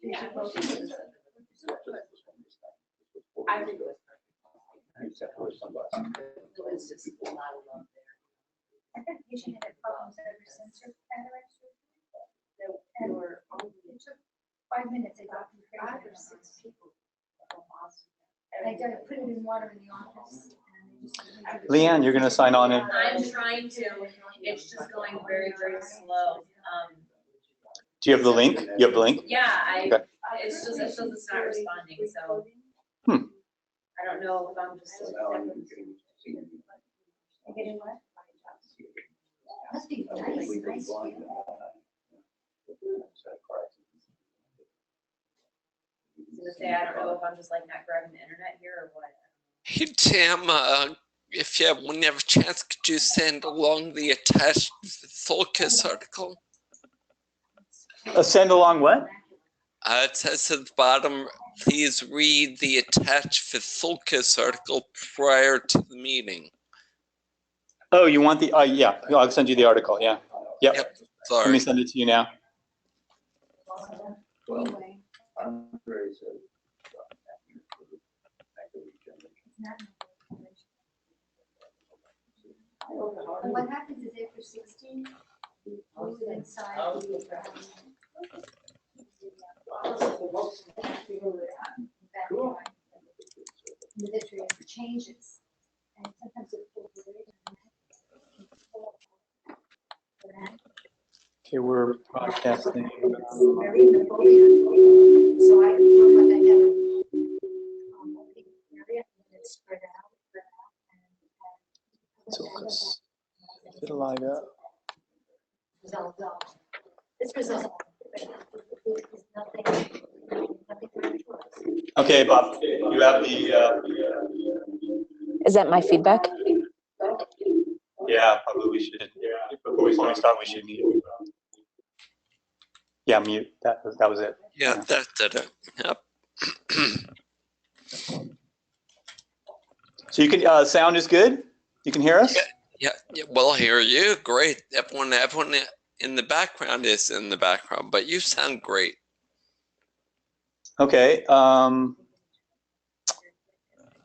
Yeah. I think it was perfect. There was just a lot of love there. I think you should have problems ever since your cataract surgery. There were It took 5 minutes. I got 5 or 6 people from Boston. I got to put it in water in the office. Leanne, you're going to sign on in. I'm trying to. It's just going very, very slow. Do you have the link? You have the link? Yeah, Okay. It's just it's not responding. So I don't know if I'm just. Getting what? Must be nice. Nice. Say I don't know if I'm just like not grabbing the internet here or what. Hey Tim, if you when you have a chance, could you send along the attached focus article? Send along what? It says at the bottom, please read the attached focus article prior to the meeting. Oh, you want the? Yeah, I'll send you the article. Yeah. Yep. Sorry. Let me send it to you now. Anyway. And what happens is after 16, you move it inside the vitreous changes. And sometimes it pulls away. Okay, we're broadcasting. Very Napoleon. So I feel like I have opening area and it's spread out. Focus. Vitiligo. This result. Okay, Bob, you have the. Is that my feedback? Yeah, probably we should. Before we start, we should mute. Yeah, mute. That was it. Yeah, that did it. Yep. So you can. Sound is good. You can hear us. Yeah. Well, I hear you. Great. Everyone in the background is in the background, but you sound great. Okay.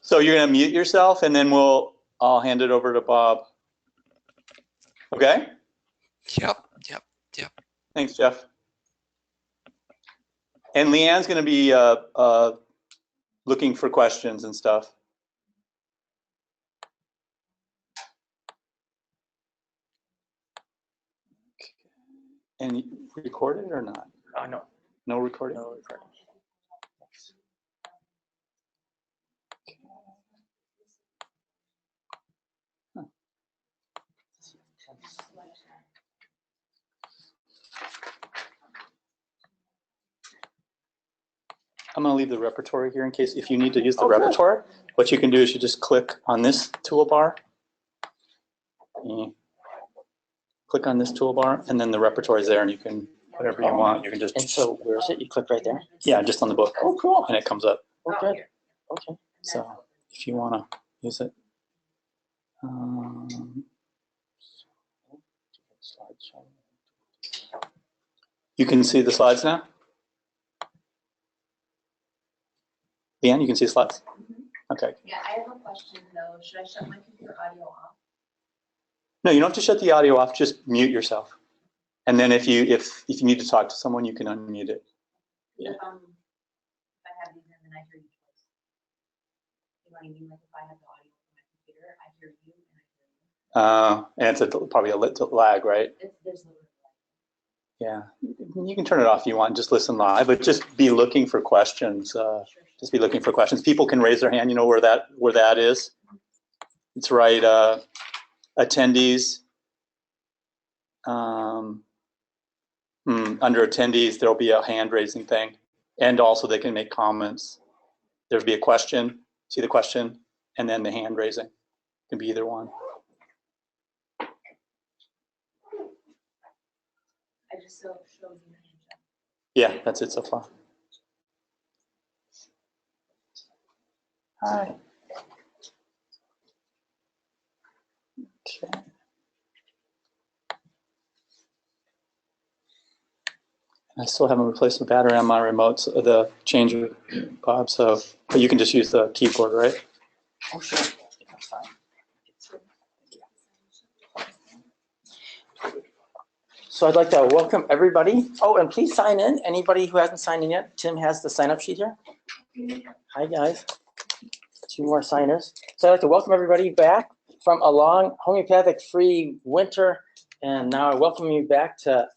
So you're gonna mute yourself, and then I'll hand it over to Bob. Okay. Yep. Thanks, Jeff. And Leanne's gonna be looking for questions and stuff. And you recorded or not? No. No recording? No recording. Huh. I'm going to leave the repertoire here in case if you need to use the repertoire. What you can do is you just click on this toolbar. Click on this toolbar, and then the repertoire is there, and you can whatever you want. You can just. And so where is it? You click right there? Yeah, just on the book. Oh, cool. And it comes up. Okay. Okay. So if you want to use it. You can see the slides now? Leanne, you can see the slides? Okay. Yeah, I have a question though. Should I shut my computer audio off? No, you don't have to shut the audio off. Just mute yourself. And then if you need to talk to someone, you can unmute it. Yeah. If I have these in, then I hear you twice. You know what I mean? Like if I have the audio from my computer, I hear you and I hear you. And it's probably a lag, right? There's a little bit. Yeah. You can turn it off if you want and just listen live, but just be looking for questions. Just be looking for questions. People can raise their hand. You know where that is? It's right. Attendees. Under attendees, there'll be a hand raising thing, and also they can make comments. There'll be a question. See the question, and then the hand raising. It can be either one. I just showed you. Yeah, that's it so far. Hi. Okay. I still haven't replaced the battery on my remote, so the changer, Bob. So, but you can just use the keyboard, right? Oh, sure. That's fine. So I'd like to welcome everybody. Oh, and please sign in. Anybody who hasn't signed in yet, Tim has the sign-up sheet here. Hi, guys. 2 more signers. So I'd like to welcome everybody back from a long homeopathic-free winter, and now I welcome you back to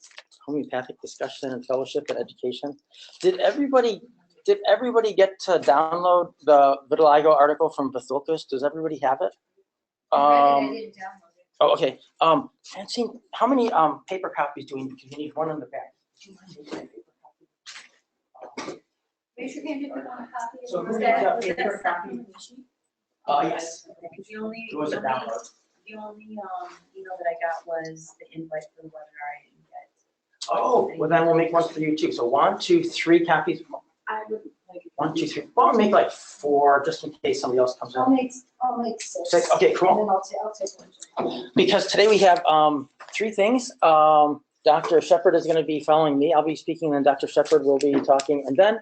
homeopathic discussion and fellowship and education. Did everybody get to download the vitiligo article from Bethulkus? Does everybody have it? I read it, I didn't download it. Oh, okay. Francine, how many paper copies do we need? Because we need one in the back. Do you mind making a paper copy? Raise your hand if you want a copy. So who Was needs that- a paper copy? Yes. The only, It was a download. the only email that I got was the invite for the webinar. I didn't get. Oh, well then we'll make one for you too. So 1, 2, 3 copies. I would like. 1, 2, 3. Well, I'll make like 4 just in case somebody else comes I'll in. make 6. 6. Okay, And cool. then I'll take one. Because today we have 3 things. Dr. Shepard is going to be following me. I'll be speaking, and Dr. Shepard will be talking. And then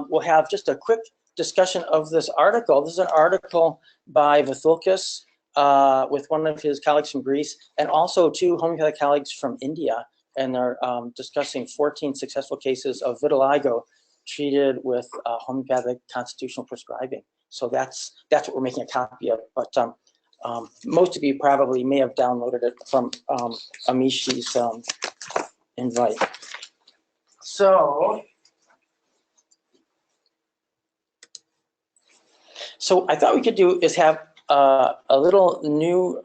we'll have just a quick discussion of this article. This is an article by Bethulkus with one of his colleagues from Greece, and also 2 homeopathic colleagues from India. And they're discussing 14 successful cases of vitiligo treated with homeopathic constitutional prescribing. So that's what we're making a copy of. But most of you probably may have downloaded it from Amishi's invite. So I thought we could do is have a little new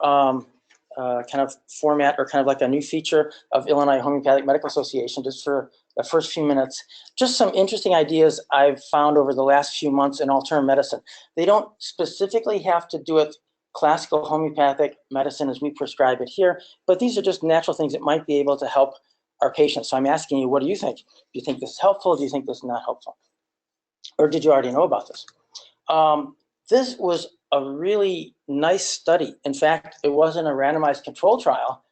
kind of format, or kind of like a new feature of Illinois Homeopathic Medical Association, just for the first few minutes. Just some interesting ideas I've found over the last few months in alternative medicine. They don't specifically have to do with classical homeopathic medicine as we prescribe it here, but these are just natural things that might be able to help our patients. So I'm asking you, what do you think? Do you think this is helpful? Do you think this is not helpful? Or did you already know about this? This was a really nice study. In fact, it wasn't a randomized control trial.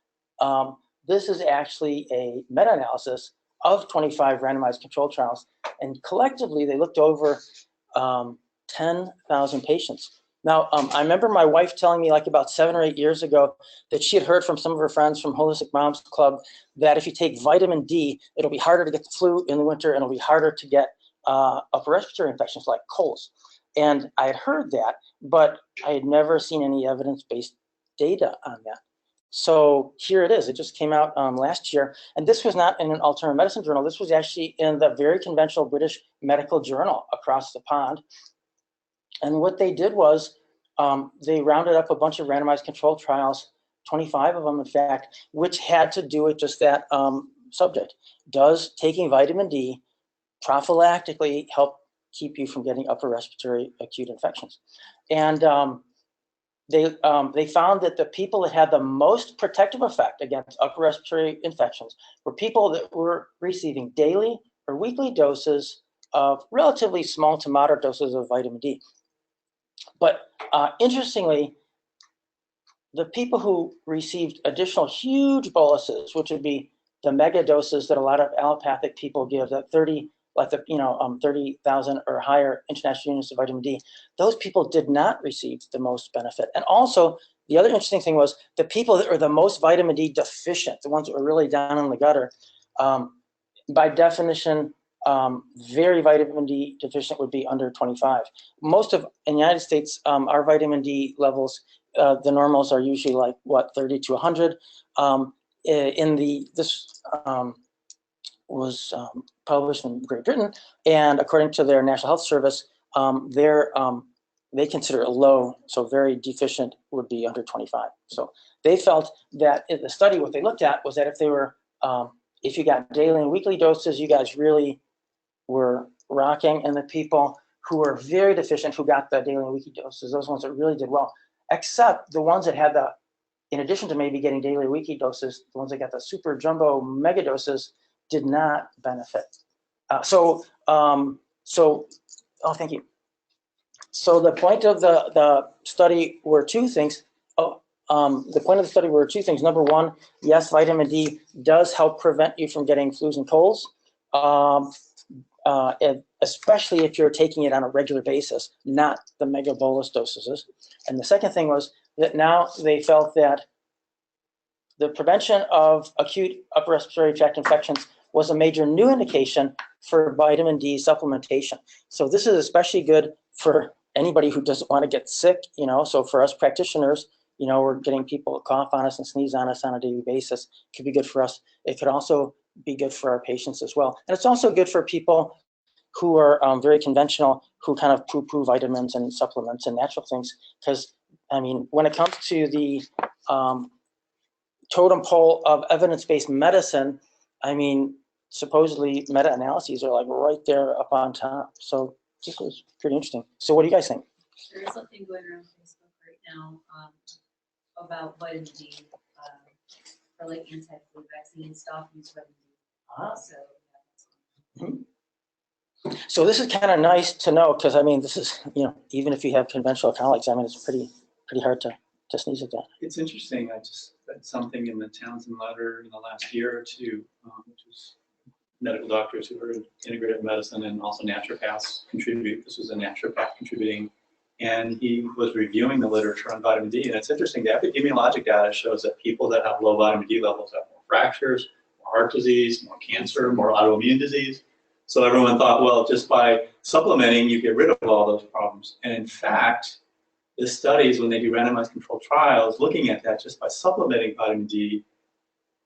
This is actually a meta-analysis of 25 randomized control trials. And collectively, they looked over 10,000 patients. Now, I remember my wife telling me like about 7 or 8 years ago that she had heard from some of her friends from Holistic Moms Club that if you take vitamin D, it'll be harder to get the flu in the winter, and it'll be harder to get upper respiratory infections like colds. And I had heard that, but I had never seen any evidence-based data on that. So here it is. It just came out last year. And this was not in an alternative medicine journal. This was actually in the very conventional British medical journal across the pond. And what they did was they rounded up a bunch of randomized controlled trials, 25 of them, in fact, which had to do with just that subject. Does taking vitamin D prophylactically help keep you from getting upper respiratory acute infections? And they found that the people that had the most protective effect against upper respiratory infections were people that were receiving daily or weekly doses of relatively small to moderate doses of vitamin D. But interestingly, the people who received additional huge boluses, which would be the mega doses that a lot of allopathic people give, that 30, like the 30,000 or higher international units of vitamin D, those people did not receive the most benefit. And also, the other interesting thing was the people that were the most vitamin D deficient, the ones that were really down in the gutter, by definition, very vitamin D deficient would be under 25. Most of, in the United States, our vitamin D levels, the normals are usually like, what, 30 to 100. This was published in Great Britain, and according to their National Health Service, they consider it low, so very deficient would be under 25. So they felt that in the study, what they looked at was that if they were, if you got daily and weekly doses, you guys really were rocking, and the people who were very deficient, who got the daily and weekly doses, those ones that really did well, except the ones that had the, in addition to maybe getting daily or weekly doses, the ones that got the super jumbo mega doses did not benefit. Oh, thank you. So the point of the study were 2 things. The point of the study were 2 things. Number one, yes, vitamin D does help prevent you from getting flus and colds. especially if you're taking it on a regular basis, not the mega bolus dosages. And the second thing was that now they felt that the prevention of acute upper respiratory tract infections was a major new indication for vitamin D supplementation. So this is especially good for anybody who doesn't want to get sick, you know. So for us practitioners, you know, we're getting people cough on us and sneeze on us on a daily basis. It could be good for us. It could also be good for our patients as well. And it's also good for people who are very conventional, who kind of poo-poo vitamins and supplements and natural things. Because, I mean, when it comes to the totem pole of evidence-based medicine, I mean, supposedly meta-analyses are like right there up on top. So this was pretty interesting. So what do you guys think? There is something going around Facebook right now about vitamin D for like anti-flu vaccine stuff. Use vitamin D. So yeah, Mhm. So this is kind of nice to know, because I mean, this is, you know, even if you have conventional colleagues, I mean, it's pretty hard to sneeze at that. It's interesting. I just read something in the Townsend letter in the last year or two, which is medical doctors who are in integrative medicine and also naturopaths contribute. This was a naturopath contributing, and he was reviewing the literature on vitamin D. And it's interesting, the epidemiologic data shows that people that have low vitamin D levels have more fractures, more heart disease, more cancer, more autoimmune disease. So everyone thought, well, just by supplementing, you get rid of all those problems. And in fact, the studies, when they do randomized controlled trials, looking at that just by supplementing vitamin D,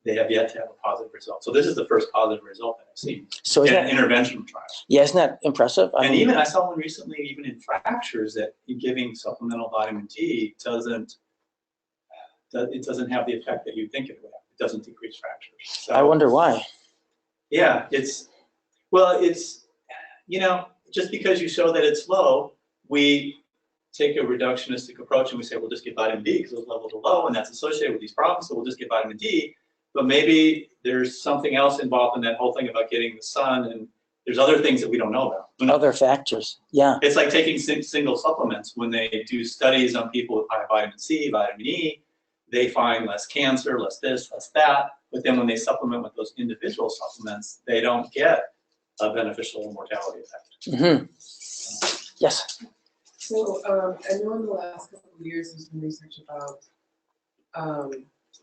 they have yet to have a positive result. So this is the first positive result that I've seen So in an interventional trial. Yeah, isn't that impressive? And even I saw one recently, even in fractures, that giving supplemental vitamin D doesn't have the effect that you think it would have. It doesn't decrease fractures. So, I wonder why. yeah, it's, you know, just because you show that it's low, we take a reductionistic approach and we say, we'll just get vitamin D because those levels are low and that's associated with these problems, so we'll just get vitamin D. But maybe there's something else involved in that whole thing about getting the sun, and there's other things that we don't know about. Other factors, yeah. It's like taking single supplements. When they do studies on people with high vitamin C, vitamin E, they find less cancer, less this, less that. But then when they supplement with those individual supplements, they don't get a beneficial mortality effect. Mm-hmm. Yes. So I know in the last couple of years there's been research about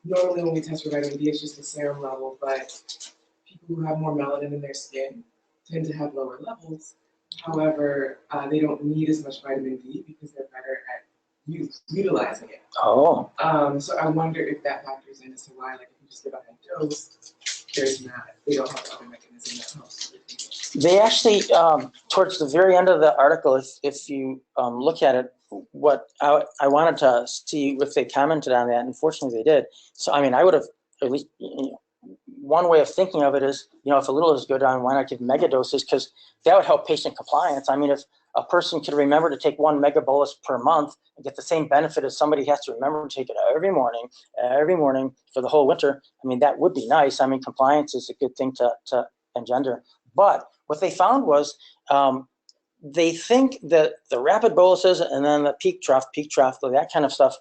normally when we test for vitamin D, it's just the serum level, but people who have more melanin in their skin tend to have lower levels. However, they don't need as much vitamin D because they're better at utilizing it. Oh. So I wonder if that factors in as to why, like, if you just give a high dose, they don't have other mechanism that helps. They actually, towards the very end of the article, if you look at it, what I wanted to see if they commented on that. Unfortunately, they did. So, I mean, I would have, at least, you know, one way of thinking of it is, you know, if a little is good, why not give mega doses? Because that would help patient compliance. I mean, if a person could remember to take 1 mega bolus per month and get the same benefit as somebody has to remember to take it every morning for the whole winter, I mean, that would be nice. I mean, compliance is a good thing to engender. But what they found was they think that the rapid boluses and then the peak trough, that kind of stuff,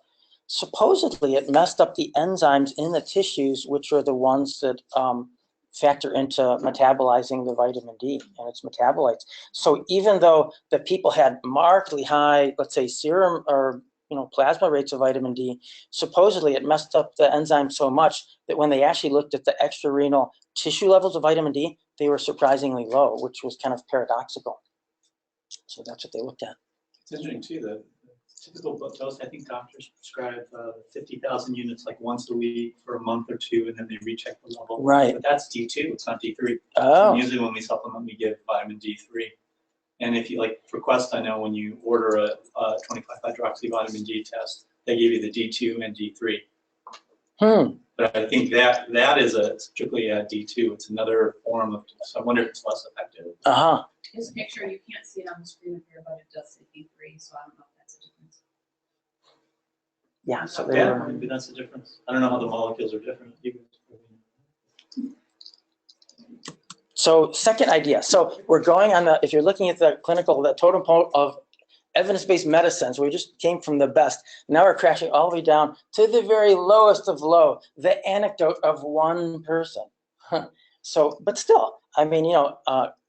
supposedly it messed up the enzymes in the tissues, which are the ones that factor into metabolizing the vitamin D and its metabolites. So even though the people had markedly high, let's say, serum or plasma rates of vitamin D, supposedly it messed up the enzyme so much that when they actually looked at the extrarenal tissue levels of vitamin D, they were surprisingly low, which was kind of paradoxical. So that's what they looked at. It's interesting too, the typical dose, I think doctors prescribe 50,000 units like once a week for a month or two, and then they recheck the level. Right. But that's D2, it's not D3. Oh. And usually when we supplement, we give vitamin D3. And if you, like for Quest, I know when you order a 25-hydroxy vitamin D test, they give you the D2 and D3. But I think that is strictly a D2. It's another form of, so I wonder if it's less effective. Uh-huh. Just make sure you can't see it on the screen up here, but it does say D3, so I don't know if that's a difference. Yeah, so Maybe that's the difference. I don't know how the molecules are different. So second idea. So we're going on if you're looking at the totem pole of evidence-based medicine, so we just came from the best. Now we're crashing all the way down to the very lowest of low, the anecdote of one person. So, but still, I mean,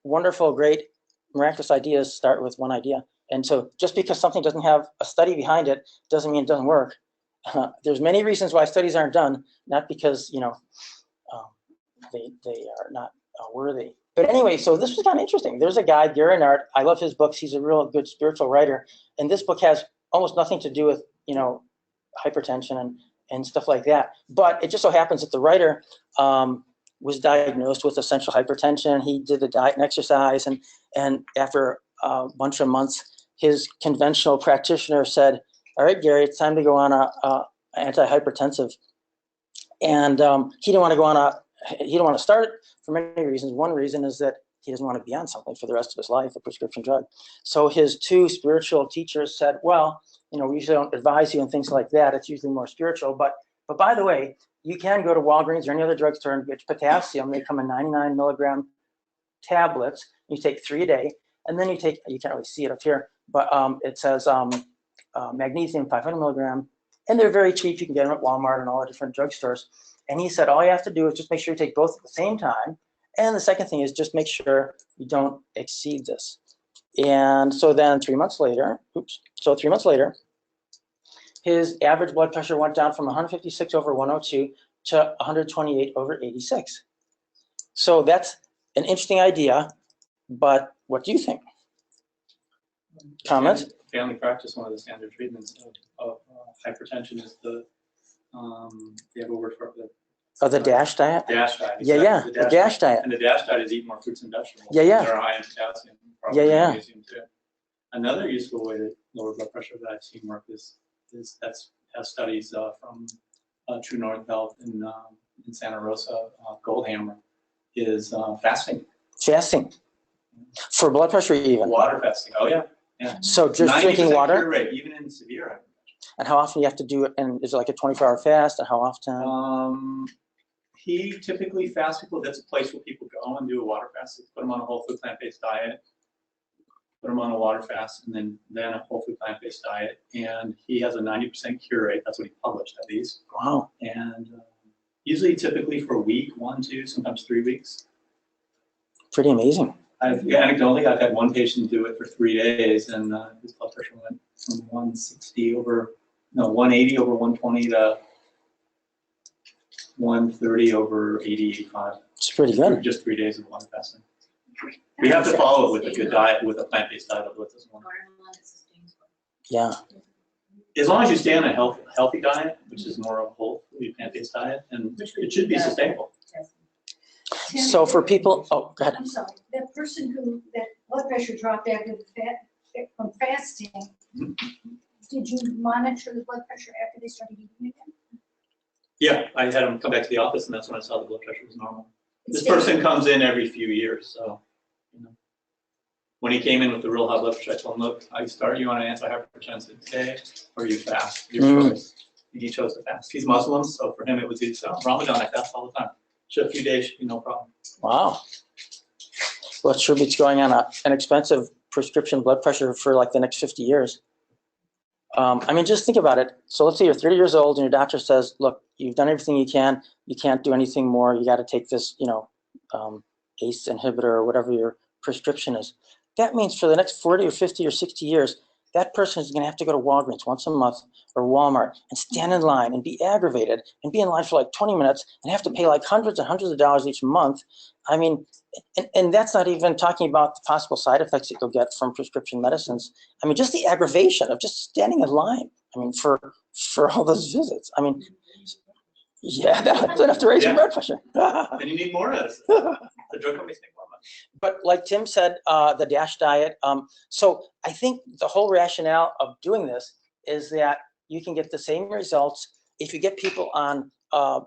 wonderful, great, miraculous ideas start with one idea. And so just because something doesn't have a study behind it doesn't mean it doesn't work. There's many reasons why studies aren't done, not because, they are not worthy. But anyway, so this was kind of interesting. There's a guy, Gary Nard. I love his books. He's a real good spiritual writer. And this book has almost nothing to do with, hypertension and stuff like that. But it just so happens that the writer was diagnosed with essential hypertension. He did the diet and exercise. And after a bunch of months, his conventional practitioner said, all right, Gary, it's time to go on a antihypertensive. And he didn't want to start for many reasons. One reason is that he doesn't want to be on something for the rest of his life, a prescription drug. So his two spiritual teachers said, well, we usually don't advise you on things like that. It's usually more spiritual. But by the way, you can go to Walgreens or any other drugstore and get potassium. They come in 99 milligram tablets. You take 3 a day. And then you can't really see it up here, but it says magnesium 500 milligram. And they're very cheap. You can get them at Walmart and all the different drugstores. And he said, all you have to do is just make sure you take both at the same time. And the second thing is just make sure you don't exceed this. And so then 3 months later, his average blood pressure went down from 156 over 102 to 128 over 86. So that's an interesting idea, but what do you think? Comments? Family practice, one of the standard treatments of hypertension is the, they have a word for it. The DASH diet? DASH diet. Yeah, the DASH diet. And the DASH diet is eat more fruits and vegetables. Yeah. They're high in potassium. Magnesium too. Another useful way to lower blood pressure that I've seen work is has studies from True North Health in Santa Rosa, Goldhammer, is fasting. Fasting. For blood pressure even? Water fasting, oh yeah. So just drinking water? Cure rate, even in severe hypertension. And how often do you have to do it? And is it like a 24-hour fast? And how often? He typically fasts people. That's a place where people go and do a water fast. Put them on a whole food plant-based diet, put them on a water fast, and then a whole food plant-based diet. And he has a 90% cure rate. That's what he published at least. Wow. And usually, typically for a week, 1, 2, sometimes 3 weeks. Pretty amazing. Anecdotally, I've had one patient do it for 3 days, and his blood pressure went from 180 over 120 to 130 over 80, 85. It's pretty good. Just 3 days of water fasting. We have to follow it with a good diet, with a plant-based diet with this one. Yeah. As long as you stay on a healthy diet, which is more of a whole food plant-based diet, and it should be sustainable. So for people, oh, go ahead. I'm sorry, that person that blood pressure dropped after from fasting, did you monitor the blood pressure after they started eating again? Yeah, I had him come back to the office, and that's when I saw the blood pressure was normal. This person comes in every few years, so, when he came in with the real high blood pressure, I told him, look, I start you on an antihypertensive today, or you fast, your choice. And he chose to fast. He's Muslim, so for him it was easy. Ramadan, I fast all the time. So a few days should be no problem. Wow. Well, it should be going on an expensive prescription blood pressure for like the next 50 years. I mean, just think about it. So let's say you're 30 years old and your doctor says, look, you've done everything you can. You can't do anything more. You got to take this, ACE inhibitor or whatever your prescription is. That means for the next 40 or 50 or 60 years, that person is going to have to go to Walgreens once a month or Walmart and stand in line and be aggravated and be in line for like 20 minutes and have to pay like hundreds and hundreds of dollars each month. I mean, and that's not even talking about the possible side effects that you'll get from prescription medicines. I mean, just the aggravation of just standing in line. I mean, for all those visits. I mean, yeah, that's enough to raise your blood pressure. Then you need more medicine. The drug companies make more money. But like Tim said, the DASH diet. So I think the whole rationale of doing this is that you can get the same results if you get people on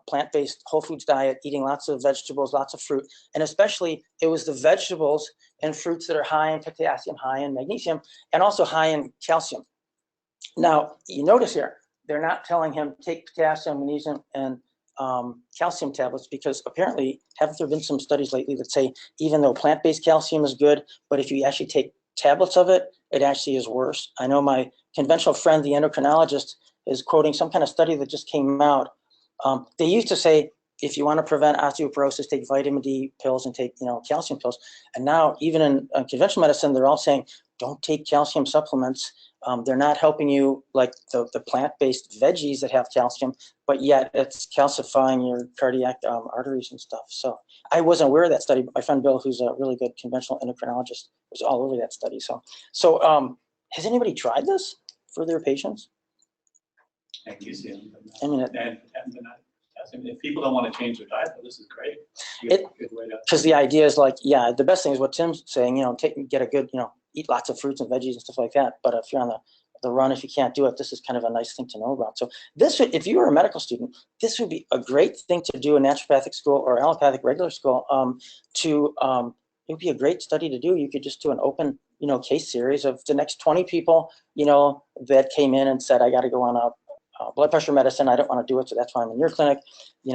plant-based whole foods diet, eating lots of vegetables, lots of fruit, and especially it was the vegetables and fruits that are high in potassium, high in magnesium, and also high in calcium. Now, you notice here, they're not telling him take potassium, magnesium, and calcium tablets, because apparently, haven't there been some studies lately that say even though plant-based calcium is good, but if you actually take tablets of it, it actually is worse. I know my conventional friend, the endocrinologist, is quoting some kind of study that just came out. They used to say if you want to prevent osteoporosis, take vitamin D pills and take, calcium pills. And now even in conventional medicine, they're all saying, don't take calcium supplements. They're not helping you like the plant-based veggies that have calcium, but yet it's calcifying your cardiac arteries and stuff. So I wasn't aware of that study, but my friend Bill, who's a really good conventional endocrinologist, was all over that study. So has anybody tried this for their patients? Magnesium. I mean, and if people don't want to change their diet, well, this is great. It- Good way to. because the idea is like, yeah, the best thing is what Tim's saying, get a good, eat lots of fruits and veggies and stuff like that. But if you're on the run, if you can't do it, this is kind of a nice thing to know about. So this would, if you were a medical student, this would be a great thing to do in naturopathic school or allopathic regular school. It would be a great study to do. You could just do an open, case series of the next 20 people, that came in and said, I got to go on a blood pressure medicine. I don't want to do it, so that's why I'm in your clinic. You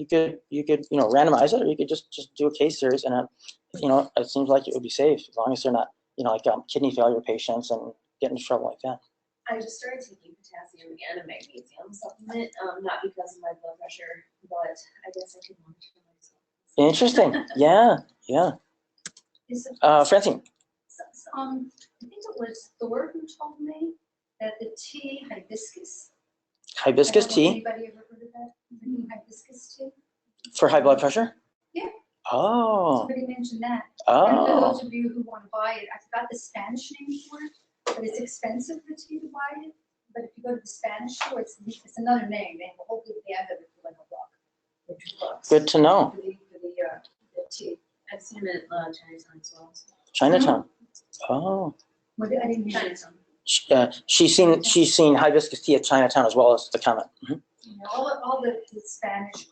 could randomize it, or you could just do a case series, and it seems like it would be safe as long as they're not, kidney failure patients and get into trouble like that. I just started taking potassium and a magnesium supplement, not because of my blood pressure, but I guess I could monitor myself. Interesting. Yeah. Is it- Francine. I think it was Thor who told me that the tea hibiscus. Hibiscus I don't know if tea Anybody ever heard of that? Drinking hibiscus tea? for high blood pressure? Yeah. Oh. Somebody mentioned that. And for Oh. those of you who want to buy it, I forgot the Spanish name for it, but it's expensive for tea to buy it. But if you go to the Spanish store, it's another name. They will hold the end of it for like $1 or $2. Good to know. For the tea. I've seen it Chinatown as well. Chinatown. Oh. I didn't hear it. Chinatown. She's seen hibiscus tea at Chinatown as well as the Comet. All the Spanish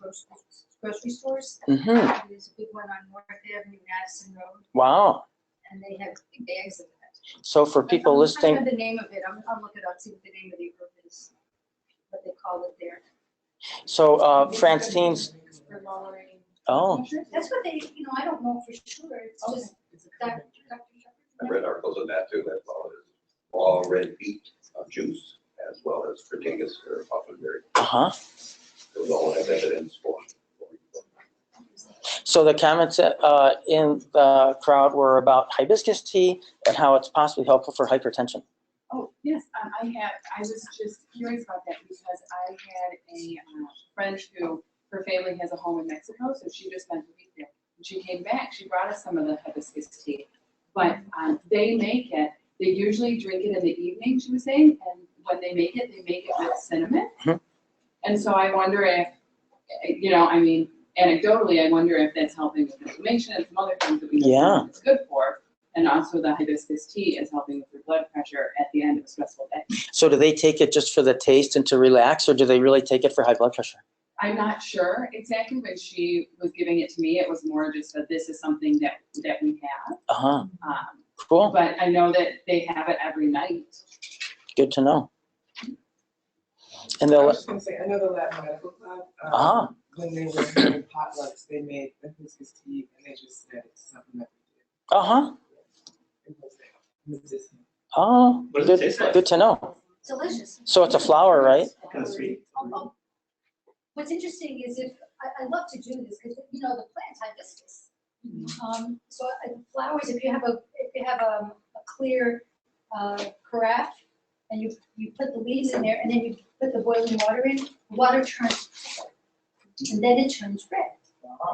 grocery stores. Mm-hmm. There's a big one on North Avenue, Madison Road, Wow. and they have big bags of that. So for people I'm trying to listening, remember the name of it. I'll look it up, see what the name of the herb is, what they call it there. so Francine's, For lowering. oh, That's what they, I don't know for sure. It's just Dr. I read articles on that too, as well as raw red beet juice, as well as crataegus are often very, uh-huh. those all have evidence for. So the comments in the crowd were about hibiscus tea and how it's possibly helpful for hypertension. Oh, yes, I was just curious about that because I had a friend who, her family has a home in Mexico, so she just spent a week there. When she came back, she brought us some of the hibiscus tea. But they make it, they usually drink it in the evening, she was saying, and when they make it with cinnamon. Mm-hmm. And so I wonder if, anecdotally, I wonder if that's helping with inflammation and some other things that we know it's good for. And also the hibiscus tea is helping with your blood pressure at the end of a stressful day. So do they take it just for the taste and to relax, or do they really take it for high blood pressure? I'm not sure exactly. When she was giving it to me, it was more just that this is something that we have. Uh-huh. Cool. But I know that they have it every night. Good to know. And I they'll, was just gonna say, I know the Latin Medical Club, when they were having potlucks, they made the hibiscus tea, and they just said it's something that we uh-huh. did. It was medicinal. Oh, What does it taste like? good to know. Delicious. So it's a flower, right? Kind of sweet. What's interesting is I love to do this because the plant hibiscus. So flowers, if you have a clear carafe and you put the leaves in there and then you put the boiling water in, the water turns purple, and then it turns red.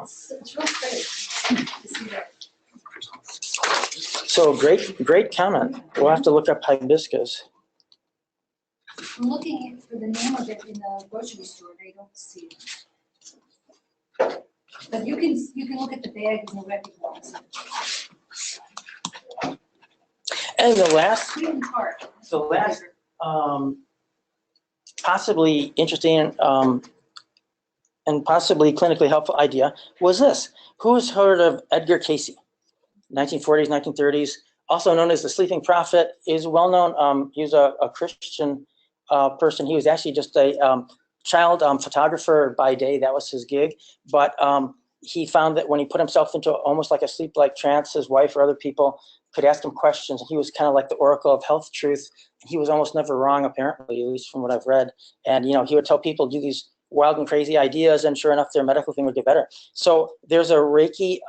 It's real pretty to see that. So great comment. We'll have to look up hibiscus. I'm looking for the name of it in the grocery store. They don't see it. But you can look at the bag and you'll recognize it. And the last Sweet and tart. possibly interesting and possibly clinically helpful idea was this. Who has heard of Edgar Cayce? 1940s, 1930s, also known as the Sleeping Prophet, is well known. He was a Christian person. He was actually just a child photographer by day. That was his gig. But he found that when he put himself into almost like a sleep-like trance, his wife or other people could ask him questions. He was kind of like the oracle of health truth. He was almost never wrong, apparently, at least from what I've read. And he would tell people, do these wild and crazy ideas, and sure enough, their medical thing would get better. So there's a Reiki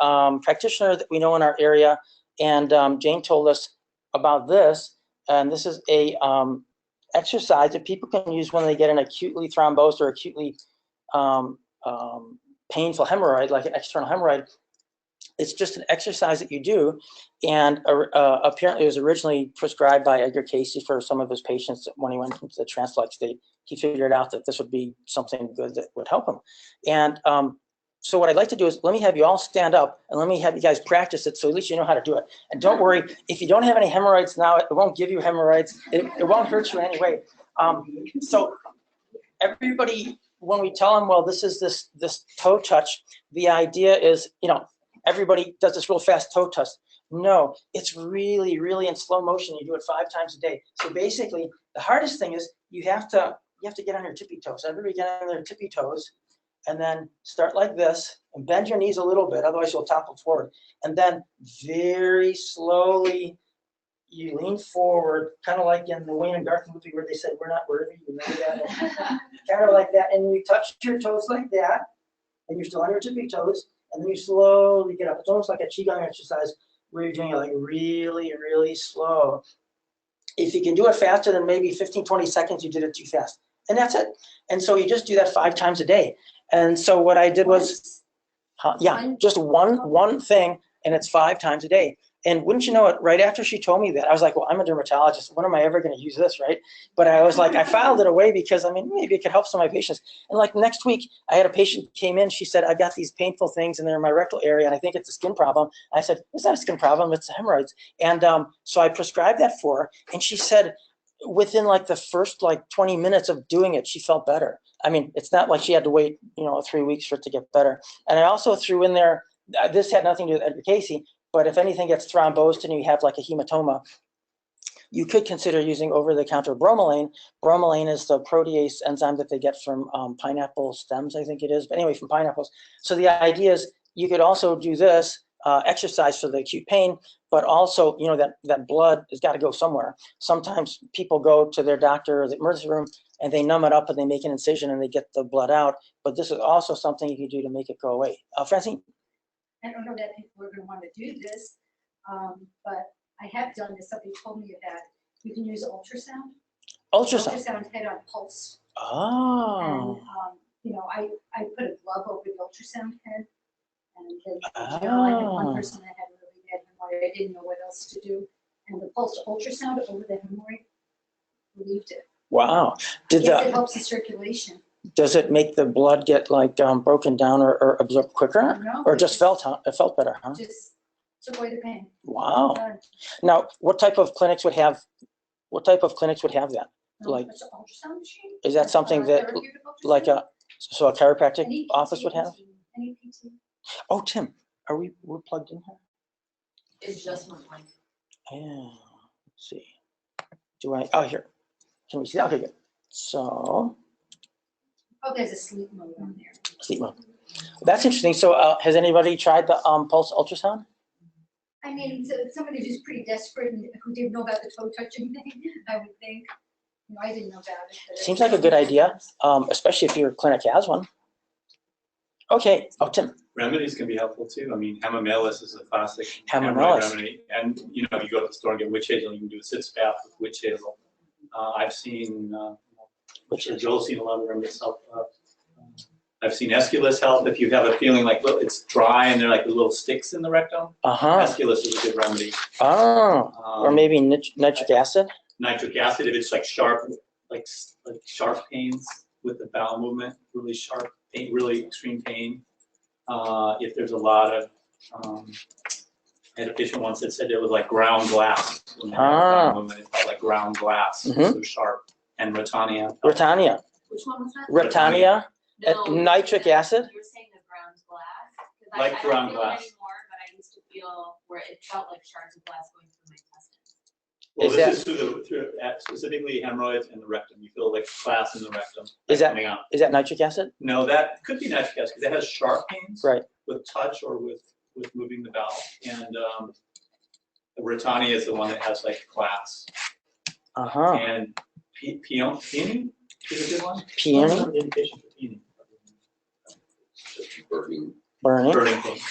practitioner that we know in our area, and Jane told us about this, and this is a exercise that people can use when they get an acutely thrombosed or acutely painful hemorrhoid, like an external hemorrhoid. It's just an exercise that you do, and apparently it was originally prescribed by Edgar Cayce for some of his patients when he went into the trance-like state. He figured out that this would be something good that would help him. And so what I'd like to do is let me have you all stand up and let me have you guys practice it so at least you know how to do it. And don't worry, if you don't have any hemorrhoids now, it won't give you hemorrhoids. It won't hurt you anyway. So everybody, when we tell them, well, this is this toe touch, the idea is, you know, everybody does this real fast toe touch. No, it's really, really in slow motion. You do it 5 times a day. So basically, the hardest thing is you have to get on your tippy toes. Everybody get on their tippy toes, and then start like this, and bend your knees a little bit, otherwise you'll topple forward. And then very slowly, you lean forward, kind of like in the Wayne and Garth movie where they said, "We're not worthy." You remember that? Kind of like that, and you touch your toes like that, and you're still on your tippy toes. And then you slowly get up. It's almost like a qigong exercise where you're doing it like really, really slow. If you can do it faster than maybe 15, 20 seconds, you did it too fast. And that's it. And so you just do that 5 times a day. And so what I did was, just one thing, and it's 5 times a day. And wouldn't you know it, right after she told me that, I was like, well, I'm a dermatologist. When am I ever going to use this, right? But I was like, I filed it away because, I mean, maybe it could help some of my patients. And like next week, I had a patient came in. She said, I got these painful things, and they're in my rectal area, and I think it's a skin problem. I said, it's not a skin problem. It's hemorrhoids. And so I prescribed that for her. And she said, within like the first like 20 minutes of doing it, she felt better. I mean, it's not like she had to wait, 3 weeks for it to get better. And I also threw in there, this had nothing to do with Edgar Cayce, but if anything gets thrombosed and you have like a hematoma, you could consider using over-the-counter bromelain. Bromelain is the protease enzyme that they get from pineapple stems, I think it is. But anyway, from pineapples. So the idea is you could also do this exercise for the acute pain, but also, that blood has got to go somewhere. Sometimes people go to their doctor or the emergency room and they numb it up and they make an incision and they get the blood out. But this is also something you can do to make it go away. Francine? I don't know that people are going to want to do this, but I have done this. Somebody told me about it. You can use ultrasound. Ultrasound head on pulse. Oh. And, I put a glove over the ultrasound head. And then, I had one person that had really bad hemorrhoid. I didn't know what else to do. And the pulse ultrasound over the hemorrhoid relieved it. Wow. It helps the circulation. Does it make the blood get like broken down or absorbed quicker? No, or just felt better, huh? Just took away the pain. Wow. Now, what type of clinics would have that? Like, ultrasound machine? Is that something that like a chiropractic office would have? Any PT. Oh, Tim, we're plugged in here? It's just one line. Yeah. Let's see. Here. Can we see that? Okay, good. So. Oh, there's a sleep mode on there. Sleep mode. That's interesting. So has anybody tried the pulse ultrasound? I mean, somebody who's pretty desperate and who didn't know about the toe touching thing, I would think. I didn't know about it. Seems like a good idea, especially if your clinic has one. Okay. Oh, Tim. Remedies can be helpful too. I mean, hamamelis is a classic Hamamelis. remedy. And, if you go to the store and get witch hazel, you can do a sitz bath with witch hazel. I've seen, Joel's seen a lot of remedies help. I've seen Aesculus help if you have a feeling like it's dry and they're like the little sticks in the rectum. Aesculus is a good remedy. Oh, or maybe nitric acid? Nitric acid, if it's like sharp, like sharp pains with the bowel movement, really sharp pain, really extreme pain. If there's a lot of, I had a patient once that said it was like ground glass. When they had bowel movement, it felt like ground glass, so sharp. And Rotania. Rotania. Which one was that? Rotania. No, Nitric acid. You were saying the ground glass. Like ground glass. I don't feel it anymore, but I used to feel where it felt like shards of glass going through my intestines. Well, this is through specifically hemorrhoids and the rectum. You feel like glass in the rectum coming out. Is that nitric acid? No, that could be nitric acid because it has sharp pains with touch or with moving the bowel. And the Rotania is the one that has like glass. And peony is a good one. Peony? burning. Burning. Burning things.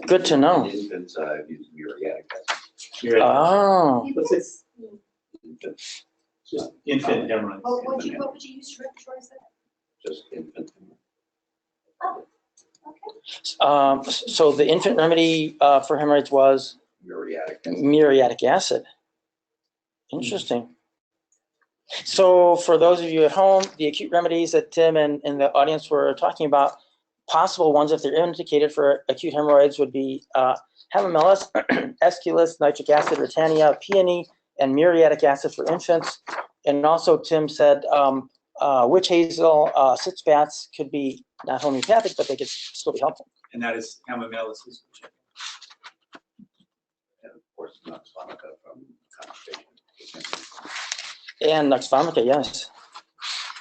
Good to know. In infants, use muriatic acid. Oh, What's it? Infants, Just infant hemorrhoids. What would you use for that? just infant. Oh, okay. so the infant remedy for hemorrhoids was Muriatic acid. muriatic acid. Interesting. So for those of you at home, the acute remedies that Tim and the audience were talking about, possible ones if they're indicated for acute hemorrhoids would be hamamelis, aesculus, nitric acid, Rutania, peony, and muriatic acid for infants. And also Tim said witch hazel, sitz baths could be not homeopathic, but they could still be helpful. And that is hamamelis. And of course, nux vomica from constipation. And nux vomica, yes.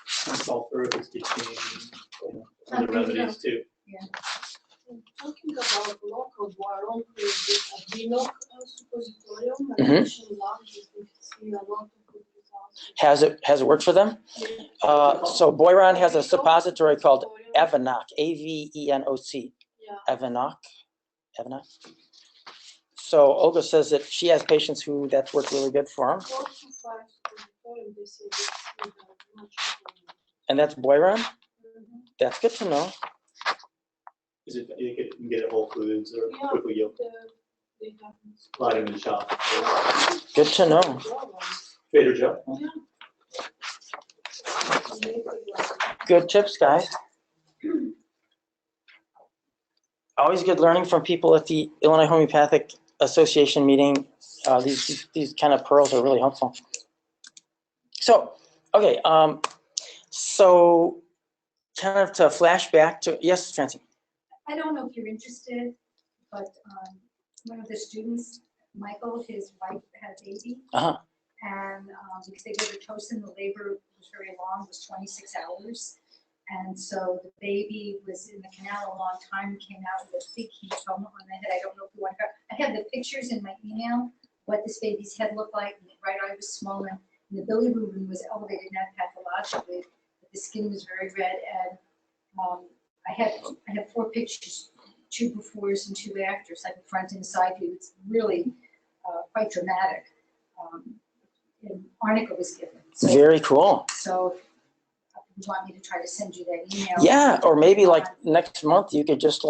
Sulfur is between other remedies too. Talking about local boron with adrenal suppositorium, Mhm. medication labs, we've seen a lot of good results. Has it worked for them? So Boiron has a suppository called Avenoc, Avenoc. Yeah. Avenoc. So Olga says that she has patients who that's worked really good for them. 4 to 5 suppositorium, they say this is much improvement. And that's Boiron? Mhm. That's good to know. Is it, you can get it at Whole Foods or Yeah. quickly you'll They have vitamin shop. Good to know. Trader Joe. Good tips, guys. Always good learning from people at the Illinois Homeopathic Association meeting. These kind of pearls are really helpful. So, okay, so kind of to flash back to, yes, Francie. I don't know if you're interested, but one of the students, Michael, his wife had a baby. Uh-huh. And because they gave her Pitocin, the labor was very long, was 26 hours. And so the baby was in the canal a long time, came out with a big hematoma on the head. I don't know if you want to, I have the pictures in my email, what this baby's head looked like, and the right eye was swollen, and the bilirubin was elevated, not pathologically, but the skin was very red. And I have 4 pictures, 2 befores and 2 afters, like a front and side view. It's really quite dramatic. And arnica was given. So, Very cool. so you want me to try to send you that email? Yeah, or maybe like next month you could just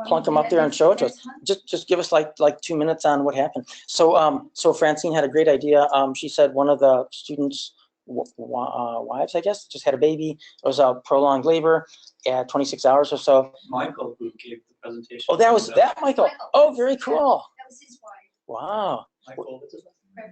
plunk them up there and show it to us. Just give us like 2 minutes on what happened. So so Francine had a great idea. She said one of the students' wives, I guess, just had a baby. It was a prolonged labor at 26 hours or so. Michael, who gave the presentation. Oh, that was that, Michael. Oh, very cool. That was his wife. Wow. Michael, what's his name?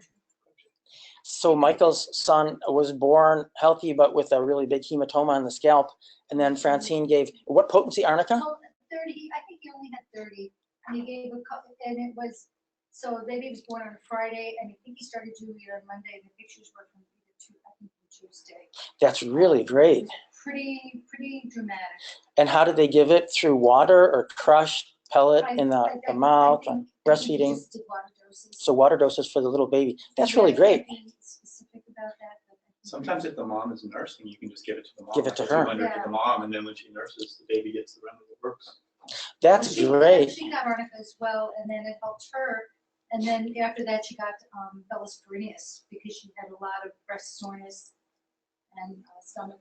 So Michael's son was born healthy, but with a really big hematoma on the scalp. And then Francine gave, what potency, arnica? Oh, 30, I think he only had 30. And he gave a couple, and it was, so the baby was born on a Friday, and I think he started doing it on Monday. The pictures were from Tuesday. That's really great. Pretty dramatic. And how did they give it? Through water or crushed pellet in the mouth, breastfeeding? Just did water doses. So water doses for the little baby. That's really great. Specific about that. Sometimes if the mom is nursing, you can just give it to the mom. Give it to like her. 200 to the mom, and then when she nurses, the baby gets the remedy that works. That's great. She got arnica as well, and then it helped her. And then after that, she got vellus perennius because she had a lot of breast soreness and stomach.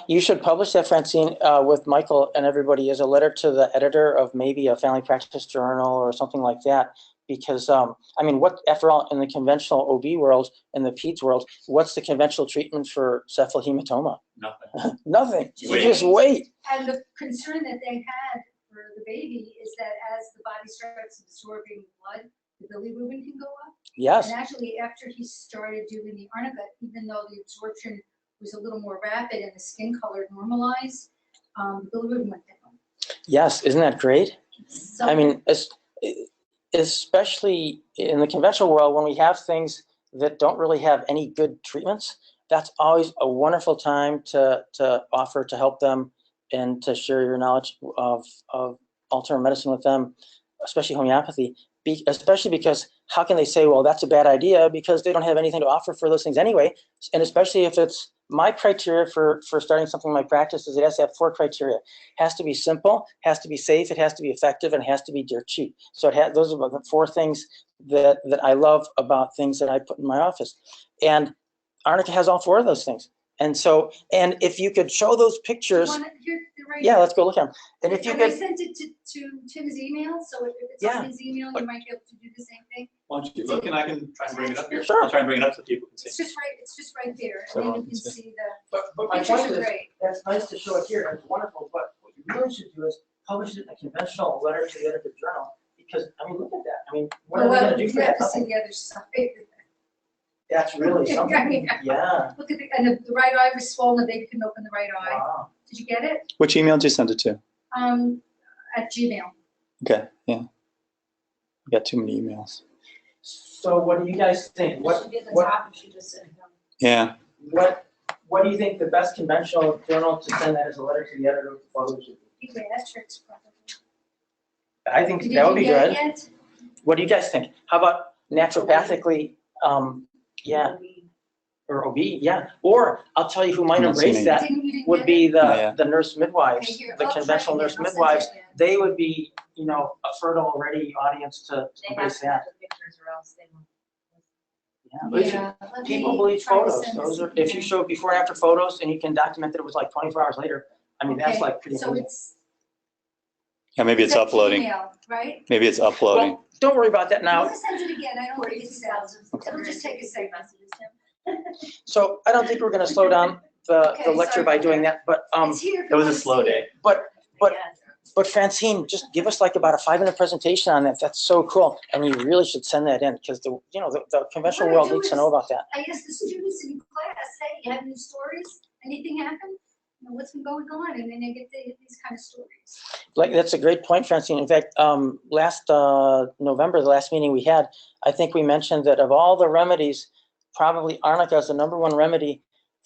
You should publish that, Francine, with Michael and everybody as a letter to the editor of maybe a family practice journal or something like that. Because, I mean, what, after all, in the conventional OB world, in the peds world, what's the conventional treatment for cephalohematoma? Nothing. Nothing. You Wait. just wait. And the concern that they had for the baby is that as the body starts absorbing blood, the bilirubin can go up. Yes. And actually, after he started doing the arnica, even though the absorption was a little more rapid and the skin color normalized, the bilirubin went down. Yes. Isn't that great? So, I mean, especially in the conventional world, when we have things that don't really have any good treatments, that's always a wonderful time to offer to help them and to share your knowledge of alternative medicine with them, especially homeopathy. Especially because how can they say, well, that's a bad idea, because they don't have anything to offer for those things anyway, and especially if it's my criteria for starting something in my practice is it has to have 4 criteria. It has to be simple, has to be safe, it has to be effective, and it has to be dirt cheap. So those are the 4 things that I love about things that I put in my office. And Arnica has all 4 of those things. And so, and if you could show those pictures, yeah, let's go look at them. And if you I could, sent it to Tim's email, so if it's Yeah. on his email, you might be able to do the same thing. Why don't you look and I can try and bring it up here. Sure. I'll try and bring it up so people can see. It's just right there, So, and then you can see the but my pictures point are is, great. that's nice to show it here, it's wonderful, but what you really should do is publish it in a conventional letter to the editor journal, because, I mean, look at that. I mean, what are we gonna do for You that? have to see Nothing. the other side. That's really something, yeah. Look at and the right eye was swollen, the baby couldn't open the right eye. Wow. Did you get it? Which email did you send it to? At Gmail. Okay, yeah. We got too many emails. So what do you guys think? What Yeah. do you think the best conventional journal to send that as a letter to the editor with photos would be? Pediatrics, probably. I think Did that would you be get good. it yet? What do you guys think? How about naturopathically, yeah, or OB, yeah. Or I'll tell you who might I'm not embrace seeing that You didn't would get be it? the nurse midwives, Okay, here, the I'll try conventional again. nurse I'll send midwives. it again. They would be, you know, a fertile ready audience to embrace that. pictures or else they won't. Yeah. But if you- Yeah, let People me believe try to photos. send Those this are, if you again. show before and after photos and you can document that it was like 24 hours later, I mean, that's Okay, like pretty so amazing. it's. Yeah, maybe it's at uploading. Gmail, right? Maybe it's uploading. Well, don't worry about that now. I'm gonna send it again, I don't think it's it'll just take a second. So I don't think we're gonna slow down the Okay, lecture sorry by about doing that. that, but, It's here if It you was a wanna slow see day. it. but Francine, just give us like about a 5-minute presentation on that. That's so cool. And you really should send that in because the conventional What I world do needs to is- know about that. I asked the students in class, hey, you have any stories? Anything happen? You know, what's been going on? And then they get these kind of stories. Like, that's a great point, Francine. In fact, last November, the last meeting we had, I think we mentioned that of all the remedies, probably Arnica is the #1 remedy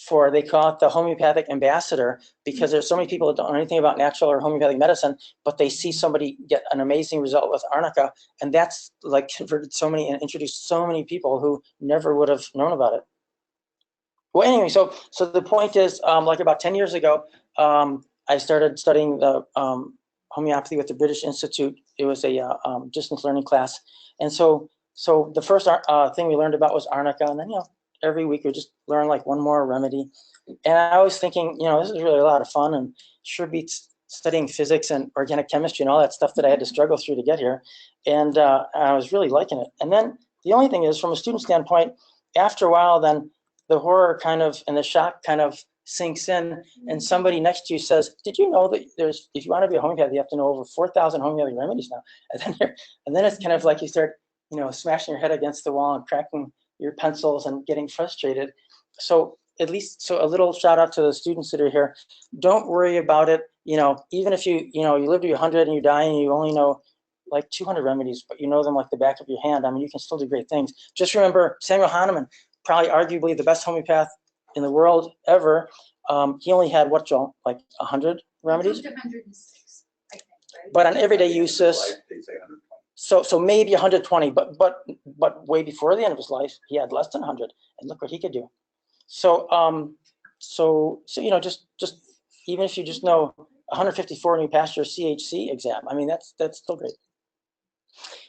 for, they call it the homeopathic ambassador, because there's so many people that don't know anything about natural or homeopathic medicine, but they see somebody get an amazing result with Arnica, and that's like converted so many and introduced so many people who never would have known about it. Well, anyway, so the point is, like about 10 years ago, I started studying the homeopathy with the British Institute. It was a distance learning class. And so the first thing we learned about was Arnica. And then, every week we just learn like one more remedy. And I was thinking, this is really a lot of fun and sure beats studying physics and organic chemistry and all that stuff that I had to struggle through to get here. And I was really liking it. And then the only thing is, from a student standpoint, after a while, then the horror kind of and the shock kind of sinks in, and somebody next to you says, did you know that if you want to be a homeopath, you have to know over 4,000 homeopathic remedies now? And then it's kind of like you start, smashing your head against the wall and cracking your pencils and getting frustrated. So a little shout out to the students that are here. Don't worry about it. Even if you live to be 100 and you die and you only know like 200 remedies, but you know them like the back of your hand, I mean, you can still do great things. Just remember Samuel Hahnemann, probably arguably the best homeopath in the world ever. He only had what, Joel, like 100 remedies? 106, I think, right? But on everyday uses, so maybe 120, but way before the end of his life, he had less than 100, and look what he could do. So just even if you just know 154 and you pass your CHC exam, I mean, that's still great.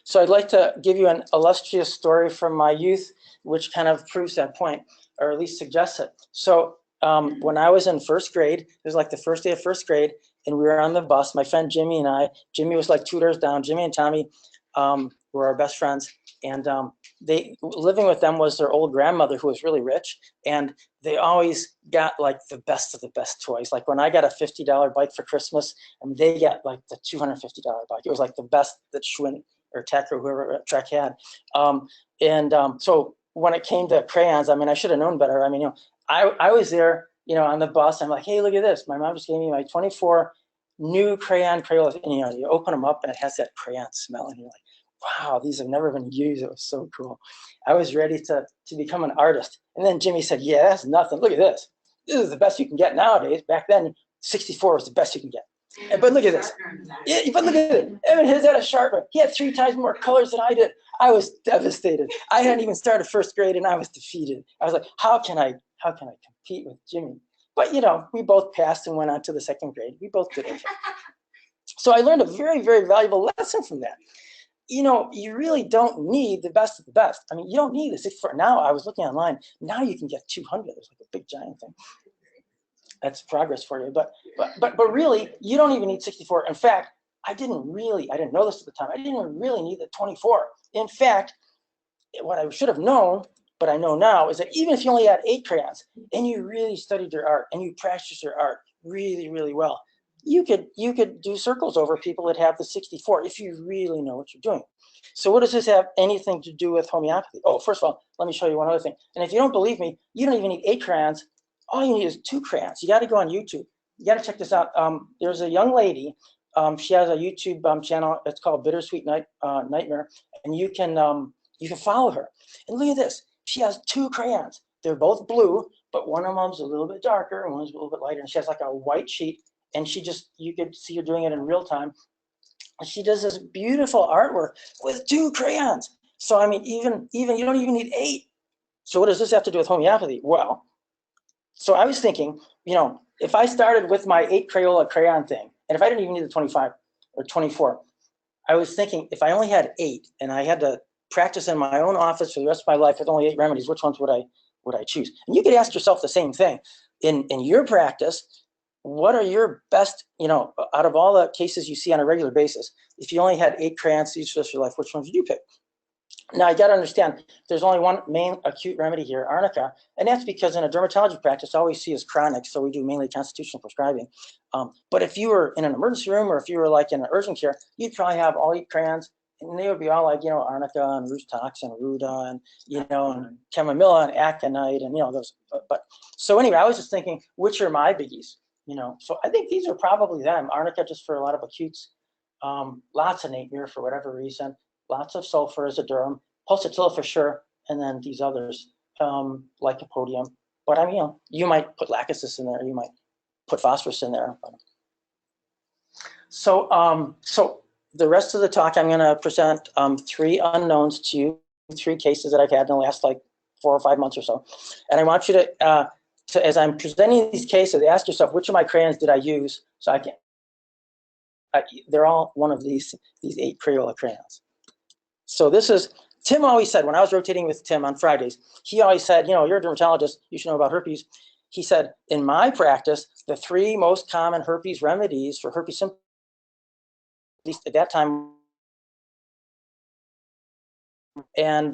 So I'd like to give you an illustrious story from my youth, which kind of proves that point, or at least suggests it. So when I was in first grade, it was like the first day of first grade, and we were on the bus, my friend Jimmy and I. Jimmy was like 2 doors down. Jimmy and Tommy were our best friends, and living with them was their old grandmother who was really rich, and they always got like the best of the best toys. Like when I got a $50 bike for Christmas, and they got like the $250 bike. It was like the best that Schwinn or Tech or whoever Trek had. So when it came to crayons, I mean, I should have known better. I mean, I was there, on the bus. I'm like, hey, look at this. My mom just gave me my 24 new crayon Crayolas. And, you open them up and it has that crayon smell. And you're like, wow, these have never been used. It was so cool. I was ready to become an artist. And then Jimmy said, yeah, that's nothing. Look at this. This is the best you can get nowadays. Back then, 64 was the best you can get. But look at this. Yeah, but look at it. Evan has had a sharpener. He had 3 times more colors than I did. I was devastated. I hadn't even started first grade and I was defeated. I was like, how can I compete with Jimmy. But, you know, we both passed and went on to the second grade. We both did okay. So I learned a very, very valuable lesson from that. You know, you really don't need the best of the best. I mean, you don't need a 64. Now I was looking online. Now you can get 200. It's like a big giant thing. That's progress for you. But really, you don't even need 64. In fact, I didn't know this at the time. I didn't really need the 24. In fact, what I should have known, but I know now, is that even if you only had 8 crayons and you really studied your art and you practiced your art really, really well, you could do circles over people that have the 64 if you really know what you're doing. So what does this have anything to do with homeopathy? Oh, first of all, let me show you one other thing. And if you don't believe me, you don't even need 8 crayons. All you need is 2 crayons. You got to go on YouTube. You got to check this out. There's a young lady. She has a YouTube channel. It's called Bittersweet Nightmare, and you can follow her. And look at this. She has 2 crayons. They're both blue, but one of them's a little bit darker and one's a little bit lighter. And she has like a white sheet. And you could see her doing it in real time. And she does this beautiful artwork with 2 crayons. So I mean, even you don't even need 8. So what does this have to do with homeopathy? Well, so I was thinking, you know, if I started with my 8 Crayola crayon thing, and if I didn't even need the 25 or 24, I was thinking if I only had 8 and I had to practice in my own office for the rest of my life with only 8 remedies, which ones would I choose? And you could ask yourself the same thing in your practice. What are your best, you know, out of all the cases you see on a regular basis, if you only had 8 crayons to use for the rest of your life, which ones would you pick? Now, you got to understand, there's only one main acute remedy here, arnica, and that's because in a dermatology practice, all we see is chronic, so we do mainly constitutional prescribing. But if you were in an emergency room or if you were like in an urgent care, you'd probably have all 8 crayons, and they would be all like, you know, arnica and rhus tox and ruda and, you know, and chamomilla and aconite and, you know, those. But so anyway, I was just thinking, which are my biggies? You know, so I think these are probably them. Arnica just for a lot of acutes, lots of napier for whatever reason, lots of sulfur as a derm, pulsatilla for sure, and then these others like lycopodium. But I mean, you know, you might put lachesis in there, you might put phosphorus in there. So so the rest of the talk, I'm going to present 3 unknowns to you, 3 cases that I've had in the last like 4 or 5 months or so, and I want you to as I'm presenting these cases, ask yourself, which of my crayons did I use? So they're all one of these 8 Crayola crayons. So this is, Tim always said, when I was rotating with Tim on Fridays, he always said, you know, you're a dermatologist, you should know about herpes. He said, in my practice, the 3 most common herpes remedies for herpes symptoms, at least at that time, and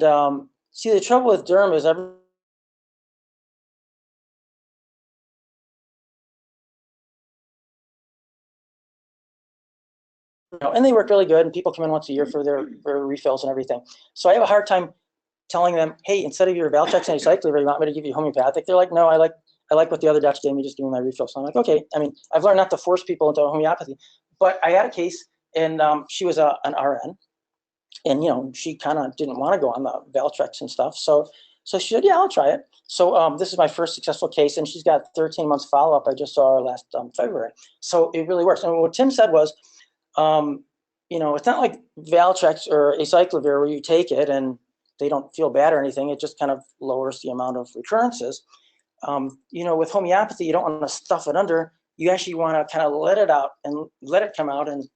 see, the trouble with derm is and they work really good, and people come in once a year for their refills and everything. So I have a hard time telling them, hey, instead of your Valtrex and Acyclovir, you want me to give you homeopathic? They're like, no, I like what the other docs gave me, just give me my refill. So I'm like, okay. I mean, I've learned not to force people into homeopathy, but I had a case, and she was an RN, and you know, she kind of didn't want to go on the Valtrex and stuff. So she said, yeah, I'll try it. So this is my first successful case, and she's got 13 months follow-up. I just saw her last February. So it really works. And what Tim said was, you know, it's not like Valtrex or Acyclovir where you take it and they don't feel bad or anything. It just kind of lowers the amount of recurrences. You know, with homeopathy, you don't want to stuff it under. You actually want to kind of let it out and let it come out and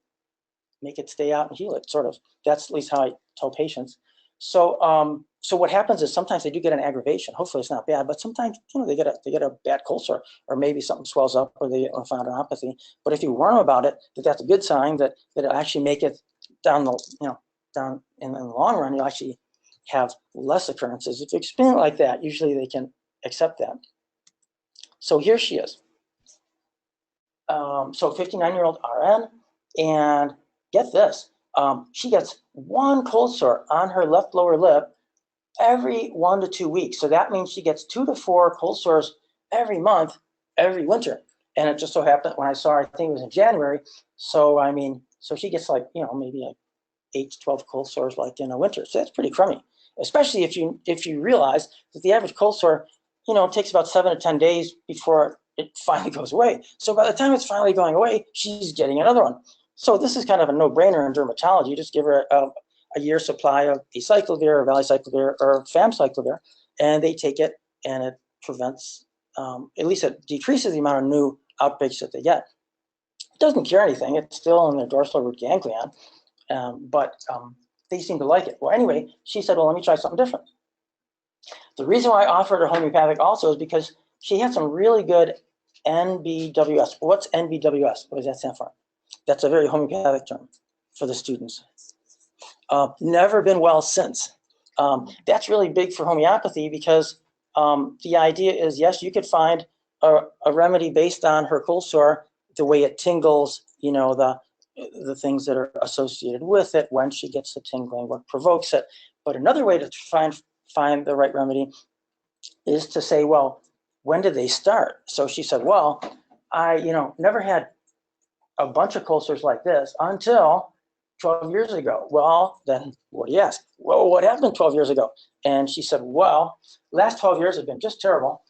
make it stay out and heal it, sort of. That's at least how I tell patients. So so what happens is sometimes they do get an aggravation. Hopefully it's not bad, but sometimes, you know, they get a bad cold sore, or maybe something swells up, or they get lymphadenopathy. But if you warn them about it, that's a good sign that it'll actually make it down in the long run. You'll actually have less occurrences. If you explain it like that, usually they can accept that. So here she is. So 59-year-old RN, and get this, she gets 1 cold sore on her left lower lip every 1 to 2 weeks. So that means she gets 2 to 4 cold sores every month, every winter. And it just so happened when I saw her, I think it was in January. So I mean, so she gets like, you know, maybe like 8 to 12 cold sores like in a winter. So that's pretty crummy, especially if you realize that the average cold sore, you know, takes about 7 to 10 days before it finally goes away. So by the time it's finally going away, she's getting another one. So this is kind of a no-brainer in dermatology. You just give her a year's supply of acyclovir or valacyclovir or famciclovir, and they take it, and it prevents at least it decreases the amount of new outbreaks that they get. It doesn't cure anything. It's still in the dorsal root ganglion, but they seem to like it. Well, anyway, she said, well, let me try something different. The reason why I offered her homeopathic also is because she had some really good NBWS. What's NBWS? What does that stand for? That's a very homeopathic term for the students. Never been well since. That's really big for homeopathy because the idea is, yes, you could find a remedy based on her cold sore, the way it tingles, you know, the things that are associated with it, when she gets the tingling, what provokes it. But another way to find the right remedy is to say, well, when did they start? So she said, well, I, never had a bunch of cold sores like this until 12 years ago. Well, then what do you ask? Well, what happened 12 years ago? And she said, well, last 12 years have been just terrible.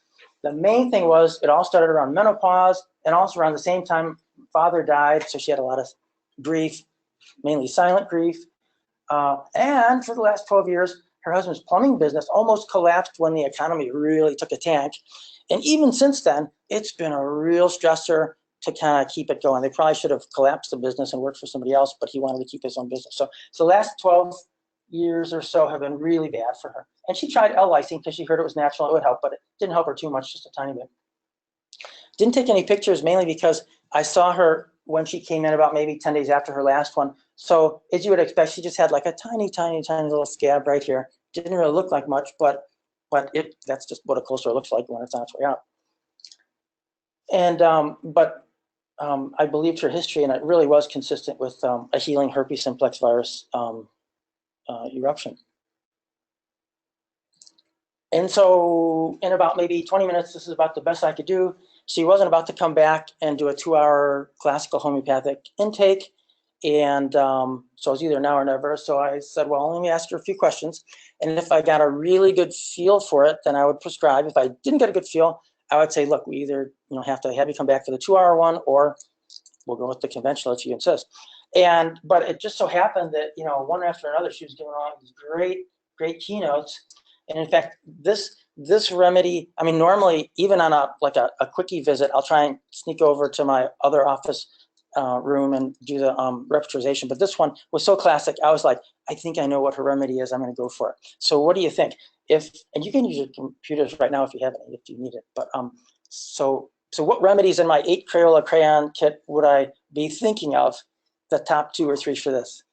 The main thing was it all started around menopause, and also around the same time father died, so she had a lot of grief, mainly silent grief. And for the last 12 years, her husband's plumbing business almost collapsed when the economy really took a tank. And even since then, it's been a real stressor to kind of keep it going. They probably should have collapsed the business and worked for somebody else, but he wanted to keep his own business. So the last 12 years or so have been really bad for her. And she tried L-lysine because she heard it was natural, it would help, but it didn't help her too much, just a tiny bit. Didn't take any pictures, mainly because I saw her when she came in about maybe 10 days after her last one. So as you would expect, she just had like a tiny, tiny, tiny little scab right here. Didn't really look like much, but that's just what a cold sore looks like when it's on its way out. And I believed her history, and it really was consistent with a healing herpes simplex virus eruption. And so in about maybe 20 minutes, this is about the best I could do. She wasn't about to come back and do a 2-hour classical homeopathic intake. And so it was either now or never. So I said, well, let me ask her a few questions. And if I got a really good feel for it, then I would prescribe. If I didn't get a good feel, I would say, look, we either have to have you come back for the 2-hour one, or we'll go with the conventional if you insist. But it just so happened that, one after another, she was giving all these great keynotes. And in fact, this remedy, I mean, normally, even on a quickie visit, I'll try and sneak over to my other office room and do the repertorization. But this one was so classic, I was like, I think I know what her remedy is. I'm going to go for it. So what do you think? And you can use your computers right now if you have it, if you need it. But so what remedies in my 8 Crayola crayon kit would I be thinking of? The top 2 or 3 for this.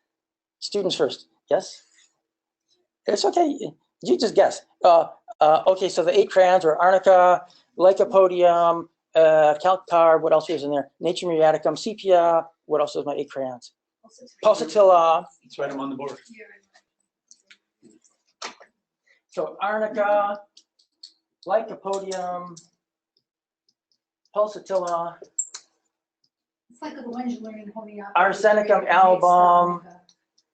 Students first. Yes? It's okay. You just guess. Okay, so the 8 crayons were arnica, lycopodium, calcar, what else is in there? Nature muriaticum, sepia. What else is my 8 crayons? Pulsatilla. Let's write them on the board. So arnica, lycopodium, pulsatilla. It's like the ones you learn in homeopathy. Arsenicum album,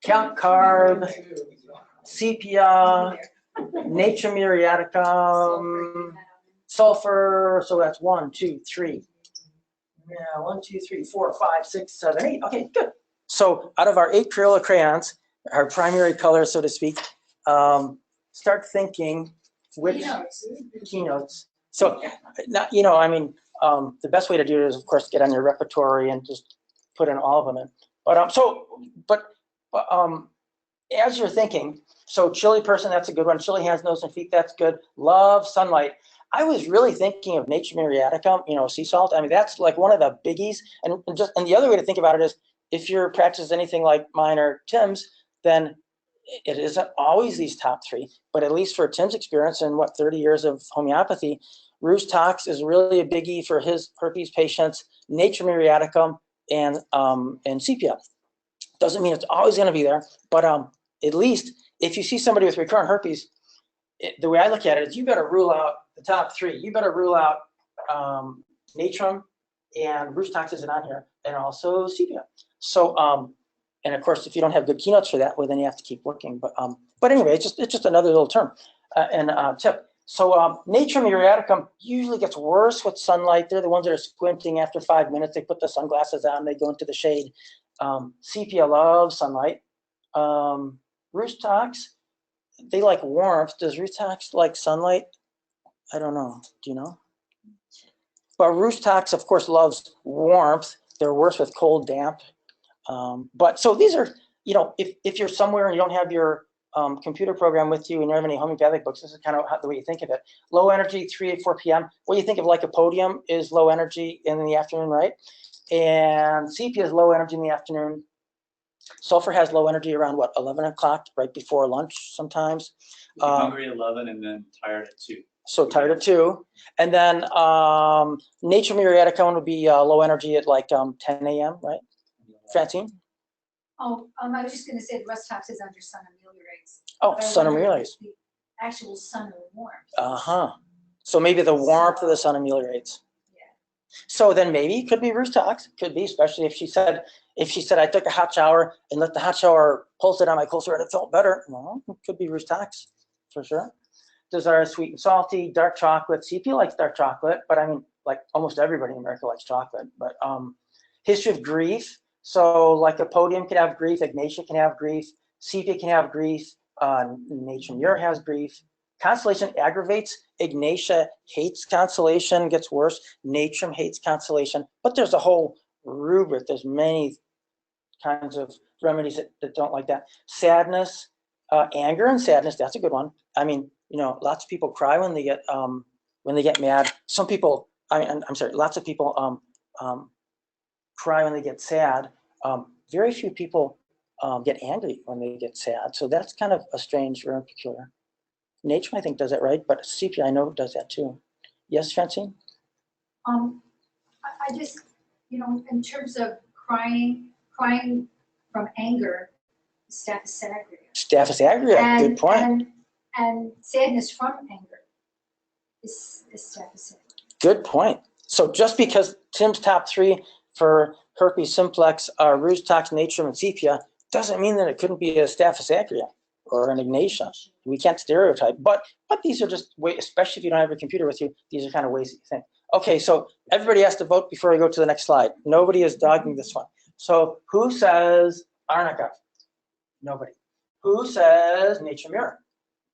calcarb, sepia, nature muriaticum, sulfur. So that's 1, 2, 3. Yeah, 1, 2, 3, 4, 5, 6, 7, 8. Okay, good. So out of our 8 Crayola crayons, our primary color, so to speak, start thinking which keynotes. So, the best way to do it is, of course, get on your repertory and just put in all of them in. But as you're thinking, so chilly person, that's a good one. Chilly hands, nose, and feet, that's good. Love sunlight. I was really thinking of nature muriaticum, sea salt. I mean, that's like one of the biggies. And the other way to think about it is, if your practice is anything like mine or Tim's, then it isn't always these top 3. But at least for Tim's experience and 30 years of homeopathy, Rhus tox is really a biggie for his herpes patients. Nature muriaticum and sepia. Doesn't mean it's always going to be there, but at least if you see somebody with recurrent herpes, the way I look at it is, you better rule out the top 3. You better rule out natrum, and Rhus tox isn't on here, and also sepia. So and of course, if you don't have good keynotes for that, well, then you have to keep looking. But anyway, it's just another little term and tip. So nature muriaticum usually gets worse with sunlight. They're the ones that are squinting after 5 minutes. They put the sunglasses on, they go into the shade. Sepia loves sunlight. Rhus tox, they like warmth. Does Rhus tox like sunlight? I don't know. Do you know? But roost tox, of course, loves warmth. They're worse with cold, damp. But so these are, you know, if you're somewhere and you don't have your computer program with you and you don't have any homeopathic books, this is kind of the way you think of it. Low energy, 3 to 4 p.m. What you think of lycopodium is low energy in the afternoon, right? And sepia is low energy in the afternoon. Sulfur has low energy around what, 11 o'clock, right before lunch sometimes. Hungry at 11 and then tired at 2. So tired at 2. And then natrium muriaticum would be low energy at like 10 a.m., right? Francine? Oh, I was just gonna say the rust tox is under sun ameliorates. Oh, But I sun wonder if ameliorates. it's the actual sun or warmth. Uh-huh. So maybe the warmth of the sun ameliorates. Yeah. So then maybe it could be roost tox, could be, especially if she said I took a hot shower and let the hot shower pulse it on my cold sore and it felt better. Well, it could be roost tox for sure. Desire sweet and salty, dark chocolate. CP likes dark chocolate, but I mean, like almost everybody in America likes chocolate. But history of grief. So lycopodium can have grief, Ignatia can have grief, sepia can have grief, natrium mur has grief. Constellation aggravates. Ignatia hates constellation, gets worse. Natrium hates constellation. But there's a whole rubric. There's many kinds of remedies that don't like that. Sadness, anger and sadness, that's a good one. I mean, you know, lots of people cry when they get mad. Some people, I'm sorry, lots of people cry when they get sad. Very few people get angry when they get sad. So that's kind of a strange, rare, and peculiar. Nature, I think, does that right, but sepia, I know, does that too. Yes, Francine? I just, you know, in terms of crying from anger, Staph aureus. Staph aureus, good point. And sadness from anger is Staph aureus. Good point. So just because Tim's top 3 for herpes simplex are roost tox, natrium, and sepia, doesn't mean that it couldn't be a Staph aureus or an Ignatia. We can't stereotype, but these are just ways, especially if you don't have your computer with you, these are kind of ways that you think. Okay, so everybody has to vote before we go to the next slide. Nobody is dogging this one. So who says arnica? Nobody. Who says natrium mur?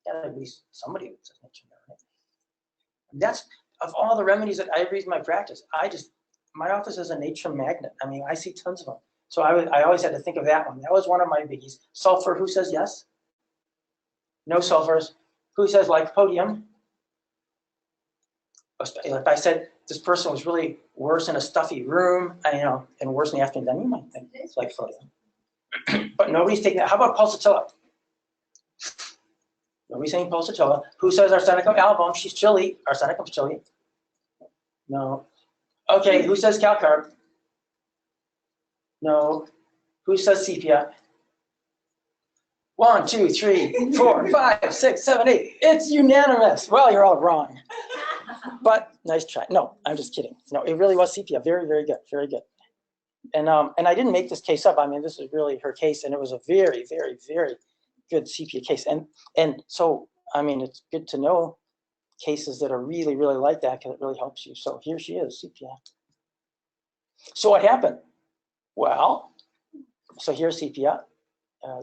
Gotta be somebody who says natrium mur, right? That's, of all the remedies that I read in my practice, my office is a natrium magnet. I mean, I see tons of them. So I always had to think of that one. That was one of my biggies. Sulfur, who says yes? No sulfurs. Who says lycopodium? If I said this person was really worse in a stuffy room, and worse in the afternoon, then you might think it's lycopodium. But nobody's taking that. How about pulsatilla? Nobody's saying pulsatilla. Who says arsenicum album? She's chilly. Arsenicum's chilly. No. Okay, who says calcarb? No. Who says sepia? 1, 2, 3, 4, 5, 6, 7, 8. It's unanimous. Well, you're all wrong. But nice try. No, I'm just kidding. No, it really was sepia. Very, very good. Very good. And I didn't make this case up. I mean, this is really her case, and it was a very, very, very good sepia case. And so, I mean, it's good to know cases that are really, really like that because it really helps you. So here she is, sepia. So what happened? Well, so here's sepia.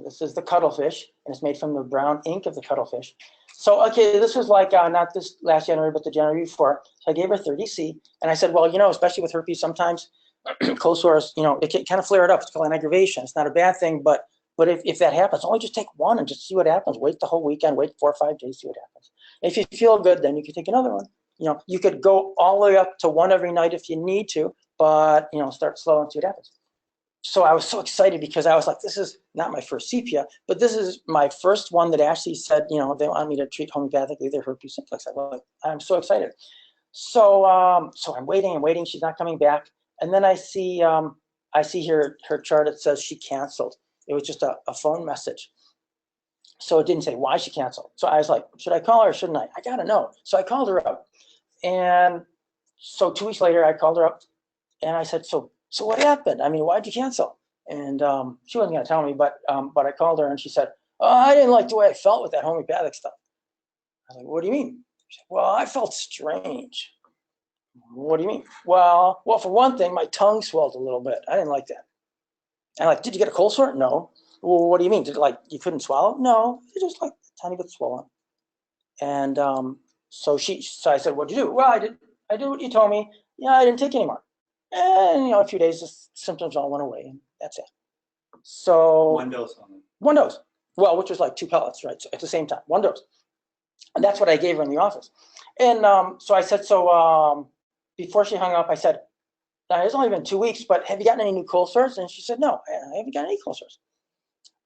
This is the cuttlefish, and it's made from the brown ink of the cuttlefish. So, okay, this was like not this last January, but the January before. So I gave her 30C, and I said, well, you know, especially with herpes, sometimes cold sores, you know, it can kind of flare it up. It's called an aggravation. It's not a bad thing, but if that happens, only just take one and just see what happens. Wait the whole weekend, wait 4 or 5 days, see what happens. If you feel good, then you can take another one. You know, you could go all the way up to 1 every night if you need to, but, you know, start slow and see what happens. So I was so excited because I was like, this is not my first sepia, but this is my first one that actually said, you know, they want me to treat homeopathically their herpes simplex. I'm so excited. So so I'm waiting and waiting. She's not coming back. And then I see her chart. It says she canceled. It was just a phone message. So it didn't say why she canceled. So I was like, should I call her or shouldn't I? I gotta know. So I called her up. And so 2 weeks later, I called her up and I said, so what happened? I mean, why'd you cancel? And she wasn't going to tell me, but I called her and she said, oh, I didn't like the way I felt with that homeopathic stuff. I was like, what do you mean? She said, well, I felt strange. What do you mean? Well, for one thing, my tongue swelled a little bit. I didn't like that. And like, did you get a cold sore? No. Well, what do you mean? Did it like you couldn't swallow? No, it just like a tiny bit swollen. And so I said, what'd you do? Well, I did what you told me. Yeah, I didn't take any more. And, you know, a few days, the symptoms all went away, and that's it. So One dose only. one dose. Well, which was like 2 pellets, right? So at the same time, one dose. And that's what I gave her in the office. And so I said, before she hung up, I said, now, it's only been 2 weeks, but have you gotten any new cold sores? And she said, no, I haven't got any cold sores.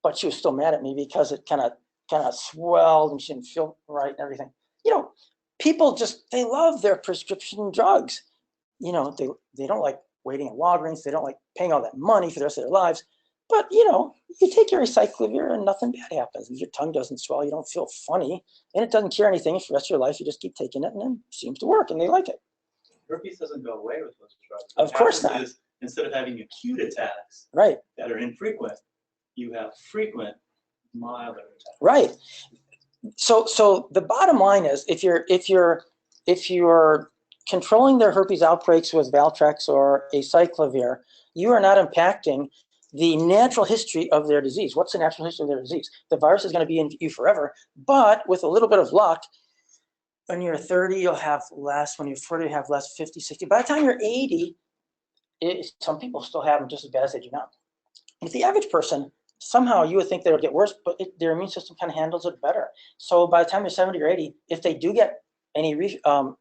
But she was still mad at me because it kind of swelled and she didn't feel right and everything. You know, people just, they love their prescription drugs. You know, they don't like waiting at Walgreens. They don't like paying all that money for the rest of their lives. But, you know, you take your recyclovir and nothing bad happens. Your tongue doesn't swell. You don't feel funny. And it doesn't cure anything for the rest of your life. You just keep taking it and then it seems to work and they like it. Herpes doesn't go away with those drugs. Of course not. Is, instead of having acute attacks Right. that are infrequent, you have frequent milder attacks. Right. So the bottom line is, if you're controlling their herpes outbreaks with Valtrex or acyclovir, you are not impacting the natural history of their disease. What's the natural history of their disease? The virus is going to be in you forever, but with a little bit of luck, when you're 30, you'll have less. When you're 40, you'll have less. 50, 60. By the time you're 80, some people still have them just as bad as they do now. With the average person, somehow you would think they would get worse, but their immune system kind of handles it better. So by the time they're 70 or 80, if they do get any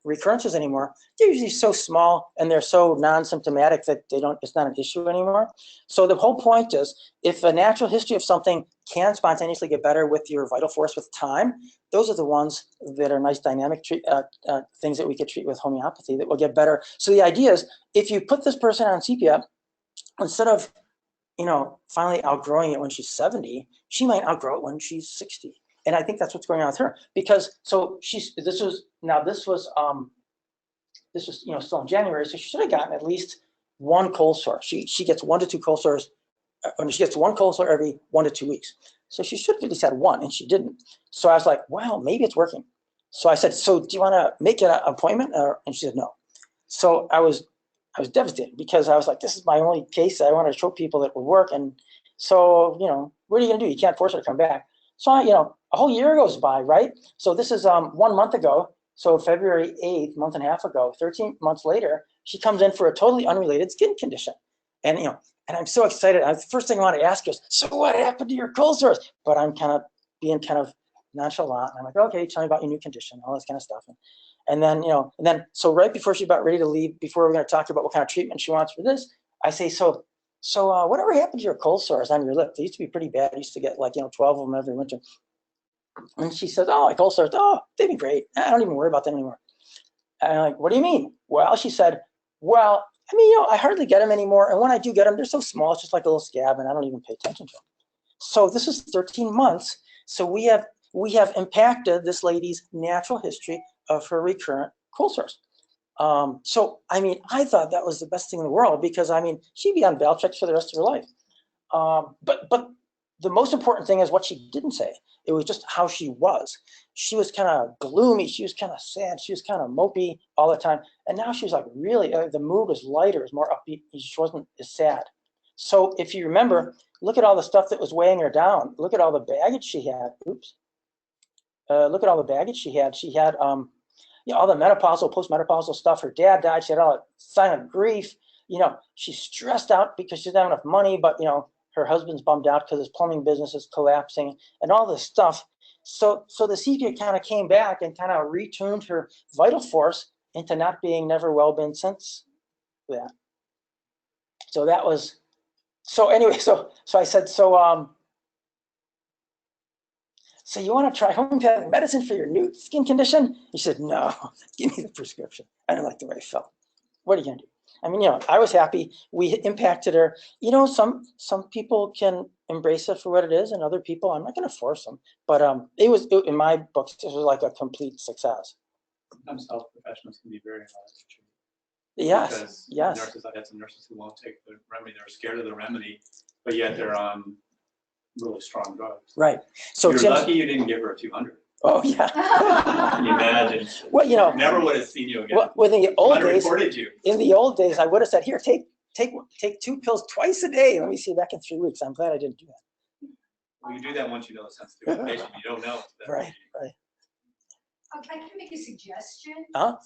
recurrences anymore, they're usually so small and they're so non-symptomatic that it's not an issue anymore. So the whole point is, if a natural history of something can spontaneously get better with your vital force with time, those are the ones that are nice dynamic things that we could treat with homeopathy that will get better. So the idea is, if you put this person on sepia, instead of finally outgrowing it when she's 70, she might outgrow it when she's 60. And I think that's what's going on with her, because this was still in January, so she should have gotten at least one cold sore. She gets 1 to 2 cold sores. She gets 1 cold sore every 1 to 2 weeks. So she should have at least had 1, and she didn't. So I was like, well, maybe it's working. So I said, so do you want to make an appointment? And she said no. So I was devastated, because I was like, this is my only case. I want to show people that it will work. And so, what are you going to do? You can't force her to come back. So, a whole year goes by, right? So this is 1 month ago. So February 8th, month and a half ago, 13 months later, she comes in for a totally unrelated skin condition. And, and I'm so excited. The first thing I want to ask her is, so what happened to your cold sores? But I'm being nonchalant. And I'm like, okay, tell me about your new condition, all this kind of stuff. And then, so right before she's about ready to leave, before we're going to talk about what kind of treatment she wants for this, I say, so whatever happened to your cold sores on your lip? They used to be pretty bad. I used to get 12 of them every winter. And she says, oh, my cold sores, they've been great. I don't even worry about them anymore. And I'm like, what do you mean? Well, she said, well, I hardly get them anymore. And when I do get them, they're so small, it's just like a little scab, and I don't even pay attention to them. So this is 13 months. So we have impacted this lady's natural history of her recurrent cold sores. So, I thought that was the best thing in the world, because, she'd be on Valtrex for the rest of her life. But the most important thing is what she didn't say. It was just how she was. She was kind of gloomy. She was kind of sad. She was kind of mopey all the time. And now she's like really, the mood was lighter, was more upbeat. She wasn't as sad. So if you remember, look at all the stuff that was weighing her down. Look at all the baggage she had. Oops. Look at all the baggage she had. She had all the menopausal, postmenopausal stuff. Her dad died. She had all that silent grief. She's stressed out because she doesn't have enough money, but her husband's bummed out because his plumbing business is collapsing and all this stuff. So the sepia kind of came back and kind of retuned her vital force into not being never well been since that. So that was, so anyway, so I said, so you want to try homeopathic medicine for your new skin condition? He said, no, give me the prescription. I didn't like the way I felt. What are you going to do? I was happy. We impacted her. Some people can embrace it for what it is, and other people, I'm not going to force them. But in my books, it was like a complete success. Sometimes health professionals can be very hard to treat. Yes, because yes. Nurses, I had some nurses who won't take the remedy. They're scared of the remedy, but yet they're on really strong drugs. Right. So you're lucky you didn't give her a 200. Oh yeah. Can you imagine? Well, never would have seen you again. Well, in the old days, you. In the old days, I would have said, here, take 2 pills twice a day. Let me see you back in 3 weeks. I'm glad I didn't do that. Well, you do that once you know the sensitivity of the patient. You don't know. Right. I can make a suggestion Huh?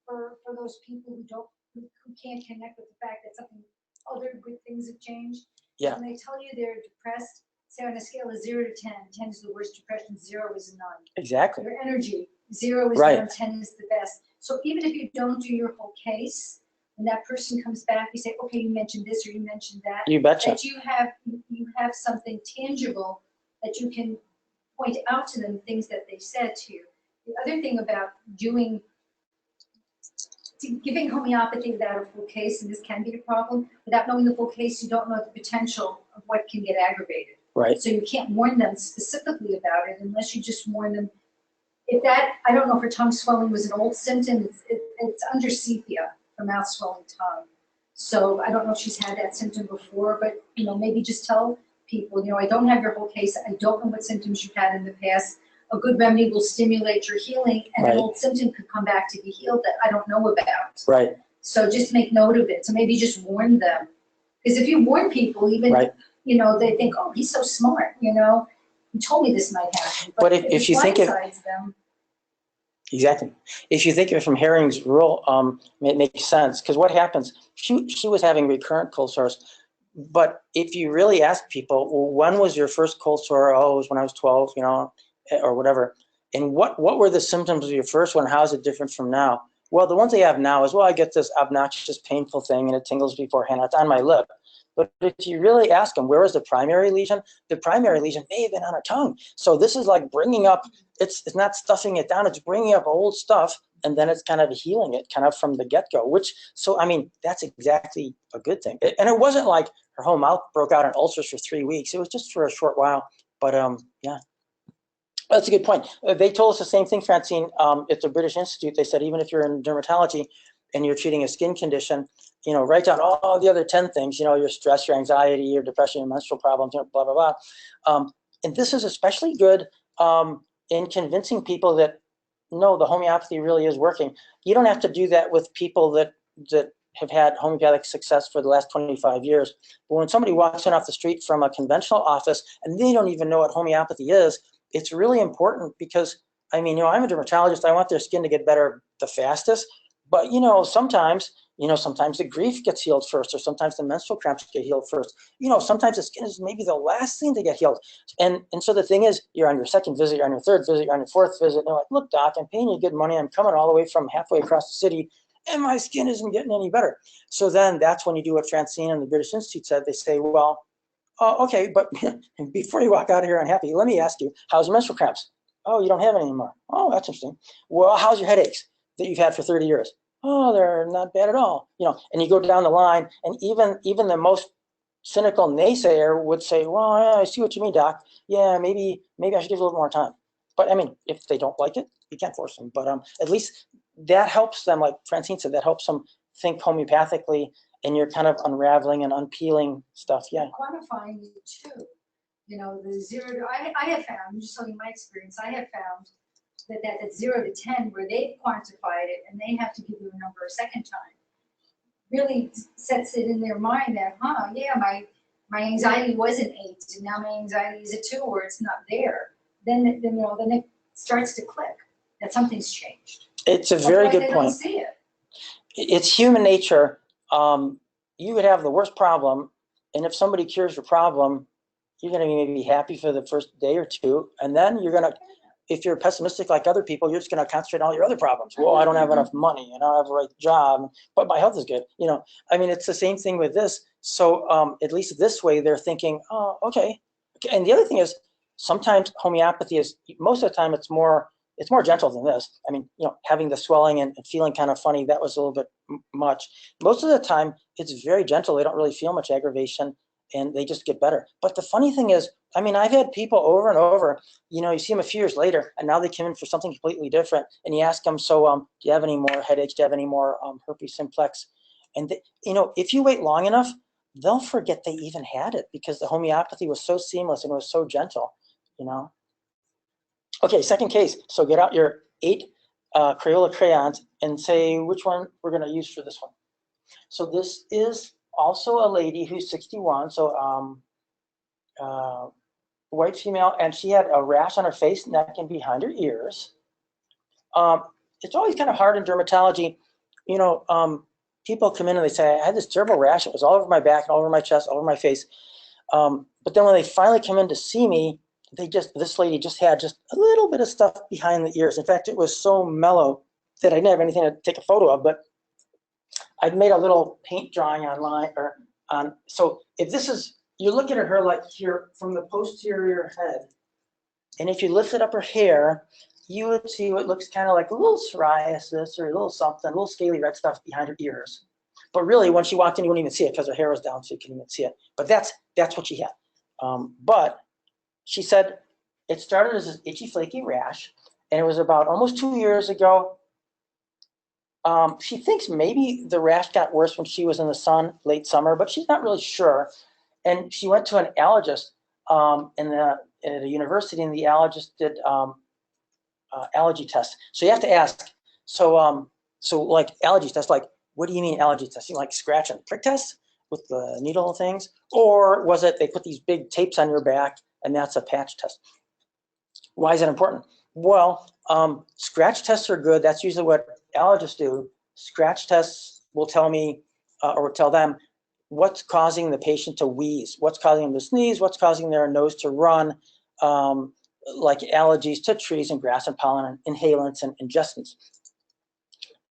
for those people who don't who can't connect with the fact that something, other good things have changed. Yeah. When they tell you they're depressed, say on a scale of 0 to 10, 10 is the worst depression, 0 is none. Exactly. Your energy, 0 is Right. none, 10 is the best. So even if you don't do your whole case, when that person comes back, you say, okay, you mentioned this or you mentioned that. You betcha. That you have something tangible that you can point out to them, things that they said to you. The other thing about giving homeopathy without a full case, and this can be a problem, without knowing the full case, you don't know the potential of what can get aggravated. Right. So you can't warn them specifically about it unless you just warn them. If that, I don't know if her tongue swelling was an old symptom, it's under sepia, for mouth swelling tongue. So I don't know if she's had that symptom before, but maybe just tell people, I don't have your whole case, I don't know what symptoms you've had in the past. A good remedy will stimulate your healing, and Right. an old symptom could come back to be healed that I don't know about. Right. So just make note of it. So maybe just warn them. Because if you warn people, even, Right. They think, oh, he's so smart, he told me this might happen. But if you think blindsides them. Exactly. If you think of it from Herring's rule, it makes sense. Because what happens, she was having recurrent cold sores. But if you really ask people, well, when was your first cold sore? Oh, it was when I was 12, or whatever. And what were the symptoms of your first one? How is it different from now? Well, the ones they have now is, well, I get this obnoxious, painful thing, and it tingles beforehand. It's on my lip. But if you really ask them, where was the primary lesion? The primary lesion may have been on her tongue. So this is like bringing up, it's not stuffing it down, it's bringing up old stuff, and then it's kind of healing it kind of from the get-go, that's exactly a good thing. And it wasn't like her whole mouth broke out in ulcers for 3 weeks. It was just for a short while. But yeah. That's a good point. They told us the same thing, Francine. It's a British Institute. They said even if you're in dermatology and you're treating a skin condition, write down all the other 10 things, your stress, your anxiety, your depression, your menstrual problems, blah, blah, blah. And this is especially good in convincing people that, no, the homeopathy really is working. You don't have to do that with people that have had homeopathic success for the last 25 years. But when somebody walks in off the street from a conventional office and they don't even know what homeopathy is, it's really important because, I'm a dermatologist. I want their skin to get better the fastest. But, sometimes the grief gets healed first, or sometimes the menstrual cramps get healed first. Sometimes the skin is maybe the last thing to get healed. And so the thing is, you're on your second visit, you're on your third visit, you're on your fourth visit. And they're like, look, doc, I'm paying you good money. I'm coming all the way from halfway across the city, and my skin isn't getting any better. So then that's when you do what Francine and the British Institute said. They say, well, okay, but before you walk out of here unhappy, let me ask you, how's your menstrual cramps? Oh, you don't have any anymore. Oh, that's interesting. Well, how's your headaches that you've had for 30 years? Oh, they're not bad at all. And you go down the line, and even the most cynical naysayer would say, well, yeah, I see what you mean, doc. Yeah, maybe I should give it a little more time. But if they don't like it, you can't force them. But at least that helps them, like Francine said, that helps them think homeopathically, and you're kind of unraveling and unpeeling stuff. Yeah. Quantifying it too. The 0 to, I have found, I'm just telling you my experience, I have found that 0 to 10, where they've quantified it and they have to give you a number a second time, really sets it in their mind that, yeah, my anxiety was an 8, and now my anxiety is a 2, or it's not there. Then it starts to click that something's changed. It's a very good point. They don't see it. It's human nature. You could have the worst problem, and if somebody cures your problem, you're going to be maybe happy for the first day or two, and then you're going to, if you're pessimistic like other people, you're just going to concentrate on all your other problems. Well, I don't have enough money, and I don't have the right job, but my health is good. It's the same thing with this. So at least this way, they're thinking, oh, okay. And the other thing is, sometimes homeopathy is, most of the time, it's more gentle than this. Having the swelling and feeling kind of funny, that was a little bit much. Most of the time, it's very gentle. They don't really feel much aggravation, and they just get better. But the funny thing is, I've had people over and over, you see them a few years later, and now they come in for something completely different. And you ask them, so do you have any more headaches? Do you have any more herpes simplex? And, if you wait long enough, they'll forget they even had it because the homeopathy was so seamless and it was so gentle, Okay, second case. So get out your 8 Crayola crayons and say which one we're going to use for this one. So this is also a lady who's 61. So white female, and she had a rash on her face, neck, and behind her ears. It's always kind of hard in dermatology. people come in and they say, I had this terrible rash. It was all over my back, and all over my chest, all over my face. But then when they finally come in to see me, this lady just had just a little bit of stuff behind the ears. In fact, it was so mellow that I didn't have anything to take a photo of, but I'd made a little paint drawing online so if this is, you're looking at her like here from the posterior head, and if you lifted up her hair, you would see what looks kind of like a little psoriasis or a little something, a little scaly red stuff behind her ears. But really, when she walked in, you wouldn't even see it because her hair was down, so you couldn't even see it. But that's what she had. But she said it started as this itchy, flaky rash, and it was about almost 2 years ago. She thinks maybe the rash got worse when she was in the sun late summer, but she's not really sure. And she went to an allergist at a university, and the allergist did allergy tests. So you have to ask. So like allergy tests, like what do you mean allergy tests? You like scratch and prick tests with the needle things, or was it they put these big tapes on your back and that's a patch test? Why is that important? Well, scratch tests are good. That's usually what allergists do. Scratch tests will tell me or tell them what's causing the patient to wheeze, what's causing them to sneeze, what's causing their nose to run, like allergies to trees and grass and pollen and inhalants and ingestants.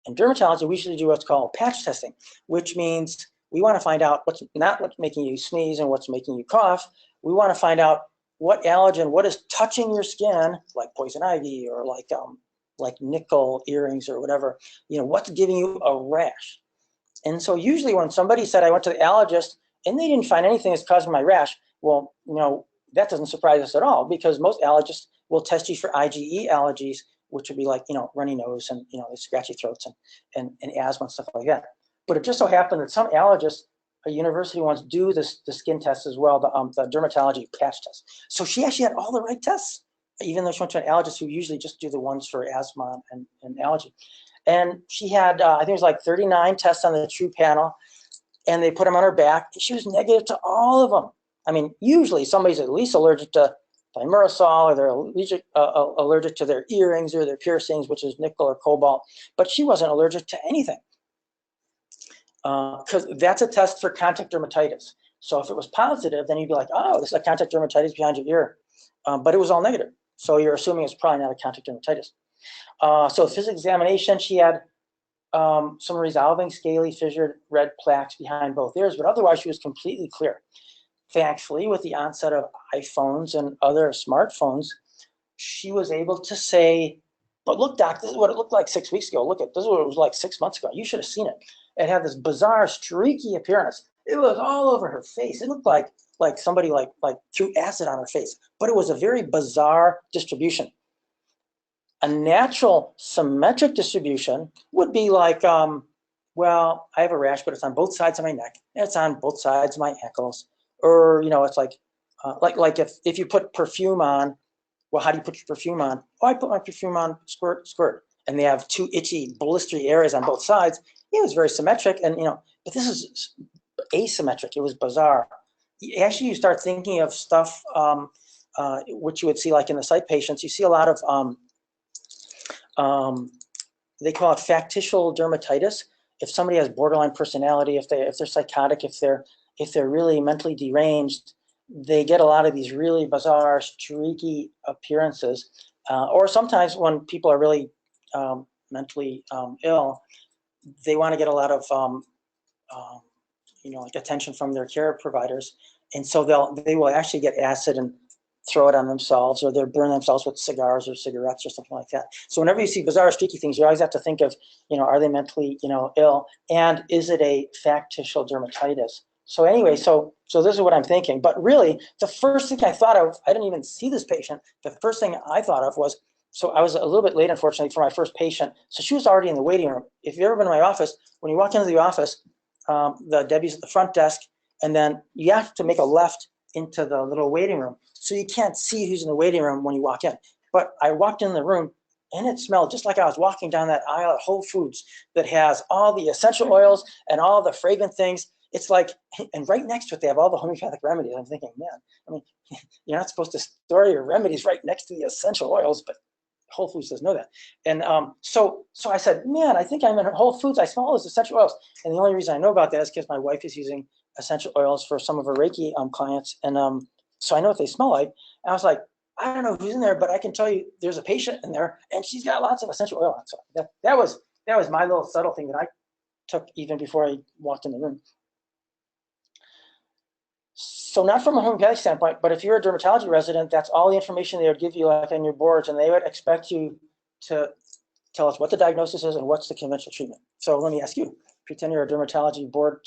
In dermatology, we usually do what's called patch testing, which means we want to find out what's making you sneeze and what's making you cough. We want to find out what allergen, what is touching your skin, like poison ivy or like nickel earrings or whatever, what's giving you a rash. And so usually when somebody said I went to the allergist and they didn't find anything that's causing my rash, well, that doesn't surprise us at all, because most allergists will test you for IgE allergies, which would be like, runny nose and, scratchy throats and asthma and stuff like that. But it just so happened that some allergists, a university wants to do the skin test as well, the dermatology patch test. So she actually had all the right tests, even though she went to an allergist who usually just do the ones for asthma and allergy. And she had, I think it was like 39 tests on the True panel, and they put them on her back. She was negative to all of them. I mean, usually somebody's at least allergic to thimerosal, or they're allergic to their earrings or their piercings, which is nickel or cobalt, but she wasn't allergic to anything. Because that's a test for contact dermatitis. So if it was positive, then you'd be like, oh, this is a contact dermatitis behind your ear. But it was all negative. So you're assuming it's probably not a contact dermatitis. So physical examination, she had some resolving scaly fissured red plaques behind both ears, but otherwise she was completely clear. Thankfully, with the onset of iPhones and other smartphones, she was able to say, but look, doc, this is what it looked like 6 weeks ago. Look, this is what it was like 6 months ago. You should have seen it. It had this bizarre streaky appearance. It was all over her face. It looked like somebody like threw acid on her face, but it was a very bizarre distribution. A natural symmetric distribution would be like, well, I have a rash, but it's on both sides of my neck, and it's on both sides of my ankles. Or, it's like if you put perfume on, well, how do you put your perfume on? Oh, I put my perfume on, squirt, squirt. And they have two itchy, blistery areas on both sides. It was very symmetric, and but this is asymmetric. It was bizarre. Actually, you start thinking of stuff which you would see like in the sight patients. You see a lot of they call it factitial dermatitis. If somebody has borderline personality, if they're psychotic, if they're really mentally deranged, they get a lot of these really bizarre, streaky appearances. Or sometimes when people are really mentally ill, they want to get a lot of like attention from their care providers, and so they will actually get acid and throw it on themselves, or they'll burn themselves with cigars or cigarettes or something like that. So whenever you see bizarre, streaky things, you always have to think of, are they mentally, ill, and is it a factitial dermatitis? So anyway, so this is what I'm thinking. But really, the first thing I thought of, I didn't even see this patient. The first thing I thought of was, so I was a little bit late, unfortunately, for my first patient. So she was already in the waiting room. If you've ever been to my office, when you walk into the office, the Debbie's at the front desk, and then you have to make a left into the little waiting room. So you can't see who's in the waiting room when you walk in. But I walked in the room, and it smelled just like I was walking down that aisle at Whole Foods that has all the essential oils and all the fragrant things. It's like, and right next to it, they have all the homeopathic remedies. I'm thinking, man, I mean, you're not supposed to store your remedies right next to the essential oils, but Whole Foods doesn't know that. And so I said, man, I think I'm in Whole Foods. I smell all those essential oils. And the only reason I know about that is because my wife is using essential oils for some of her Reiki clients. And so I know what they smell like. And I was like, I don't know who's in there, but I can tell you there's a patient in there and she's got lots of essential oil on. So that was my little subtle thing that I took even before I walked in the room. So not from a homeopathic standpoint, but if you're a dermatology resident, that's all the information they would give you like on your boards, and they would expect you to tell us what the diagnosis is and what's the conventional treatment. So let me ask you, pretend you're a dermatology board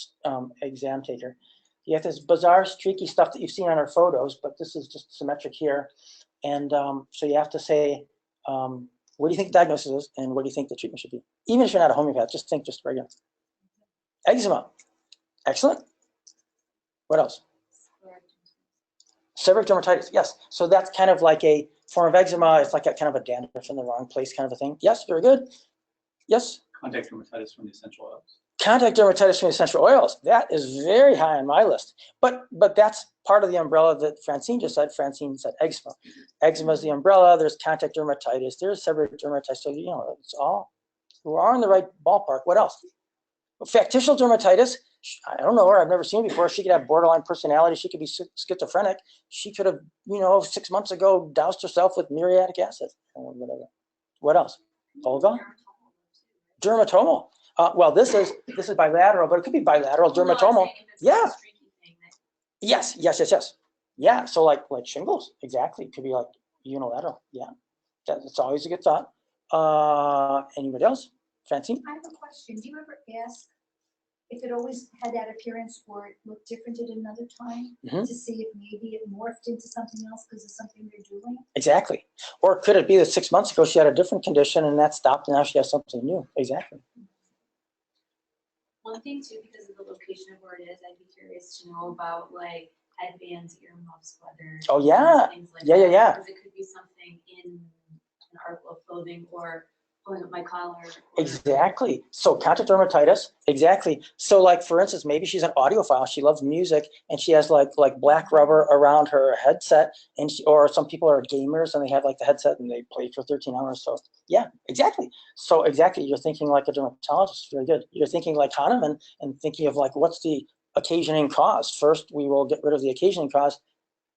exam taker. You have this bizarre streaky stuff that you've seen on our photos, but this is just symmetric here. And so you have to say, what do you think the diagnosis is and what do you think the treatment should be? Even if you're not a homeopath, just think just regular. Eczema. Excellent. What else? Seborrheic dermatitis, yes. So that's kind of like a form of eczema. It's like a kind of a dandruff in the wrong place kind of a thing. Yes, very good. Yes? Contact dermatitis from the essential oils. Contact dermatitis from the essential oils. That is very high on my list. But that's part of the umbrella that Francine just said. Francine said eczema. Eczema is the umbrella. There's contact dermatitis. There's seborrheic dermatitis. So, it's all, we're all in the right ballpark. What else? Factitious dermatitis. I don't know her. I've never seen her before. She could have borderline personality. She could be schizophrenic. She could have, 6 months ago, doused herself with muriatic acid or whatever. What else? Olga? Dermatomal. Well, this is bilateral, but it could be bilateral dermatomal. Yeah. Yes. Yeah. So like shingles, exactly. It could be like unilateral. Yeah. That's always a good thought. Anybody else? Francine? I have a question. Do you ever ask if it always had that appearance or it looked different at another time to see if maybe it morphed into something else because of something they're doing? Exactly. Or could it be that 6 months ago she had a different condition and that stopped and now she has something new? Exactly. One thing too, because of the location of where it is, I'd be curious to know about like headbands, earmuffs, whether Oh yeah. things like Yeah. Because it could be something in an article of clothing or pulling up my collar. Exactly. So contact dermatitis. Exactly. So like for instance, maybe she's an audiophile. She loves music and she has like black rubber around her headset, and or some people are gamers and they have like the headset and they play for 13 hours. So yeah, exactly. So exactly, you're thinking like a dermatologist. Very good. You're thinking like Hahnemann and thinking of like what's the occasioning cause. First, we will get rid of the occasioning cause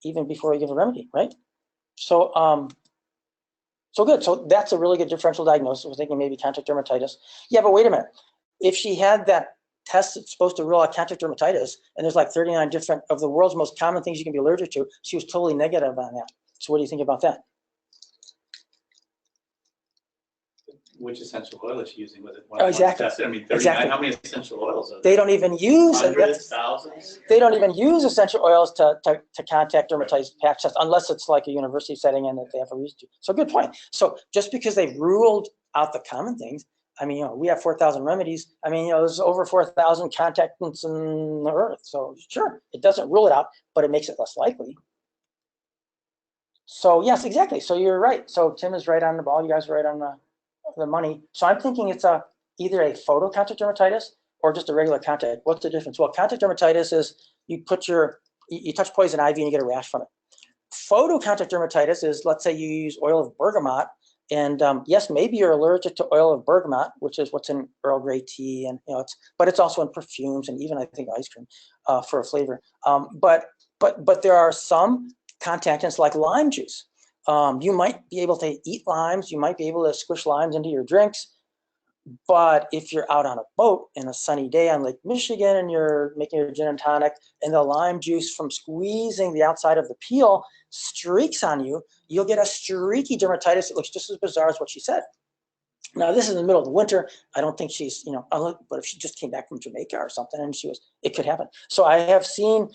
even before we give a remedy, right? So so good. So that's a really good differential diagnosis. We're thinking maybe contact dermatitis. Yeah, but wait a minute. If she had that test that's supposed to rule out contact dermatitis, and there's like 39 different of the world's most common things you can be allergic to, she was totally negative on that. So what do you think about that? Which essential oil is she using? Was it Oh, exactly. I mean, 39, Exactly. How many essential oils are there? They don't even use Hundreds, thousands? They don't even use essential oils to contact dermatitis patch test unless it's like a university setting and that they have a reason to. So good point. So just because they've ruled out the common things, I mean, we have 4,000 remedies. I mean, there's over 4,000 contactants in the earth. So sure, it doesn't rule it out, but it makes it less likely. So yes, exactly. So you're right. So Tim is right on the ball. You guys are right on the money. So I'm thinking it's either a photocontact dermatitis or just a regular contact. What's the difference? Well, contact dermatitis is you touch poison ivy and you get a rash from it. Photocontact dermatitis is, let's say you use oil of bergamot, and yes, maybe you're allergic to oil of bergamot, which is what's in Earl Grey tea, and but it's also in perfumes and even I think ice cream for a flavor. But there are some contactants like lime juice. You might be able to eat limes. You might be able to squish limes into your drinks. But if you're out on a boat in a sunny day on Lake Michigan and you're making your gin and tonic and the lime juice from squeezing the outside of the peel streaks on you, you'll get a streaky dermatitis that looks just as bizarre as what she said. Now, this is in the middle of the winter. I don't think she's, but if she just came back from Jamaica or something and it could happen. So I have seen,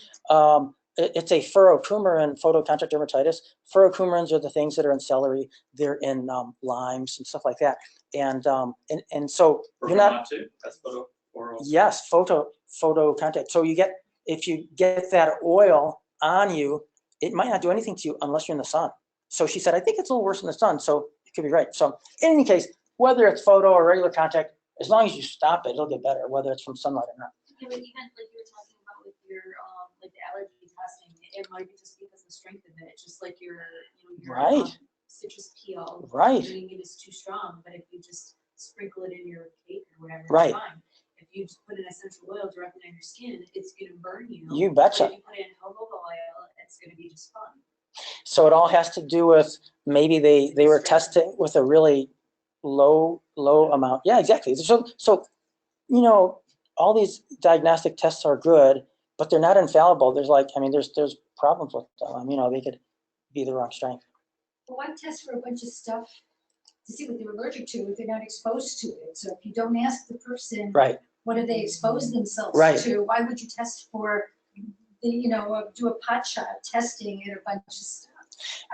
it's a furocoumarin photocontact dermatitis. Furocoumarins are the things that are in celery. They're in limes and stuff like that. And so you're not. Too? That's photo. Yes, photo contact. So if you get that oil on you, it might not do anything to you unless you're in the sun. So she said, I think it's a little worse in the sun. So it could be right. So in any case, whether it's photo or regular contact, as long as you stop it, it'll get better, whether it's from sunlight or not. Yeah, but even like you were talking about with your like the allergy testing, it might be just because of the strength of it, just like your right. citrus peel. Right. Doing it is too strong, but if you just sprinkle it in your cake or whatever, Right. it's fine. If you just put an essential oil directly on your skin, it's gonna burn you. You betcha. But if you put in jojoba oil, it's gonna be just fun. So it all has to do with maybe they were testing with a really low amount. Yeah, exactly. So you know, all these diagnostic tests are good, but they're not infallible. There's there's problems with them. You know, they could be the wrong strength. Well, why test for a bunch of stuff to see what they're allergic to if they're not exposed to it? So if you don't ask the person, Right. what do they expose themselves Right. to? Why would you test for, do a pot shot testing at a bunch of stuff?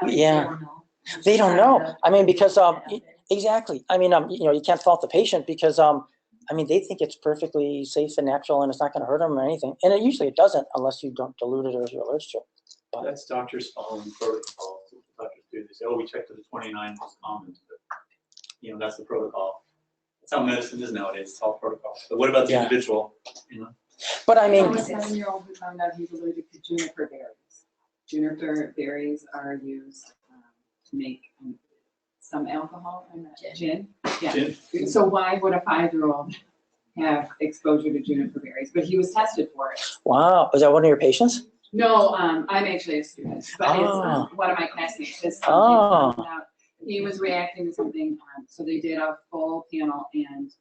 Yeah. They don't know. I mean, because exactly. I mean, you know, you can't fault the patient because I mean, they think it's perfectly safe and natural and it's not going to hurt them or anything. And usually it doesn't unless you don't dilute it or you're allergic to it. But That's doctors following protocol. Doctors do. They say, oh, we checked to the 29 most common. But, you know, that's the protocol. That's how medicine is nowadays. It's all protocol. But what about the individual? You know. But I mean, I have a 7-year-old who found out he's allergic to juniper berries. Juniper berries are used to make some alcohol and gin. Yeah. Gin. So why would a 5-year-old have exposure to juniper berries? But he was tested for it. wow, is that one of your patients? No, I'm actually a student, but it's one of my classmates. He was reacting to something, so they did a full panel, and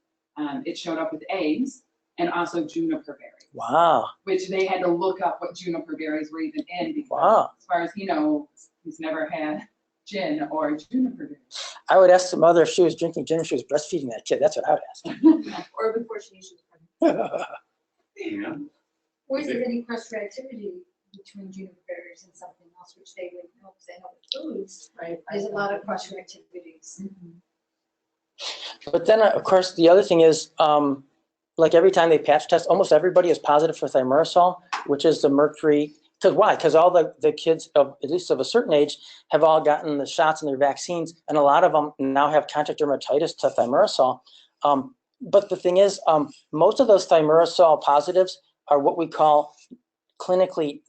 it showed up with eggs and also juniper berries. Wow. Which they had to look up what juniper berries were even in because, as far as he knows, he's never had gin or juniper berries. I would ask the mother if she was drinking gin, if she was breastfeeding that kid. That's what I would ask. Or before she was pregnant. Yeah. Or is there any cross-reactivity between juniper berries and something else, which they would know because they know with foods. Right. There's a lot of cross-reactivities. But then, of course, the other thing is, like every time they patch test, almost everybody is positive for thimerosal, which is the mercury. Because why? Because all the kids, of at least of a certain age, have all gotten the shots and their vaccines, and a lot of them now have contact dermatitis to thimerosal. But the thing is, most of those thimerosal positives are what we call clinically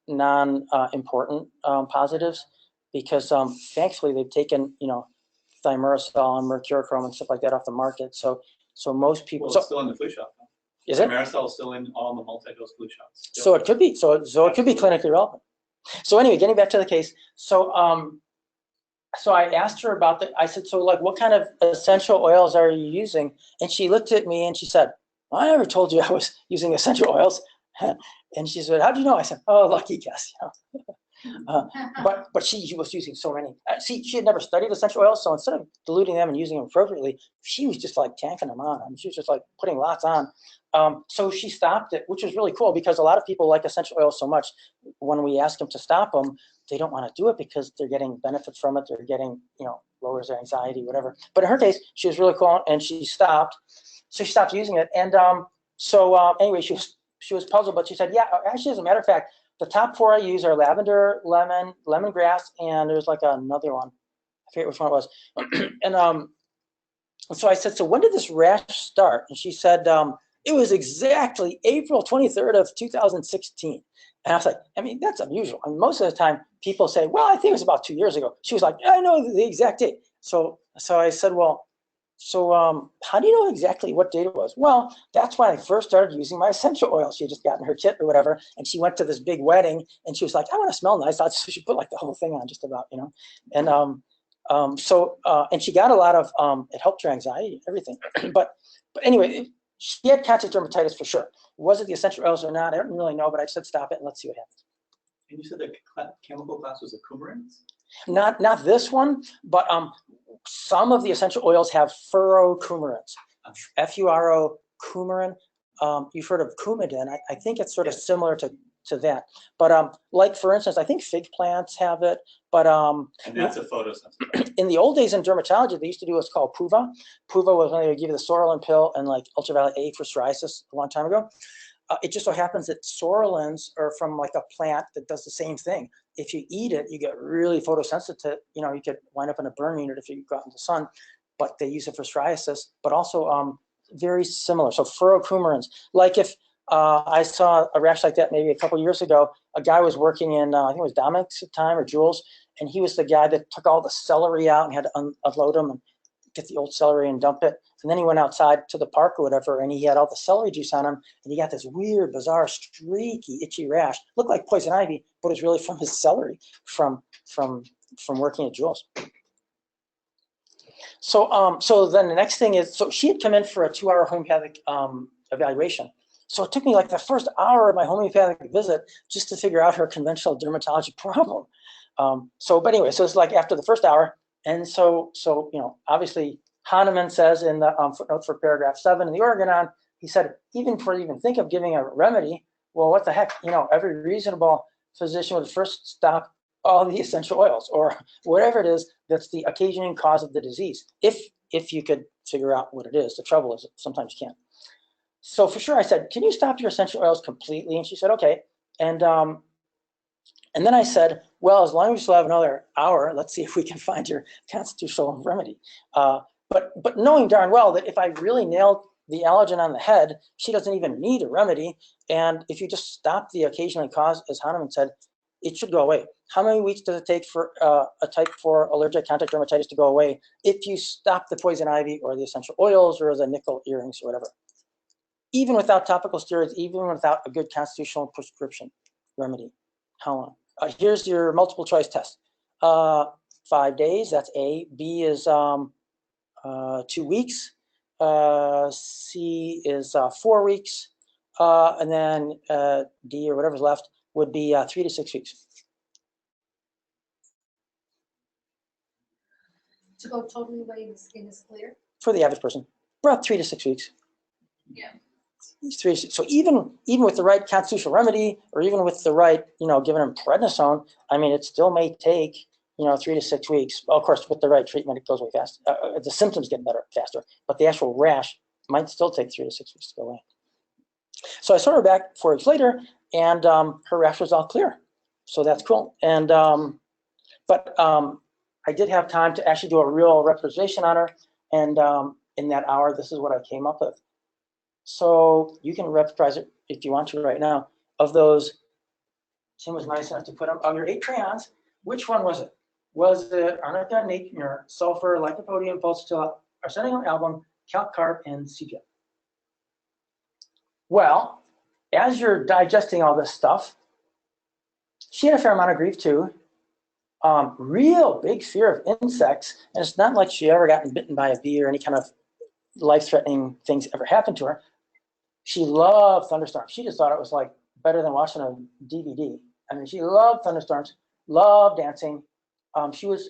non-important positives, because thankfully they've taken thimerosal and mercurochrome and stuff like that off the market. So most people. Well, it's still in the flu shot. Is it? Thimerosal is still in all the multi-dose flu shots. So it could be. So it could be clinically relevant. So anyway, getting back to the case. So I asked her about that. I said, so like, what kind of essential oils are you using? And she looked at me and she said, well, I never told you I was using essential oils. And she said, how do you know? I said, oh, lucky guess. But she was using so many. See, she had never studied essential oils, so instead of diluting them and using them appropriately, she was just like tanking them on. I mean, she was just like putting lots on. So she stopped it, which was really cool because a lot of people like essential oils so much. When we ask them to stop them, they don't want to do it because they're getting benefits from it. They're getting, lowers their anxiety, whatever. But in her case, she was really cool and she stopped. So she stopped using it. And anyway, she was puzzled, but she said, yeah, actually, as a matter of fact, the top 4 I use are lavender, lemon, lemongrass, and there's like another one. I forget which one it was. And so I said, so when did this rash start? And she said, it was exactly April 23rd of 2016. And I was like, I mean, that's unusual. I mean, most of the time people say, well, I think it was about 2 years ago. She was like, I know the exact date. So I said, well, so how do you know exactly what date it was? Well, that's when I first started using my essential oil. She had just gotten her kit or whatever, and she went to this big wedding, and she was like, I want to smell nice. So she put like the whole thing on just about, And and she got a lot of, it helped her anxiety, everything. But anyway, she had contact dermatitis for sure. Was it the essential oils or not? I don't really know, but I said stop it and let's see what happens. And you said the chemical class was a coumarins? Not this one, but some of the essential oils have furocoumarins, F-U-R-O coumarin. You've heard of coumadin. I think it's sort of similar to that. But like, for instance, I think fig plants have it. But and that's a photosensitive. In the old days in dermatology, they used to do what's called PUVA. PUVA was when they would give you the Sorolin pill and like ultraviolet A for psoriasis a long time ago. It just so happens that Sorolins are from like a plant that does the same thing. If you eat it, you get really photosensitive. You could wind up in a burn unit if you go out in the sun. But they use it for psoriasis, but also very similar. So furocoumarins. Like if I saw a rash like that maybe a couple years ago, a guy was working in, I think it was Dominic's at the time or Jules, and he was the guy that took all the celery out and had to unload them and get the old celery and dump it. And then he went outside to the park or whatever, and he had all the celery juice on him, and he got this weird, bizarre, streaky, itchy rash. Looked like poison ivy, but it was really from his celery from working at Jules. So then the next thing is, so she had come in for a 2-hour homeopathic evaluation. So it took me like the first hour of my homeopathic visit just to figure out her conventional dermatology problem. But anyway, so it's like after the first hour, and so obviously Hahnemann says in the footnote for paragraph 7 in the Organon, he said, even before you even think of giving a remedy, well, what the heck, every reasonable physician would first stop all the essential oils or whatever it is that's the occasioning cause of the disease. If you could figure out what it is. The trouble is sometimes you can't. So for sure I said, can you stop your essential oils completely? And she said, okay. And then I said, well, as long as you still have another hour, let's see if we can find your constitutional remedy. But knowing darn well that if I really nailed the allergen on the head, she doesn't even need a remedy. And if you just stop the occasional cause, as Hahnemann said, it should go away. How many weeks does it take for a type 4 allergic contact dermatitis to go away if you stop the poison ivy or the essential oils or the nickel earrings or whatever? Even without topical steroids, even without a good constitutional prescription remedy, how long? Here's your multiple choice test. 5 days, that's A. B is 2 weeks. C is 4 weeks. And then D or whatever's left would be 3 to 6 weeks. To go totally away, the skin is clear. For the average person, about 3 to 6 weeks. Yeah. So even with the right constitutional remedy, or even with the right, giving them prednisone, I mean, it still may take, 3 to 6 weeks. Well, of course, with the right treatment, it goes away fast. The symptoms get better faster, but the actual rash might still take 3 to 6 weeks to go away. So I saw her back 4 weeks later, and her rash was all clear. So that's cool. And I did have time to actually do a real representation on her, and in that hour, this is what I came up with. So you can reprise it if you want to right now. Of those, Tim was nice enough to put up on your 8 crayons. Which one was it? Was it arnica, natrium, sulfur, lycopodium, pulsatilla, arsenicum, album, calc carb, and sepia? Well, as you're digesting all this stuff, she had a fair amount of grief too. Real big fear of insects, and it's not like she ever gotten bitten by a bee or any kind of life-threatening things ever happened to her. She loved thunderstorms. She just thought it was like better than watching a DVD. I mean, she loved thunderstorms, loved dancing. She was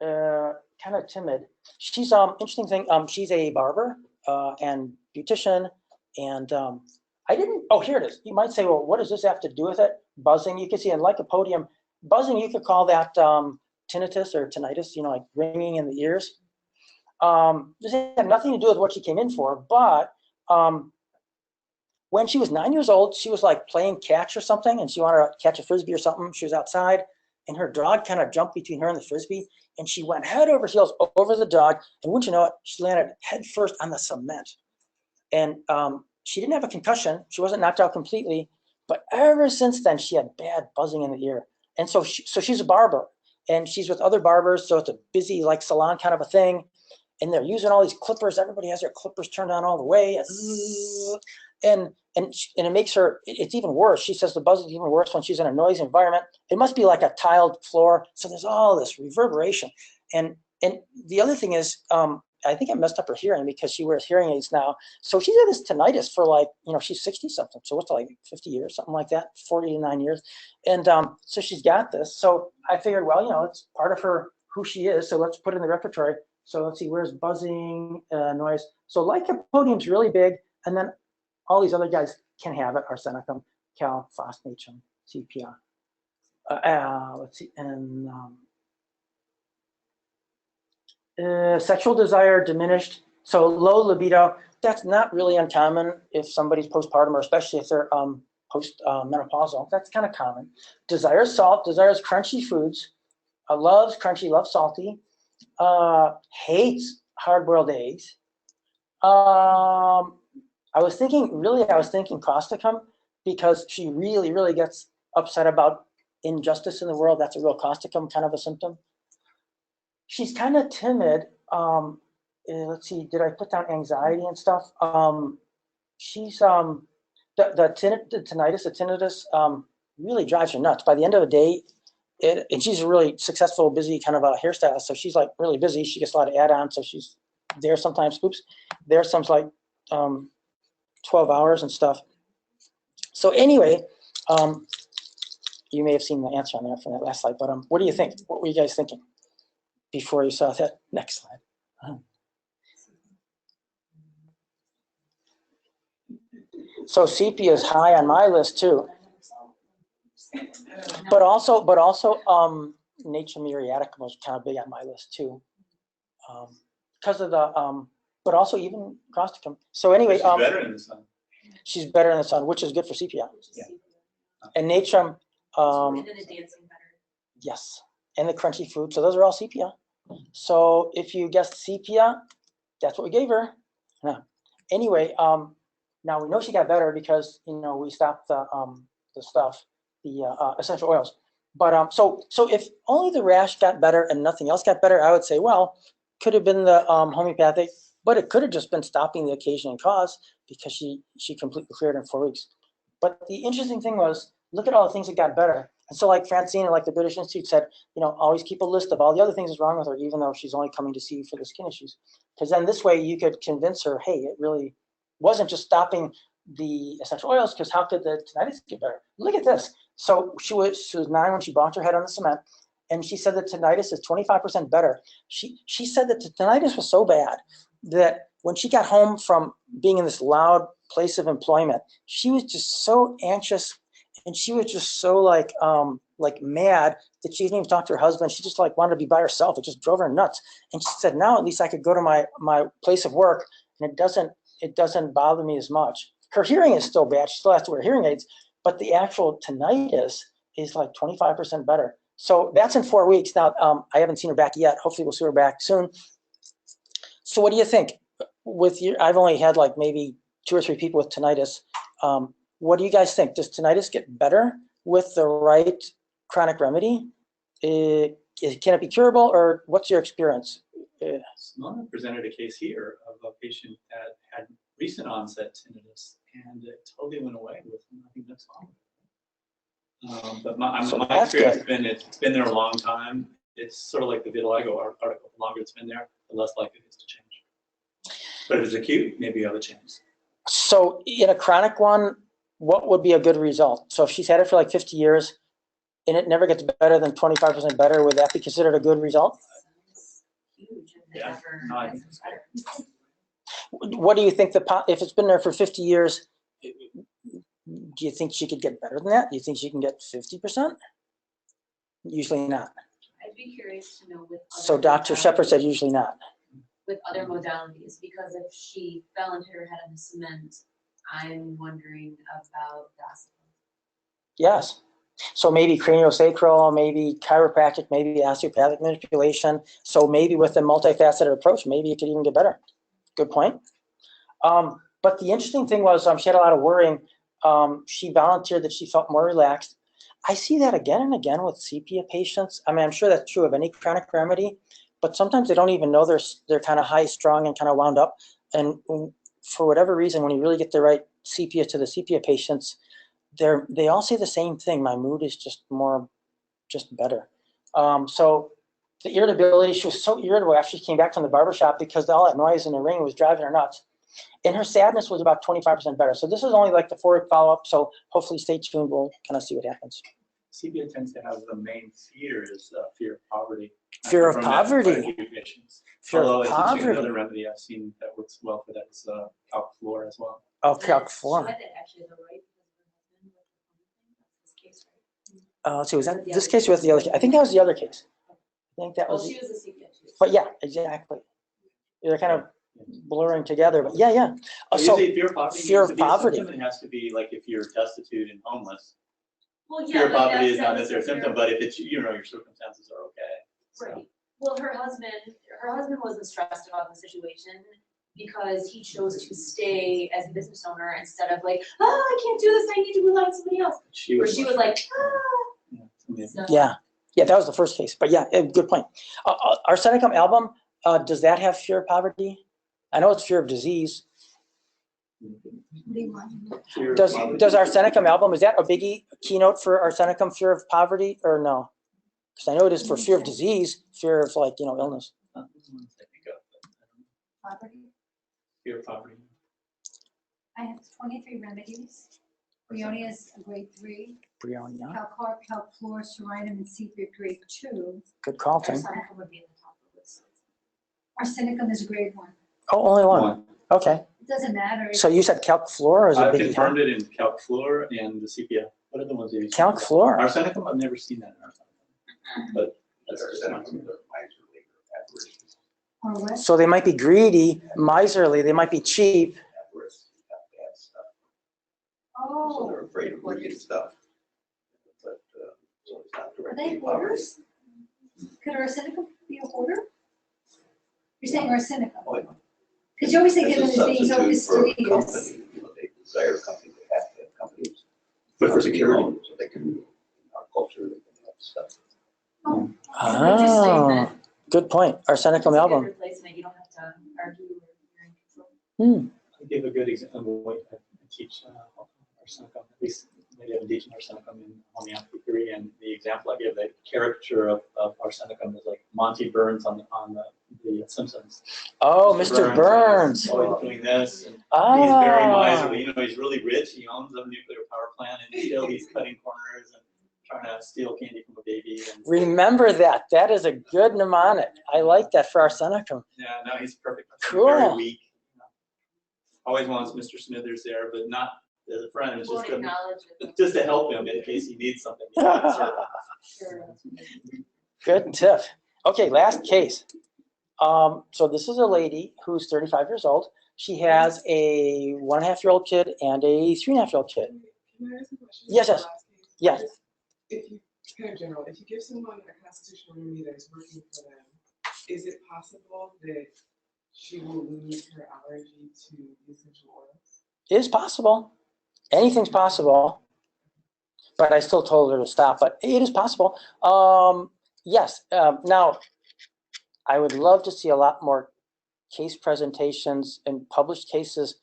kind of timid. She's interesting thing. She's a barber and beautician, and I didn't. Oh, here it is. You might say, well, what does this have to do with it? Buzzing. You can see in lycopodium, buzzing. You could call that tinnitus or tinnitus. Like ringing in the ears. This had nothing to do with what she came in for, but when she was 9 years old, she was like playing catch or something, and she wanted to catch a frisbee or something. She was outside, and her dog kind of jumped between her and the frisbee, and she went head over heels over the dog, and wouldn't you know it, she landed head first on the cement. And she didn't have a concussion. She wasn't knocked out completely, but ever since then, she had bad buzzing in the ear. And so she's a barber, and she's with other barbers, so it's a busy like salon kind of a thing. And they're using all these clippers. Everybody has their clippers turned on all the way. And it makes her, it's even worse. She says the buzz is even worse when she's in a noisy environment. It must be like a tiled floor. So there's all this reverberation. And the other thing is, I think I messed up her hearing because she wears hearing aids now. So she's had this tinnitus for like, she's 60 something. So what's like 50 years, something like that, 49 years. And so she's got this. So I figured, well, it's part of her, who she is. So let's put it in the repertory. So let's see, where's buzzing, noise. So lycopodium's really big, and then all these other guys can have it: arsenicum, cal, phosphatum, sepia. Let's see, and sexual desire diminished. So low libido. That's not really uncommon if somebody's postpartum, or especially if they're post-menopausal. That's kind of common. Desires salt. Desires crunchy foods. Loves crunchy. Loves salty. Hates hard-boiled eggs. I was thinking causticum, because she really, really gets upset about injustice in the world, that's a real causticum kind of a symptom. She's kind of timid. Let's see, did I put down anxiety and stuff? She's the tinnitus, the tinnitus really drives her nuts. By the end of the day, and she's a really successful, busy kind of a hairstylist, so she's like really busy. She gets a lot of add-ons, so she's there sometimes. Oops, there some like 12 hours and stuff. So anyway, you may have seen the answer on there from that last slide, but what do you think? What were you guys thinking before you saw that next slide? So sepia is high on my list too, but also nature muriaticum was kind of big on my list too, because of the but also even causticum. So anyway, She's better in the sun. She's better in the sun, which is good for sepia. Yeah. And natrum, And then the dancing better. yes, and the crunchy food. So those are all sepia. So if you guessed sepia, that's what we gave her. Anyway, now we know she got better because we stopped the stuff, the essential oils. But so if only the rash got better and nothing else got better, I would say, well, could have been the homeopathic, but it could have just been stopping the occasion and cause because she completely cleared in 4 weeks. But the interesting thing was, look at all the things that got better. And so like Francine, like the British Institute said, always keep a list of all the other things that's wrong with her, even though she's only coming to see you for the skin issues. Because then this way you could convince her, hey, it really wasn't just stopping the essential oils, because how could the tinnitus get better? Look at this. So she was 9 when she bonked her head on the cement, and she said that tinnitus is 25% better. She said that the tinnitus was so bad that when she got home from being in this loud place of employment, she was just so anxious, and she was just so like mad that she didn't even talk to her husband. She just like wanted to be by herself. It just drove her nuts. And she said, now at least I could go to my place of work, and it doesn't bother me as much. Her hearing is still bad. She still has to wear hearing aids, but the actual tinnitus is like 25% better. So that's in 4 weeks. Now, I haven't seen her back yet. Hopefully we'll see her back soon. So what do you think? I've only had like maybe 2 or 3 people with tinnitus. What do you guys think? Does tinnitus get better with the right chronic remedy? Can it be curable, or what's your experience? Simona presented a case here of a patient that had recent onset tinnitus, and it totally went away with nothing that's wrong with it. But my experience has been, it's been there a long time. It's sort of like the vitiligo article. The longer it's been there, the less likely it is to change. But if it's acute, maybe you have a chance. So in a chronic one, what would be a good result? So if she's had it for like 50 years and it never gets better than 25% better, would that be considered a good result? Huge. Yeah. No, I think it's better. What do you think if it's been there for 50 years, do you think she could get better than that? Do you think she can get 50%? Usually not. I'd be curious to know with other So Dr. Shepard said usually not. with other modalities, because if she fell and hit her head on the cement, I'm wondering about that. Yes. So maybe craniosacral, maybe chiropractic, maybe osteopathic manipulation. So maybe with a multifaceted approach, maybe it could even get better. Good point. But the interesting thing was she had a lot of worrying. She volunteered that she felt more relaxed. I see that again and again with sepia patients. I mean, I'm sure that's true of any chronic remedy, but sometimes they don't even know they're kind of high strung and kind of wound up. And for whatever reason, when you really get the right sepia to the sepia patients, they all say the same thing. My mood is just better. So the irritability, she was so irritable after she came back from the barbershop because all that noise in the ring was driving her nuts. And her sadness was about 25% better. So this is only like the 4-week follow-up. So hopefully stay tuned. We'll kind of see what happens. Sepia tends to have the main fear is fear of poverty. Fear of poverty. Fear Although of it's poverty. another remedy I've seen that works well for that is calc floor as well. Oh, calc floor. She had that actually the right because her husband with the case, right? Let's see, was that this case or was the other case? I think that was the other case. I think that Well, was. she was a sepia too. But yeah, exactly. They're kind of blurring together. But yeah. So So fear of poverty. fear of poverty. It has to be like if you're destitute and homeless. Well, yeah, Fear of but poverty is that not was necessarily a the symptom, fear. but if it's your circumstances are okay. So. Right. Well, her husband wasn't stressed about the situation because he chose to stay as a business owner instead of like, I can't do this, I need to rely on somebody else. She was like, Yeah. So- Yeah, that was the first case. But yeah, good point. Arsenicum album, does that have fear of poverty? I know it's fear of disease. Does Arsenicum album, is that a biggie keynote for Arsenicum fear of poverty or no? Because I know it is for fear of disease, fear of like, illness. Poverty. Fear of poverty. I have 23 remedies. Bryonia is a grade 3. Bryonia, Calcarb, calfluor, serinum, and C3 grade 2. good call, Tim. Arsenicum would be in the top of the list. Arsenicum is a grade 1. Oh, only one. Okay. It doesn't matter. So you said calc fluor is a I've biggie? confirmed it in calc fluor and the sepia. What are the ones you use? Calc fluor. Arsenicum, I've never seen that in arsenicum. But that's Arsenicum, they're miserly, they're avarice. Or what? So they might be greedy, miserly, they might be cheap. Avarice, bad stuff. So Oh, they're afraid of losing stuff. But, so it's not are directly they poverty. hoarders? Could arsenicum be a hoarder? You're saying arsenicum? Oh, yeah. Because you always think of It's them a as being so substitute for a fastidious. company. They desire companies, they have to have companies. But for security. So they can, in our culture, they can have stuff. Oh, Ah, good point. Arsenicum It's a good album. replacement, you don't have to argue or you're in control. I give a good example. I teach arsenicum, at least maybe I've been teaching arsenicum in homeopathy theory, and the example I give, the caricature of arsenicum is like Monty Burns on the Simpsons. Oh, Mr. Burns. Always doing this. And he's very Ah, miserly. He's really rich. He owns a nuclear power plant, and still he's cutting corners and trying to steal candy from a baby. And remember that. That is a good mnemonic. I like that for arsenicum. yeah, no, he's perfect. He's Cool. very weak. Always wants Mr. Smithers there, but not as a friend. It's Won't just to, acknowledge it. just to help him in case he needs something. He's got to serve him. Sure, that's what it is. Good tip. Okay, last case. So this is a lady who's 35 years old. She has a 1.5-year-old kid and a 3.5-year-old kid. Can I ask a question? Yes, yes. Last case? Yes. If you, kind of general, if you give someone a constitutional remedy that is working for them, is it possible that she will lose her allergy to the essential oils? It is possible. Anything's possible. But I still told her to stop, but it is possible. Yes. Now, I would love to see a lot more case presentations and published cases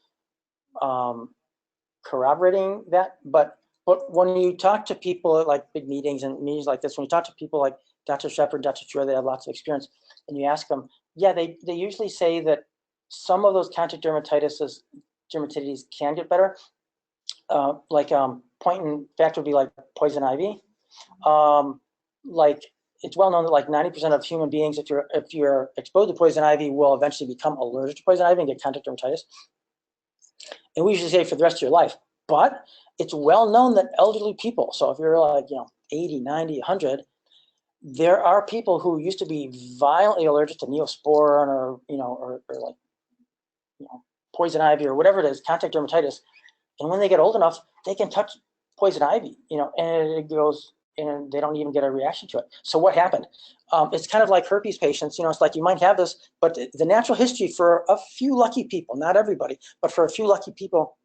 corroborating that. But when you talk to people at like big meetings and meetings like this, when you talk to people like Dr. Shepard, Dr. Chua, they have lots of experience, and you ask them, yeah, they usually say that some of those contact dermatitis can get better. Point in fact would be like poison ivy. Like it's well known that like 90% of human beings, if you're exposed to poison ivy, will eventually become allergic to poison ivy and get contact dermatitis. And we usually say for the rest of your life. But it's well known that elderly people, so if you're like 80, 90, 100, there are people who used to be violently allergic to neosporin or like poison ivy or whatever it is, contact dermatitis. And when they get old enough, they can touch poison ivy, and it goes, and they don't even get a reaction to it. So what happened? It's kind of like herpes patients. It's like you might have this, but the natural history for a few lucky people, not everybody, but for a few lucky people,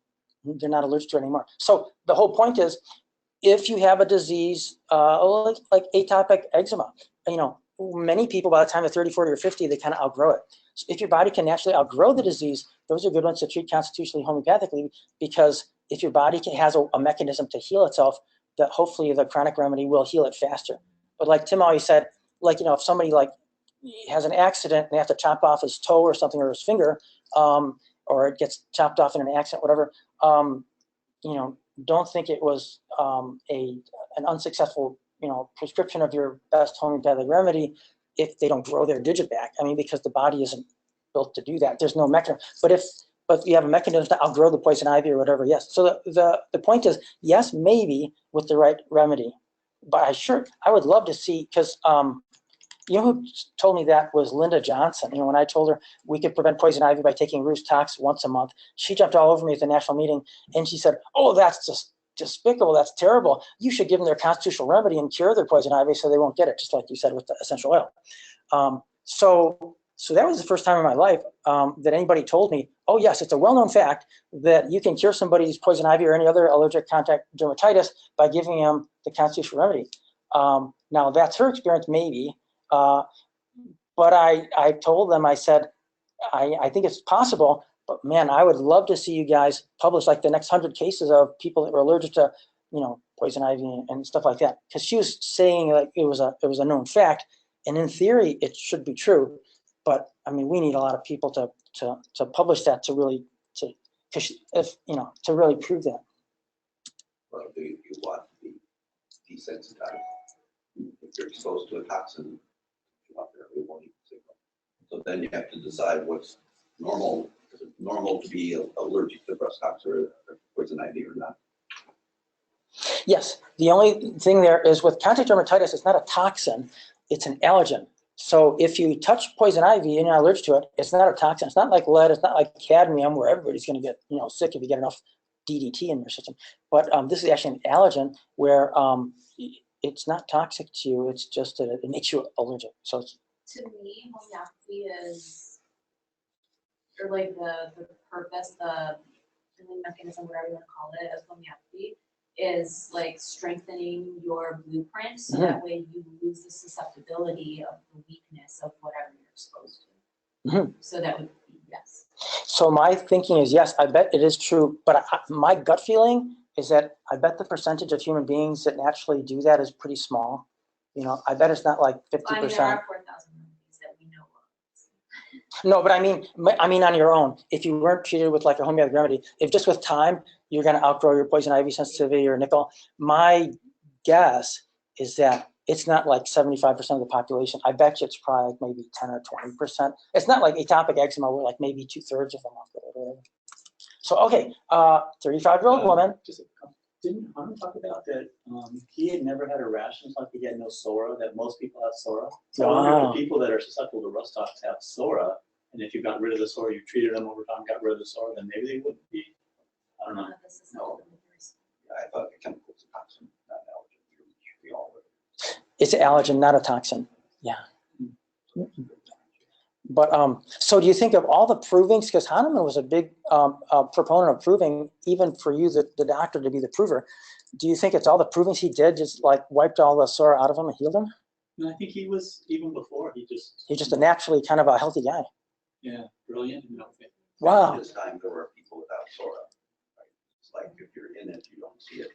they're not allergic to it anymore. So the whole point is, if you have a disease like atopic eczema, many people by the time they're 30, 40, or 50, they kind of outgrow it. So if your body can naturally outgrow the disease, those are good ones to treat constitutionally homeopathically, because if your body has a mechanism to heal itself, that hopefully the chronic remedy will heal it faster. But like Tim always said, if somebody has an accident and they have to chop off his toe or something, or his finger, or it gets chopped off in an accident, whatever, don't think it was an unsuccessful prescription of your best homeopathic remedy if they don't grow their digit back. Because the body isn't built to do that. There's no mechanism. But you have a mechanism to outgrow the poison ivy or whatever, yes. So the point is, yes, maybe with the right remedy. But I would love to see, because who told me that was Linda Johnson. When I told her we could prevent poison ivy by taking Rhus Tox once a month, she jumped all over me at the national meeting, and she said, "Oh, that's just despicable. That's terrible. You should give them their constitutional remedy and cure their poison ivy so they won't get it," just like you said with the essential oil. So that was the first time in my life that anybody told me, oh yes, it's a well-known fact that you can cure somebody's poison ivy or any other allergic contact dermatitis by giving them the constitutional remedy. Now that's her experience, maybe. But I told them, I said, I think it's possible, but man, I would love to see you guys publish like the next 100 cases of people that were allergic to, poison ivy and stuff like that. Because she was saying like it was a known fact, and in theory it should be true. But I mean, we need a lot of people to publish that to really to really prove that. Well, do you want to be desensitized? If you're exposed to a toxin, you want there, it won't even signal. So then you have to decide what's normal. Is it normal to be allergic to breast toxin or poison ivy or not? Yes, the only thing there is with contact dermatitis, it's not a toxin, it's an allergen. So if you touch poison ivy and you're allergic to it, it's not a toxin. It's not like lead, it's not like cadmium where everybody's going to get sick if you get enough DDT in your system. But this is actually an allergen where it's not toxic to you, it's just that it makes you allergic. So it's, To me, homeopathy is, or like the purpose, the mechanism, whatever you want to call it, of homeopathy is like strengthening your blueprint so that way you lose the susceptibility of the weakness of whatever you're exposed to. So that would be yes. So my thinking is yes, I bet it is true, but my gut feeling is that I bet the percentage of human beings that naturally do that is pretty small. I bet it's not like 50%. I mean, there are 4,000 remedies that we know of. No, but I mean on your own. If you weren't treated with like a homeopathic remedy, if just with time you're going to outgrow your poison ivy sensitivity or nickel, my guess is that it's not like 75% of the population. I bet you it's probably like maybe 10 or 20%. It's not like atopic eczema where like maybe 2/3 of them are. So okay, 35-year-old woman. Didn't Hunter talk about that he had never had a rash until he had no psora, that most people have psora? So I wonder if the people that are susceptible to rust tox have psora, and if you got rid of the psora, you treated them over time, got rid of the psora, then maybe they wouldn't be. I don't know. No. I thought the chemical was a toxin, not an allergen. We all would. It's an allergen, not a toxin. Yeah. But so do you think of all the provings, because Hahnemann was a big proponent of proving, even for you, the doctor, to be the prover. Do you think it's all the provings he did just like wiped all the psora out of him and healed him? No, I think he was, even before, He's just a naturally kind of a healthy guy. Yeah, brilliant. Wow. At this time, there were people without psora. Right? It's like if you're in it, you don't see it.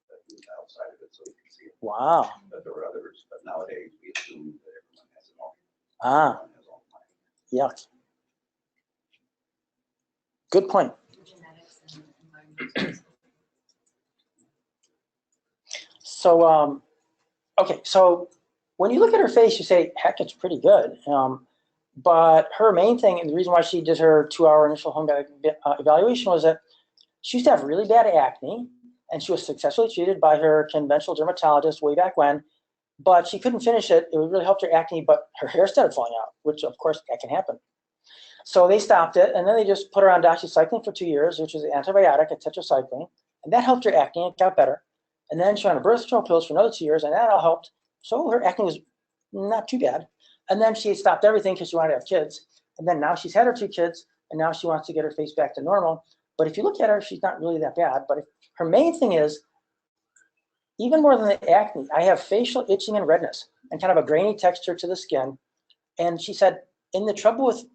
But you're outside of it, so you can see it. Wow. But there were others. But nowadays, we assume that everyone has it all. Ah. Everyone has all mine. Yuck. Good point. Genetics and environmental. So, okay, so when you look at her face, you say, heck, it's pretty good. But her main thing, and the reason why she did her 2-hour initial home evaluation was that she used to have really bad acne, and she was successfully treated by her conventional dermatologist way back when, but she couldn't finish it. It really helped her acne, but her hair started falling out, which of course that can happen. So they stopped it, and then they just put her on doxycycline for 2 years, which is an antibiotic, a tetracycline, and that helped her acne. It got better. And then she went on birth control pills for another 2 years, and that all helped. So her acne was not too bad. And then she stopped everything because she wanted to have kids. And then now she's had her 2 kids, and now she wants to get her face back to normal. But if you look at her, she's not really that bad. But her main thing is, even more than the acne, I have facial itching and redness and kind of a grainy texture to the skin. And she said, in the trouble with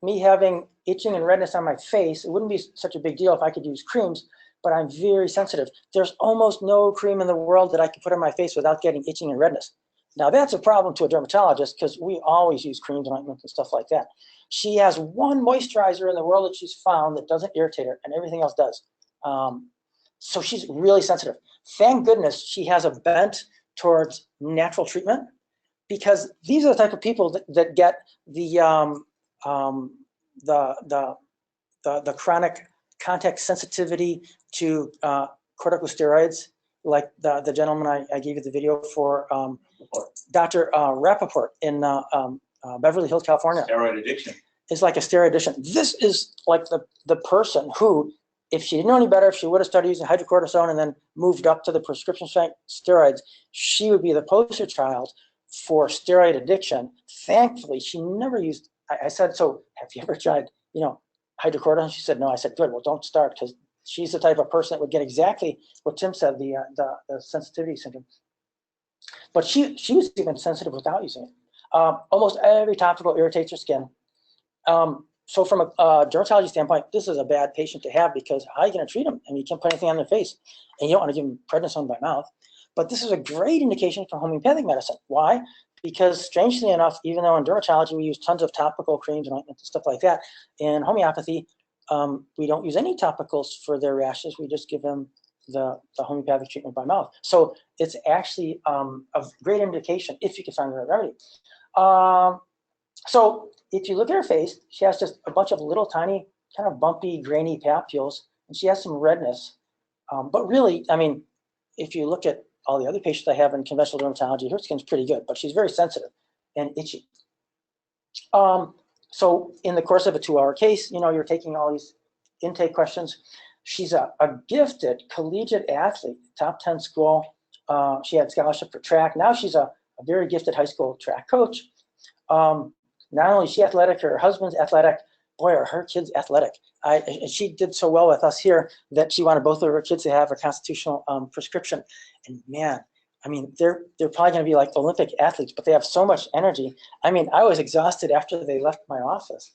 me having itching and redness on my face, it wouldn't be such a big deal if I could use creams, but I'm very sensitive. There's almost no cream in the world that I could put on my face without getting itching and redness. Now that's a problem to a dermatologist because we always use creams and ointments and stuff like that. She has one moisturizer in the world that she's found that doesn't irritate her, and everything else does. So she's really sensitive. Thank goodness she has a bent towards natural treatment, because these are the type of people that get the chronic contact sensitivity to corticosteroids, like the gentleman I gave you the video for, Dr. Rappaport in Beverly Hills, California. Steroid addiction. Is like a steroid addiction. This is like the person who, if she didn't know any better, if she would have started using hydrocortisone and then moved up to the prescription steroids, she would be the poster child for steroid addiction. Thankfully, she never used. I said, so have you ever tried, hydrocortisone? She said, no. I said, good. Well, don't start, because she's the type of person that would get exactly what Tim said, the sensitivity syndrome. But she was even sensitive without using it. Almost every topical irritates her skin. So from a dermatology standpoint, this is a bad patient to have because how are you going to treat them? I mean, you can't put anything on their face, and you don't want to give them prednisone by mouth. But this is a great indication for homeopathic medicine. Why? Because strangely enough, even though in dermatology we use tons of topical creams and ointments and stuff like that, in homeopathy, we don't use any topicals for their rashes. We just give them the homeopathic treatment by mouth. So it's actually a great indication if you can find the right remedy. So if you look at her face, she has just a bunch of little tiny, kind of bumpy, grainy papules, and she has some redness. But really, I mean, if you look at all the other patients I have in conventional dermatology, her skin's pretty good, but she's very sensitive and itchy. So in the course of a 2-hour case, you know, you're taking all these intake questions. She's a gifted collegiate athlete, top 10 school. She had scholarship for track. Now she's a very gifted high school track coach. Not only is she athletic, her husband's athletic. Boy, are her kids athletic. And she did so well with us here that she wanted both of her kids to have a constitutional prescription. And man, I mean, they're probably going to be like Olympic athletes, but they have so much energy. I mean, I was exhausted after they left my office.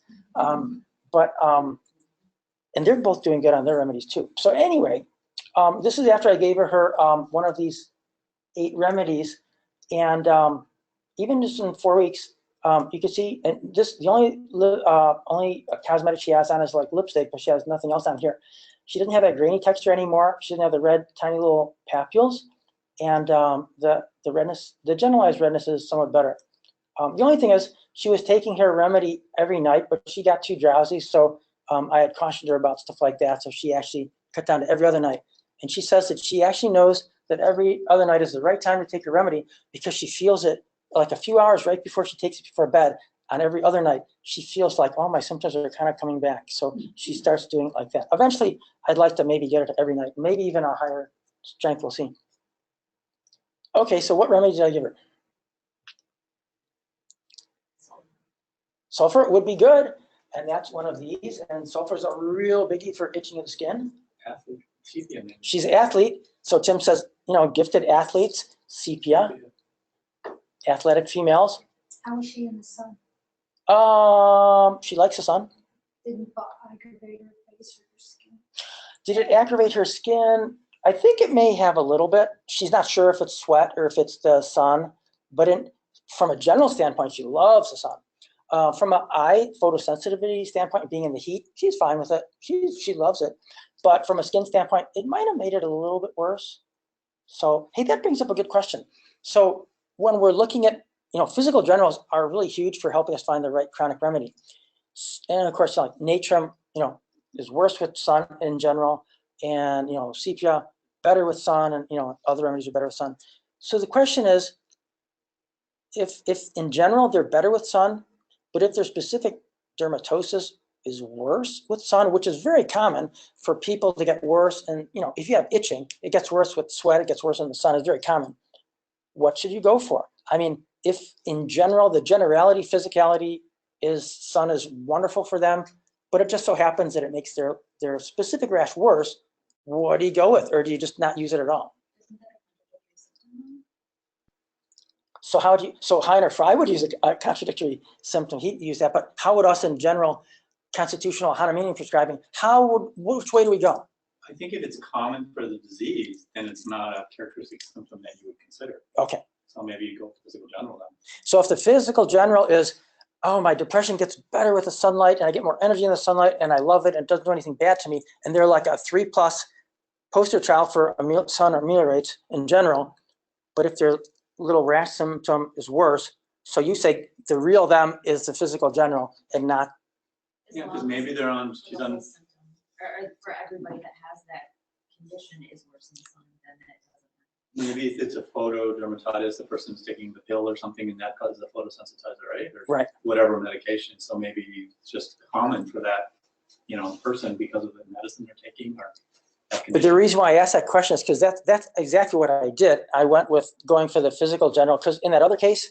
And they're both doing good on their remedies too. So anyway, this is after I gave her one of these 8 remedies. And even just in 4 weeks, you can see, and this the only cosmetic she has on is like lipstick, but she has nothing else on here. She doesn't have that grainy texture anymore. She doesn't have the red, tiny little papules, and the redness, the generalized redness is somewhat better. The only thing is, she was taking her remedy every night, but she got too drowsy, so I had cautioned her about stuff like that. So she actually cut down to every other night, and she says that she actually knows that every other night is the right time to take her remedy because she feels it like a few hours right before she takes it before bed. On every other night, she feels like, oh, my symptoms are kind of coming back. So she starts doing it like that. Eventually, I'd like to maybe get her to every night, maybe even a higher strength, we'll see. Okay, so what remedy did I give her? Sulfur would be good, and that's one of these. And sulfur is a real biggie for itching of the skin. Athlete, sepia. She's an athlete, so Tim says, you know, gifted athletes, sepia, athletic females. How is she in the sun? She likes the sun. Didn't aggravate her face or her skin? Did it aggravate her skin? I think it may have a little bit. She's not sure if it's sweat or if it's the sun, but from a general standpoint, she loves the sun. From an eye photosensitivity standpoint, being in the heat, she's fine with it. She loves it. But from a skin standpoint, it might have made it a little bit worse. So, hey, that brings up a good question. So when we're looking at, you know, physical generals are really huge for helping us find the right chronic remedy. And of course, like natrum, you know, is worse with sun in general, and, you know, sepia better with sun, and, you know, other remedies are better with sun. So the question is, if in general they're better with sun, but if their specific dermatosis is worse with sun, which is very common for people to get worse, and, you know, if you have itching, it gets worse with sweat, it gets worse in the sun, it's very common. What should you go for? I mean, if in general, the generality, physicality is sun is wonderful for them, but it just so happens that it makes their specific rash worse, what do you go with? Or do you just not use it at all? So Heiner Fry would use a contradictory symptom. He'd use that, but how would us in general, constitutional Hahnemannian prescribing, which way do we go? I think if it's common for the disease, then it's not a characteristic symptom that you would consider. Okay. So maybe you go for physical general then. So if the physical general is, oh, my depression gets better with the sunlight and I get more energy in the sunlight and I love it and it doesn't do anything bad to me, and they're like a 3+ poster child for sun ameliorates in general, but if their little rash symptom is worse, so you say the real them is the physical general and not. Yeah, because maybe they're on, she's on. Or for everybody that has that condition is worse in the sun than it doesn't. Maybe if it's a photodermatitis, the person's taking the pill or something, and that causes a photosensitizer, right? Or right. Whatever medication. So maybe it's just common for that, you know, person because of the medicine they're taking or that condition. But the reason why I asked that question is because that's exactly what I did. I went with going for the physical general because in that other case,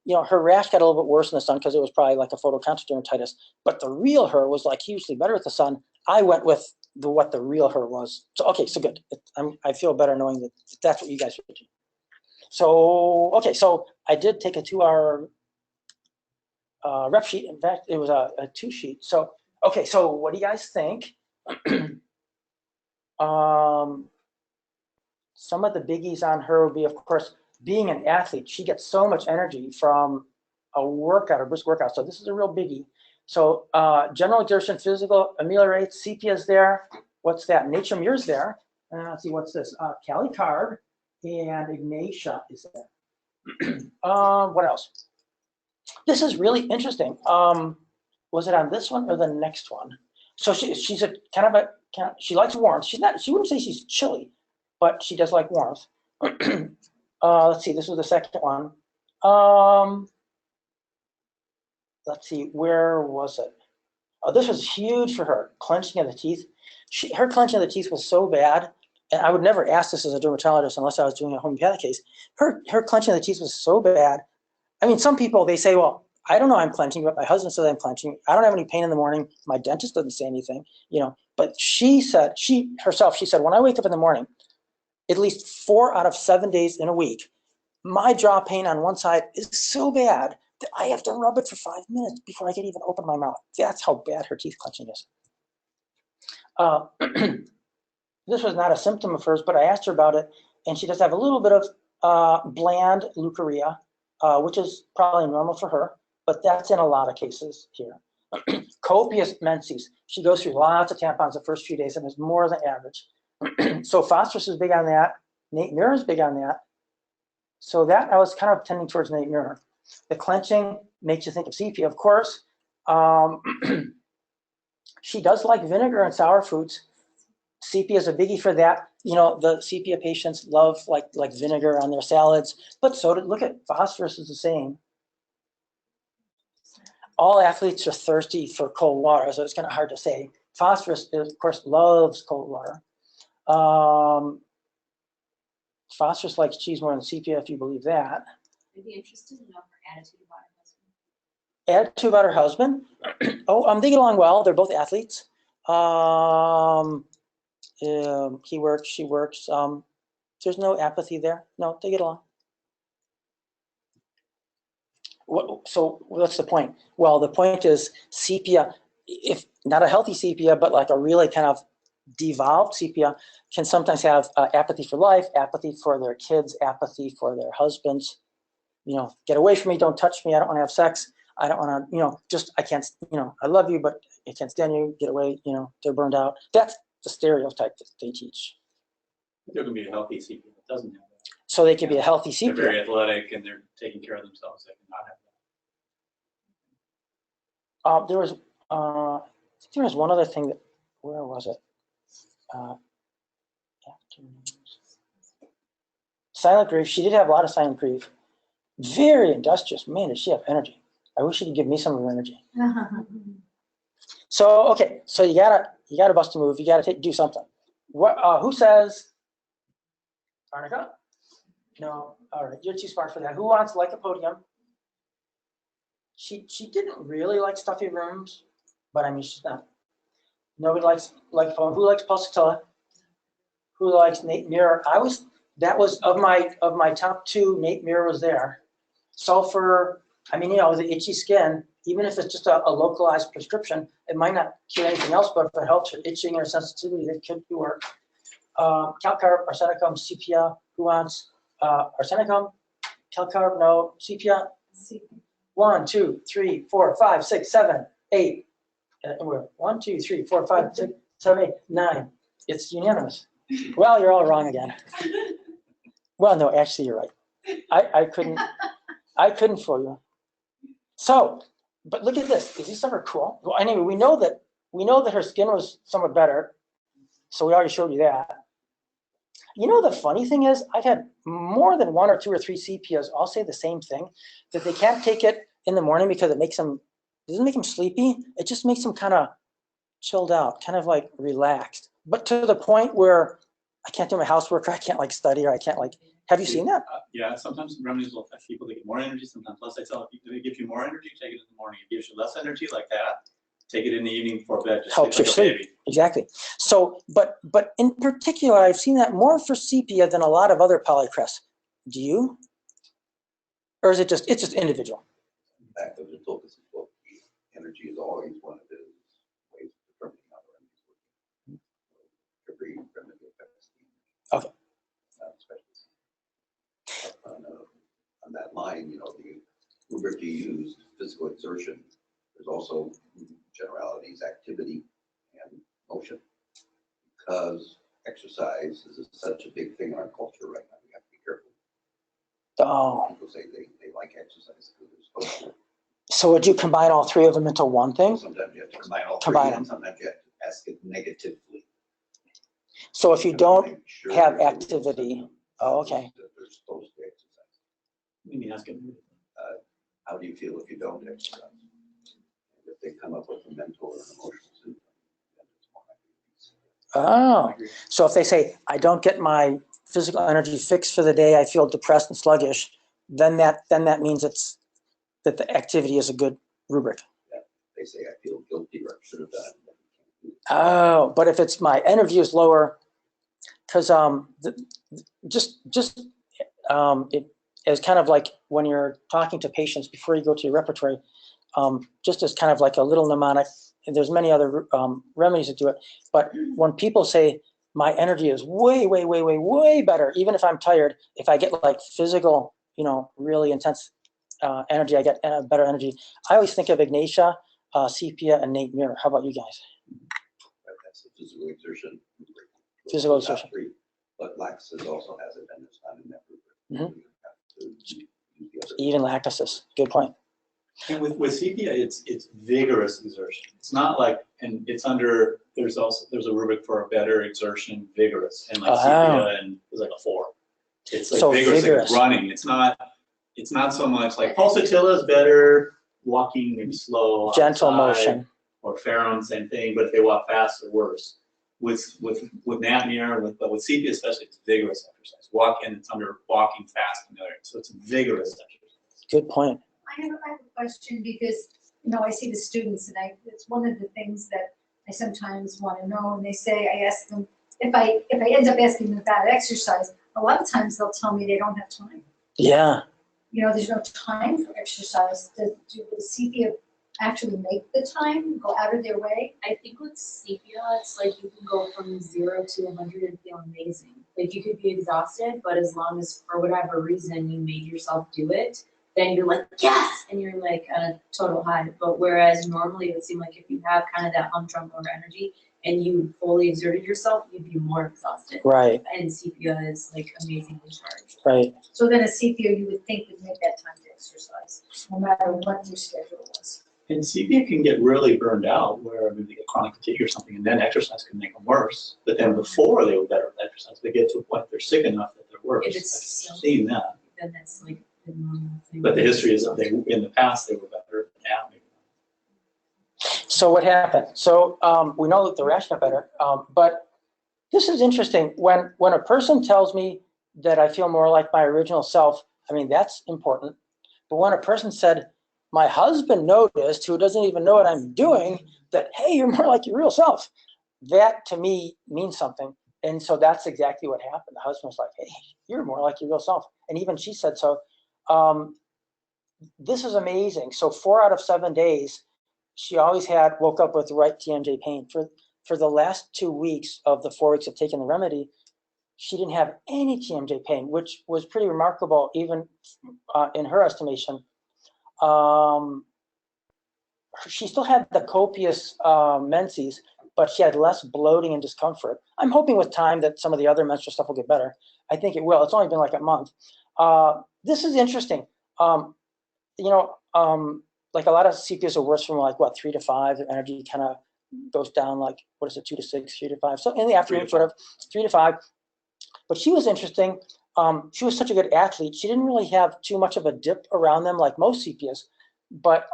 you know, her rash got a little bit worse in the sun because it was probably like a photocontradermatitis. But the real her was like hugely better with the sun. I went with what the real her was. So okay, so good. I feel better knowing that that's what you guys would do. So, okay, so I did take a 2-hour rep sheet. In fact, it was a 2-sheet. So, okay, so what do you guys think? Some of the biggies on her would be, of course, being an athlete. She gets so much energy from a workout, a brisk workout. So this is a real biggie. So general exertion, physical ameliorates, sepia is there. What's that? Nature Mure's there. Let's see, what's this? Cali Carb and Ignatia is there. What else? This is really interesting. Was it on this one or the next one? So she's a she likes warmth. She wouldn't say she's chilly, but she does like warmth. Let's see, this was the second one. Let's see, where was it? Oh, this was huge for her, clenching of the teeth. Her clenching of the teeth was so bad, and I would never ask this as a dermatologist unless I was doing a homeopathic case. Her clenching of the teeth was so bad. I mean, some people, they say, well, I don't know I'm clenching, but my husband says I'm clenching. I don't have any pain in the morning. My dentist doesn't say anything, But she said, she said, when I wake up in the morning, at least 4 out of 7 days in a week, my jaw pain on one side is so bad that I have to rub it for 5 minutes before I can even open my mouth. That's how bad her teeth clenching is. This was not a symptom of hers, but I asked her about it, and she does have a little bit of bland leukorrhea, which is probably normal for her, but that's in a lot of cases here. Copious menses. She goes through lots of tampons the first few days and is more than average. So phosphorus is big on that. Nate Muir is big on that. So that I was kind of tending towards Nate Muir. The clenching makes you think of sepia, of course. She does like vinegar and sour foods. Sepia is a biggie for that. The sepia patients love like vinegar on their salads, but so look at phosphorus is the same. All athletes are thirsty for cold water, so it's kind of hard to say. Phosphorus, of course, loves cold water. Phosphorus likes cheese more than sepia, if you believe that. I'd be interested to know her attitude about her husband. Attitude about her husband? They get along well. They're both athletes. He works, she works. There's no apathy there. No, they get along. So what's the point? Well, the point is sepia, if not a healthy sepia, but like a really kind of devolved sepia, can sometimes have apathy for life, apathy for their kids, apathy for their husbands. Get away from me, don't touch me, I don't want to have sex. I don't want to, I can't, I love you, but I can't stand you, get away, they're burned out. That's the stereotype that they teach. There can be a healthy sepia that doesn't have that. So they can be a healthy sepia. They're very athletic and they're taking care of themselves. They cannot have that. There was one other thing that, where was it? Silent grief. She did have a lot of silent grief. Very industrious. Man, did she have energy. I wish she could give me some of her energy. So, okay, so you gotta bust a move. You gotta do something. Who says Arnica? No, all right, you're too smart for that. Who wants lycopodium? She didn't really like stuffy rooms, but I mean, she's not. Nobody likes lycopodium. Who likes pulsatilla? Who likes Nate Muir? That was of my top 2. Nate Muir was there. Sulfur. I mean, the itchy skin. Even if it's just a localized prescription, it might not cure anything else, but if it helps your itching or sensitivity, it could work. Calcarb, arsenicum, sepia. Who wants arsenicum? Calcarb, no. Sepia. 1, 2, 3, 4, 5, 6, 7, 8. We're 1, 2, 3, 4, 5, 6, 7, 8, 9. It's unanimous. Well, you're all wrong again. Well, no, actually, you're right. I couldn't fool you. So, but look at this. Is this ever cool? Well, anyway, we know that her skin was somewhat better. So we already showed you that. The funny thing is, I've had more than 1 or 2 or 3 CPAs all say the same thing, that they can't take it in the morning because it doesn't make them sleepy. It just makes them kind of chilled out, kind of like relaxed. But to the point where I can't do my housework, or I can't study, or I can't have you seen that? Yeah, sometimes remedies will affect people. They get more energy, sometimes less. I tell people, if it gives you more energy, take it in the morning. If it gives you less energy like that, take it in the evening before bed. Just Helps your sleep. Exactly. So, but in particular, I've seen that more for sepia than a lot of other polycrests. Do you? Or is it just, it's just individual? Back of the focus is what energy is always one of his ways of determining how the remedy is working. Every remedy affects the energy. Okay. Especially on that line, the rubric you used, physical exertion, there's also generalities, activity and motion. Because exercise is such a big thing in our culture right now, we have to be careful. Oh. People say they like exercise because they're supposed to. So would you combine all three of them into one thing? Sometimes you have to combine all Combine three, them. and sometimes you have to ask it negatively. So if you To don't make sure have that activity, oh, okay. that they're supposed to exercise. Let me ask him. How do you feel if you don't exercise? And if they come up with a mental or an emotional symptom, then it's more likely to be severe. Oh, so if they say, I don't get my physical energy fixed for the day, I feel depressed and sluggish, then that means that the activity is a good rubric. They say, I feel guilty or I should have done it. Oh, but if it's my energy is lower, because it is kind of like when you're talking to patients before you go to your repertory, just as kind of like a little mnemonic. And there's many other remedies that do it. But when people say my energy is way, way, way, way, way better, even if I'm tired, if I get like physical, really intense energy, I get better energy. I always think of Ignatia, Sepia, and Nate Muir. How about you guys? That's the physical exertion. Physical It's not exertion. free, but Laxus also has it, and it's not in that rubric. You have to use the other. Even lactosis. Good point. And with sepia, it's vigorous exertion. It's not like, and it's under, there's a rubric for a better exertion, vigorous, and like sepia and it's like a 4. It's like So vigorous, like running. It's not so much like pulsatilla is better, walking maybe slow, Gentle outside, motion. or Ferrum, same thing, but if they walk fast or worse. With Napnir, but with sepia especially, it's vigorous exercise. And it's under walking fast familiar. So it's vigorous exercise. Good point. I have a question because, I see the students and it's one of the things that I sometimes want to know. And they say, I ask them, if I end up asking them about exercise, a lot of times they'll tell me they don't have time. Yeah. There's no time for exercise. Do the sepia actually make the time, go out of their way? I think with sepia, it's like you can go from 0 to 100 and feel amazing. Like you could be exhausted, but as long as for whatever reason you made yourself do it, then you're like, yes! And you're like at a total high. But whereas normally it would seem like if you have kind of that humdrum over energy and you fully exerted yourself, you'd be more exhausted. Right. And sepia is like amazingly charged. Right. So then a sepia you would think would make that time to exercise, no matter what your schedule was. And sepia can get really burned out where maybe they get chronic fatigue or something, and then exercise can make them worse. But then before they were better with exercise, they get to a point they're sick enough that they're worse. If it's I've seen that. Then that's like the normal thing. But the history is that in the past they were better than now. Maybe. So what happened? So we know that the rash got better, but this is interesting. When a person tells me that I feel more like my original self, I mean, that's important. But when a person said, my husband noticed, who doesn't even know what I'm doing, that, hey, you're more like your real self, that to me means something. And so that's exactly what happened. The husband was like, hey, you're more like your real self. And even she said so. This is amazing. So 4 out of 7 days, she always woke up with right TMJ pain. For the last 2 weeks of the 4 weeks of taking the remedy, she didn't have any TMJ pain, which was pretty remarkable, even in her estimation. She still had the copious menses, but she had less bloating and discomfort. I'm hoping with time that some of the other menstrual stuff will get better. I think it will. It's only been like a month. This is interesting. Like a lot of CPS are worse from like 3 to 5. Their energy kind of goes down like 2 to 6, 3 to 5. So in the afternoon, sort of 3 to 5. But she was interesting. She was such a good athlete. She didn't really have too much of a dip around them like most CPS. But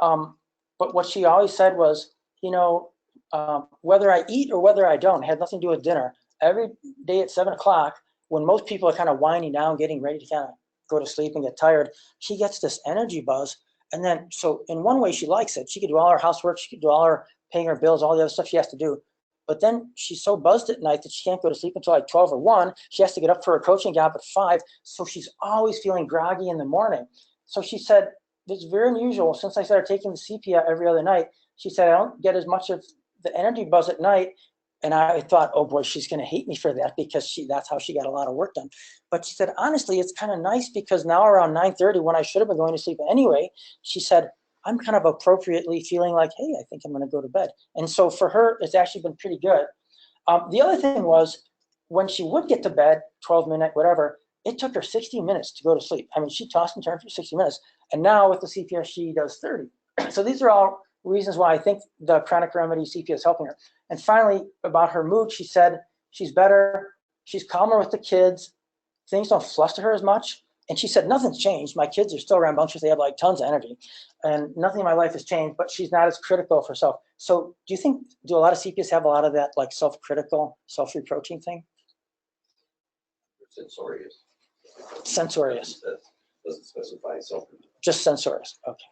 what she always said was, whether I eat or whether I don't, it had nothing to do with dinner. Every day at 7 o'clock, when most people are kind of winding down, getting ready to kind of go to sleep and get tired, she gets this energy buzz. And then, so in one way she likes it. She could do all her housework. She could do all her paying her bills, all the other stuff she has to do. But then she's so buzzed at night that she can't go to sleep until like 12 or 1. She has to get up for her coaching job at 5. So she's always feeling groggy in the morning. So she said, it's very unusual. Since I started taking the Sepia every other night, she said, I don't get as much of the energy buzz at night. And I thought, oh boy, she's going to hate me for that because that's how she got a lot of work done. But she said, honestly, it's kind of nice because now around 9:30, when I should have been going to sleep anyway, she said, I'm kind of appropriately feeling like, hey, I think I'm going to go to bed. And so for her, it's actually been pretty good. The other thing was when she would get to bed, 12 minutes, whatever, it took her 60 minutes to go to sleep. I mean, she tossed and turned for 60 minutes. And now with the CPS, she does 30. So these are all reasons why I think the chronic remedy CPS is helping her. And finally, about her mood, she said she's better. She's calmer with the kids. Things don't fluster her as much. And she said, nothing's changed. My kids are still rambunctious. They have like tons of energy. And nothing in my life has changed, but she's not as critical of herself. So do a lot of CPS have a lot of that like self-critical, self-reproaching thing? Censorious. Censorious. Doesn't specify self. Just censorious. Okay.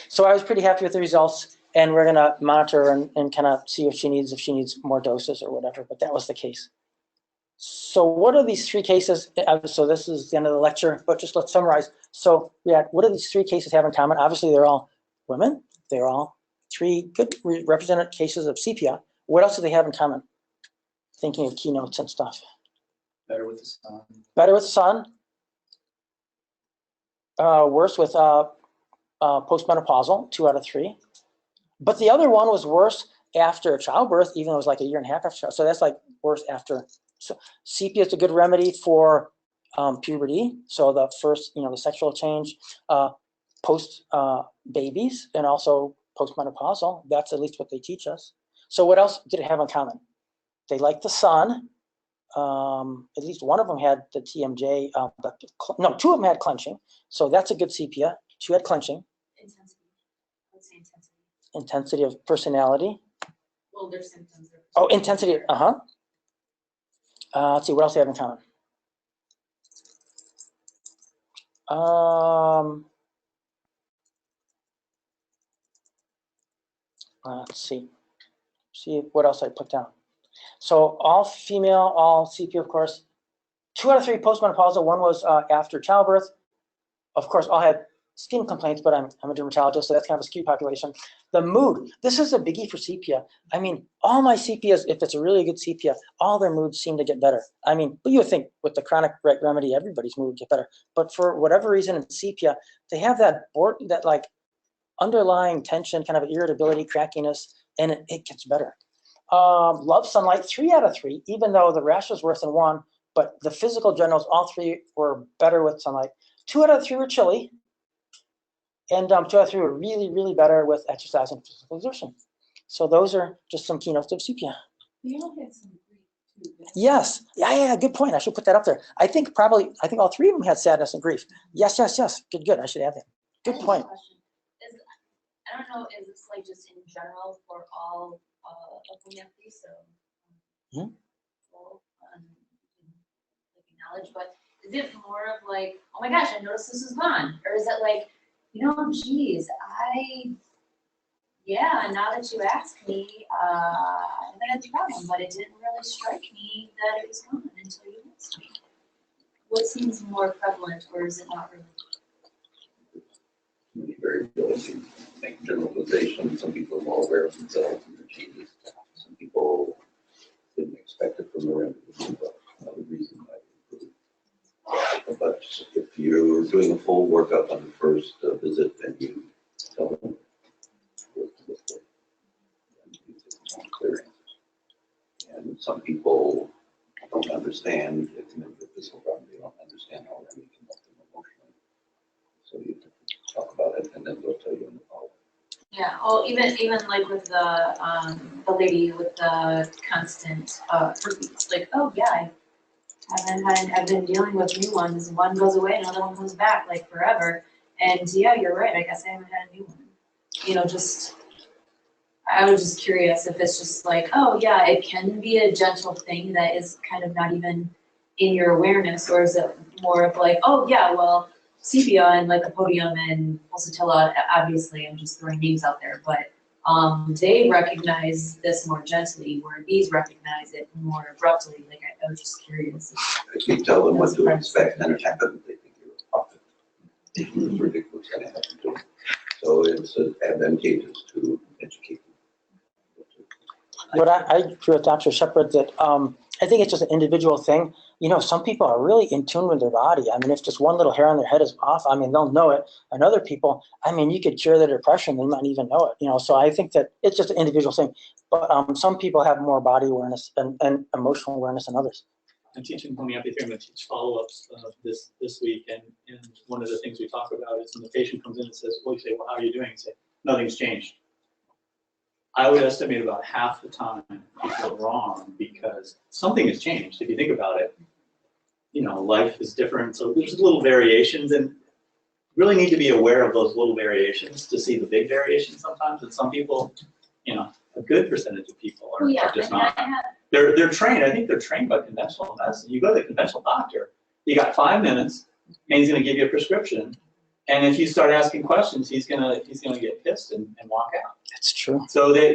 So I was pretty happy with the results, and we're going to monitor and kind of see if she needs more doses or whatever, but that was the case. So what are these 3 cases? So this is the end of the lecture, but just let's summarize. So what do these 3 cases have in common? Obviously, they're all women. They're all 3 good represented cases of sepia. What else do they have in common? Thinking of keynotes and stuff. Better with the sun. Better with the sun. Worse with postmenopausal, 2 out of 3. But the other one was worse after childbirth, even though it was like a year and a half after. So that's like worse after. So sepia is a good remedy for puberty. So the first, the sexual change, post babies, and also postmenopausal. That's at least what they teach us. So what else did it have in common? They like the sun. At least one of them had the TMJ. No, 2 of them had clenching. So that's a good sepia. 2 had clenching. Intensity. I would say intensity. Intensity of personality. Well, their symptoms. Oh, intensity. Let's see, what else they have in common? Let's see. See what else I put down. So all female, all CP, of course. 2 out of 3 postmenopausal. 1 was after childbirth. Of course, all had skin complaints, but I'm a dermatologist, so that's kind of a skewed population. The mood. This is a biggie for sepia. I mean, all my sepias, if it's a really good sepia, all their moods seem to get better. I mean, but you would think with the chronic remedy, everybody's mood would get better. But for whatever reason in sepia, they have that like underlying tension, kind of irritability, crackiness, and it gets better. Love sunlight, 3 out of 3, even though the rash was worse than 1, but the physical generals, all 3 were better with sunlight. 2 out of 3 were chilly, and 2 out of 3 were really, really better with exercise and physical exertion. So those are just some keynotes of sepia. They all had some grief too. Yes, yeah, good point. I should put that up there. I think all 3 of them had sadness and grief. Yes, good. I should add that. Good point. I don't know, is this like just in general for all of homeopathy? So, well, knowledge, but is it more of like, oh my gosh, I noticed this is gone, or is it like, geez, now that you asked me, I had a problem, but it didn't really strike me that it was gone until you asked me. What seems more prevalent, or is it not really? Variability, make generalizations. Some people are more aware of themselves and their changes. Some people didn't expect it from the remedy, but another reason why they improve. But if you're doing a full workup on the first visit, then you tell them what to look for. And you get more clear answers. And some people don't understand, if they have a physical problem, they don't understand how remedy can help them emotionally. So you have to talk about it, and then they'll tell you in the follow-up. Yeah. Oh, even like with the lady with the constant herpes, like, oh yeah, I've been dealing with new ones. One goes away, another one comes back like forever. And yeah, you're right. I guess I haven't had a new one. I was just curious if it's just like, oh yeah, it can be a gentle thing that is kind of not even in your awareness, or is it more of like, oh yeah, well, sepia and lycopodium and pulsatilla, obviously I'm just throwing names out there, but they recognize this more gently, where these recognize it more abruptly. Like I was just curious. If you tell them what to expect, then it happens, they think you're off it. They think it's ridiculous going to happen to them. So it's advantageous to educate them. But I agree with Dr. Shepard that I think it's just an individual thing. You know, some people are really in tune with their body. I mean, if just one little hair on their head is off, I mean, they'll know it. And other people, I mean, you could cure their depression, they might not even know it. You know, so I think that it's just an individual thing. But some people have more body awareness and emotional awareness than others. I'm teaching homeopathy. I'm going to teach follow-ups this week, and one of the things we talk about is when the patient comes in and says, well, you say, well, how are you doing? You say, nothing's changed. I would estimate about half the time people are wrong because something has changed. If you think about it, you know, life is different. So there's little variations, and really need to be aware of those little variations to see the big variations sometimes. And some people, you know, a good percentage of people are just not. They're trained. I think they're trained by conventional medicine. You go to the conventional doctor, you got 5 minutes, and he's going to give you a prescription. And if you start asking questions, he's gonna get pissed and walk out. That's true. So they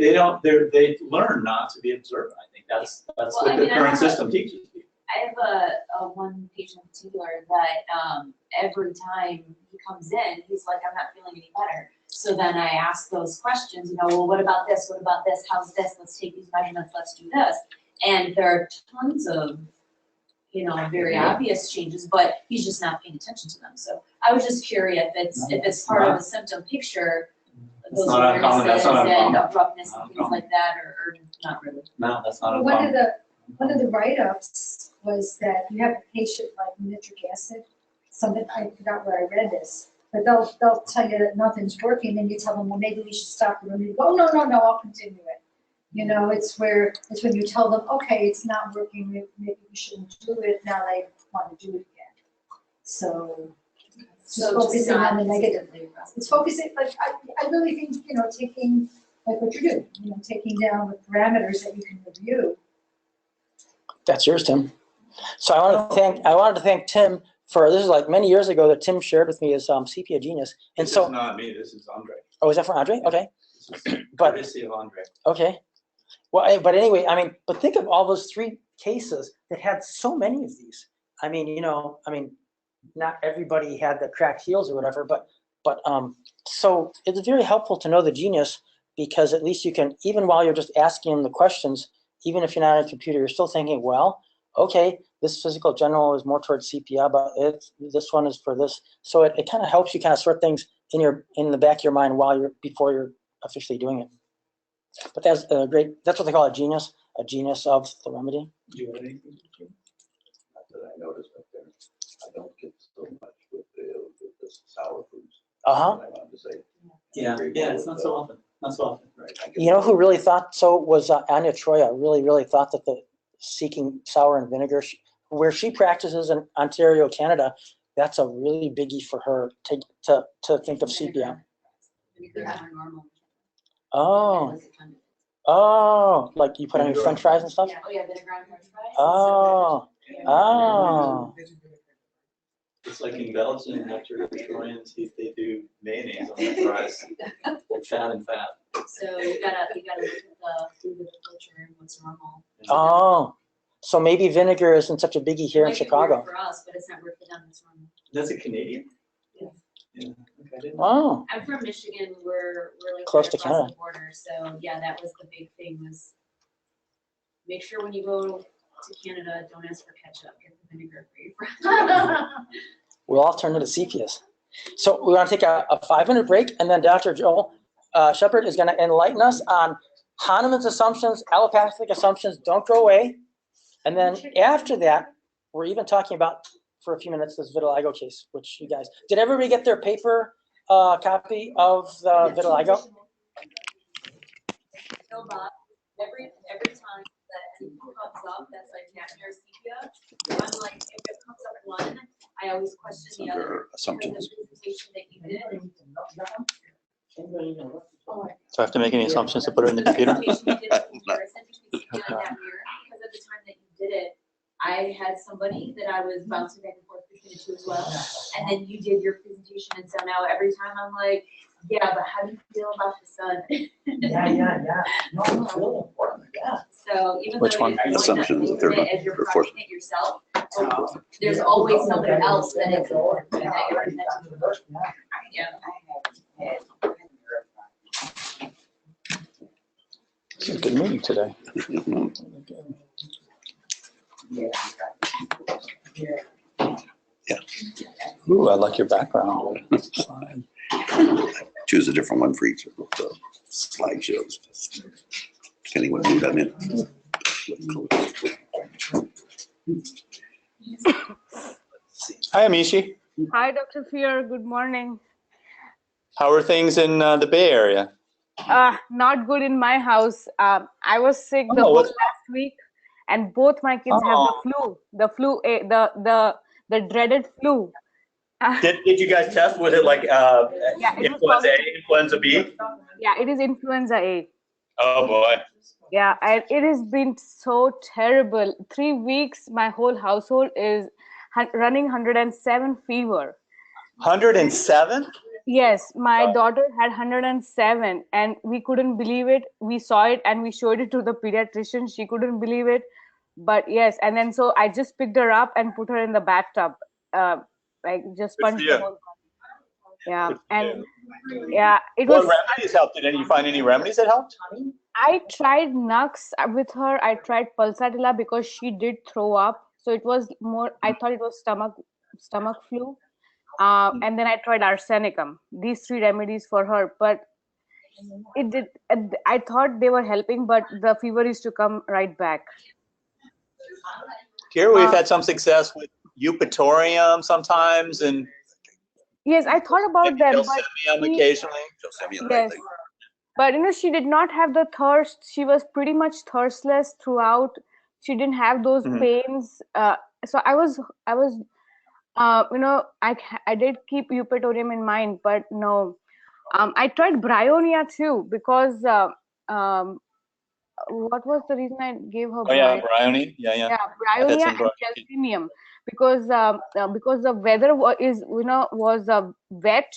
learn not to be observant. I think that's what the current system teaches people. I have a one patient in particular that every time he comes in, he's like, I'm not feeling any better. So then I ask those questions, you know, well, what about this? What about this? How's this? Let's take these measurements. Let's do this. And there are tons of, you know, very obvious changes, but he's just not paying attention to them. So I was just curious if it's part of the symptom picture, those awarenesses and abruptness and things like that, or not really. No, that's not uncommon. One of the write-ups was that you have a patient like nitric acid, something, I forgot where I read this, but they'll tell you that nothing's working, and you tell them, well, maybe we should stop it, and you go, oh, no, I'll continue it. You know, it's when you tell them, okay, it's not working, maybe we shouldn't do it, now they want to do it again. So focusing on the negative. It's focusing, like, I really think, you know, taking, like what you do, you know, taking down the parameters that you can review. That's yours, Tim. So I wanted to thank Tim for, this is like many years ago that Tim shared with me his sepia genius. And this so, is not me, this is Andre. Oh, is that for Andre? Okay. But courtesy of Andre. Okay. Well, but anyway, I mean, but think of all those 3 cases that had so many of these. I mean, you know, not everybody had the cracked heels or whatever, but so it's very helpful to know the genius, because at least you can, even while you're just asking them the questions, even if you're not on a computer, you're still thinking, well, okay, this physical general is more towards sepia, but this one is for this. So it kind of helps you kind of sort things in the back of your mind before you're officially doing it. But that's great. That's what they call a genius of the remedy. Do you have anything to do? Not that I noticed up there. I don't get so much with the sour foods. Uh-huh. I wanted to say. Yeah, it's not so often. Not so often. Right. You know who really thought so was Anya Troya. Really thought that the seeking sour and vinegar, where she practices in Ontario, Canada, that's a really biggie for her to think of sepia. Oh, like you put on your French fries and stuff? Yeah, vinegar on French fries. Oh. It's like in Belgium, Victorians, they do mayonnaise on their fries. Fat and fat. So you gotta look at the food of the culture and what's normal. Oh, so maybe vinegar isn't such a biggie here in Chicago. Weird for us, but it's not weird for them. It's normal. That's a Canadian? Yeah. Okay, Oh. I'm from Michigan. We're like Close right to across Canada. the border. So yeah, that was the big thing, was make sure when you go to Canada, don't ask for ketchup. Get the vinegar for your friend. We'll all turn into sepias. So we want to take a 5-minute break, and then Dr. Joel Shepard is going to enlighten us on Hahnemann's assumptions, allopathic assumptions. Don't go away. And then after that, we're even talking about, for a few minutes, this vitiligo case, which you guys, did everybody get their paper copy of the vitiligo? No, Bob, every time that anything comes up that's like near sepia, I'm like, if it comes up one, I always question the other. Assumptions. The presentation that you did. Do I have to make any assumptions to put it in the computer? Because at the time that you did it, I had somebody that I was bouncing back and forth between the two as well. And then you did your presentation and so know, every time I'm like, yeah, but how do you feel about the sun? Yeah. No, it's really important, yeah. So even Which though one? you're Assumption is the third one, as you're or fourth. practicing it yourself, there's always somebody else that is important that you're connected to. It's a good meeting today. Ooh, I like your background. Fine. Choose a different one for each of the slideshows, depending what mood I'm in. Hi, Amishi. Hi, Dr. Fear. Good morning. How are things in the Bay Area? Not good in my house. I was sick the Oh, whole what's- last week, and both my kids have the flu. The dreaded flu. Did you guys test? Was it like Yeah, it was influenza A, positive. influenza B? Yeah, it is influenza A. Oh boy. Yeah, and it has been so terrible. 3 weeks, my whole household is running 107 fever. 107? Yes, my daughter had 107 and we couldn't believe it. We saw it and we showed it to the pediatrician. She couldn't believe it. But yes, and then so I just picked her up and put her in the bathtub. Like just Good for sponged you. the whole body. Yeah, Good for and you. yeah, it What was. remedies helped? Did you find any remedies that helped? I tried Nux with her. I tried Pulsatilla because she did throw up. So it was more, I thought it was stomach flu. And then I tried arsenicum. These 3 remedies for her, but it did. I thought they were helping, but the fever used to come right back. Here we've had some success with eupatorium sometimes, and Yes, I thought about maybe them, but Gelsemium she, occasionally. yes, but she did not have the thirst. She was pretty much thirstless throughout. She didn't have those pains. So I was, I did keep eupatorium in mind, but no. I tried bryonia too because what was the reason I gave her Oh yeah, bryony. Yeah. Yeah, I've had bryonia some and bryony. gelsemium because the weather was wet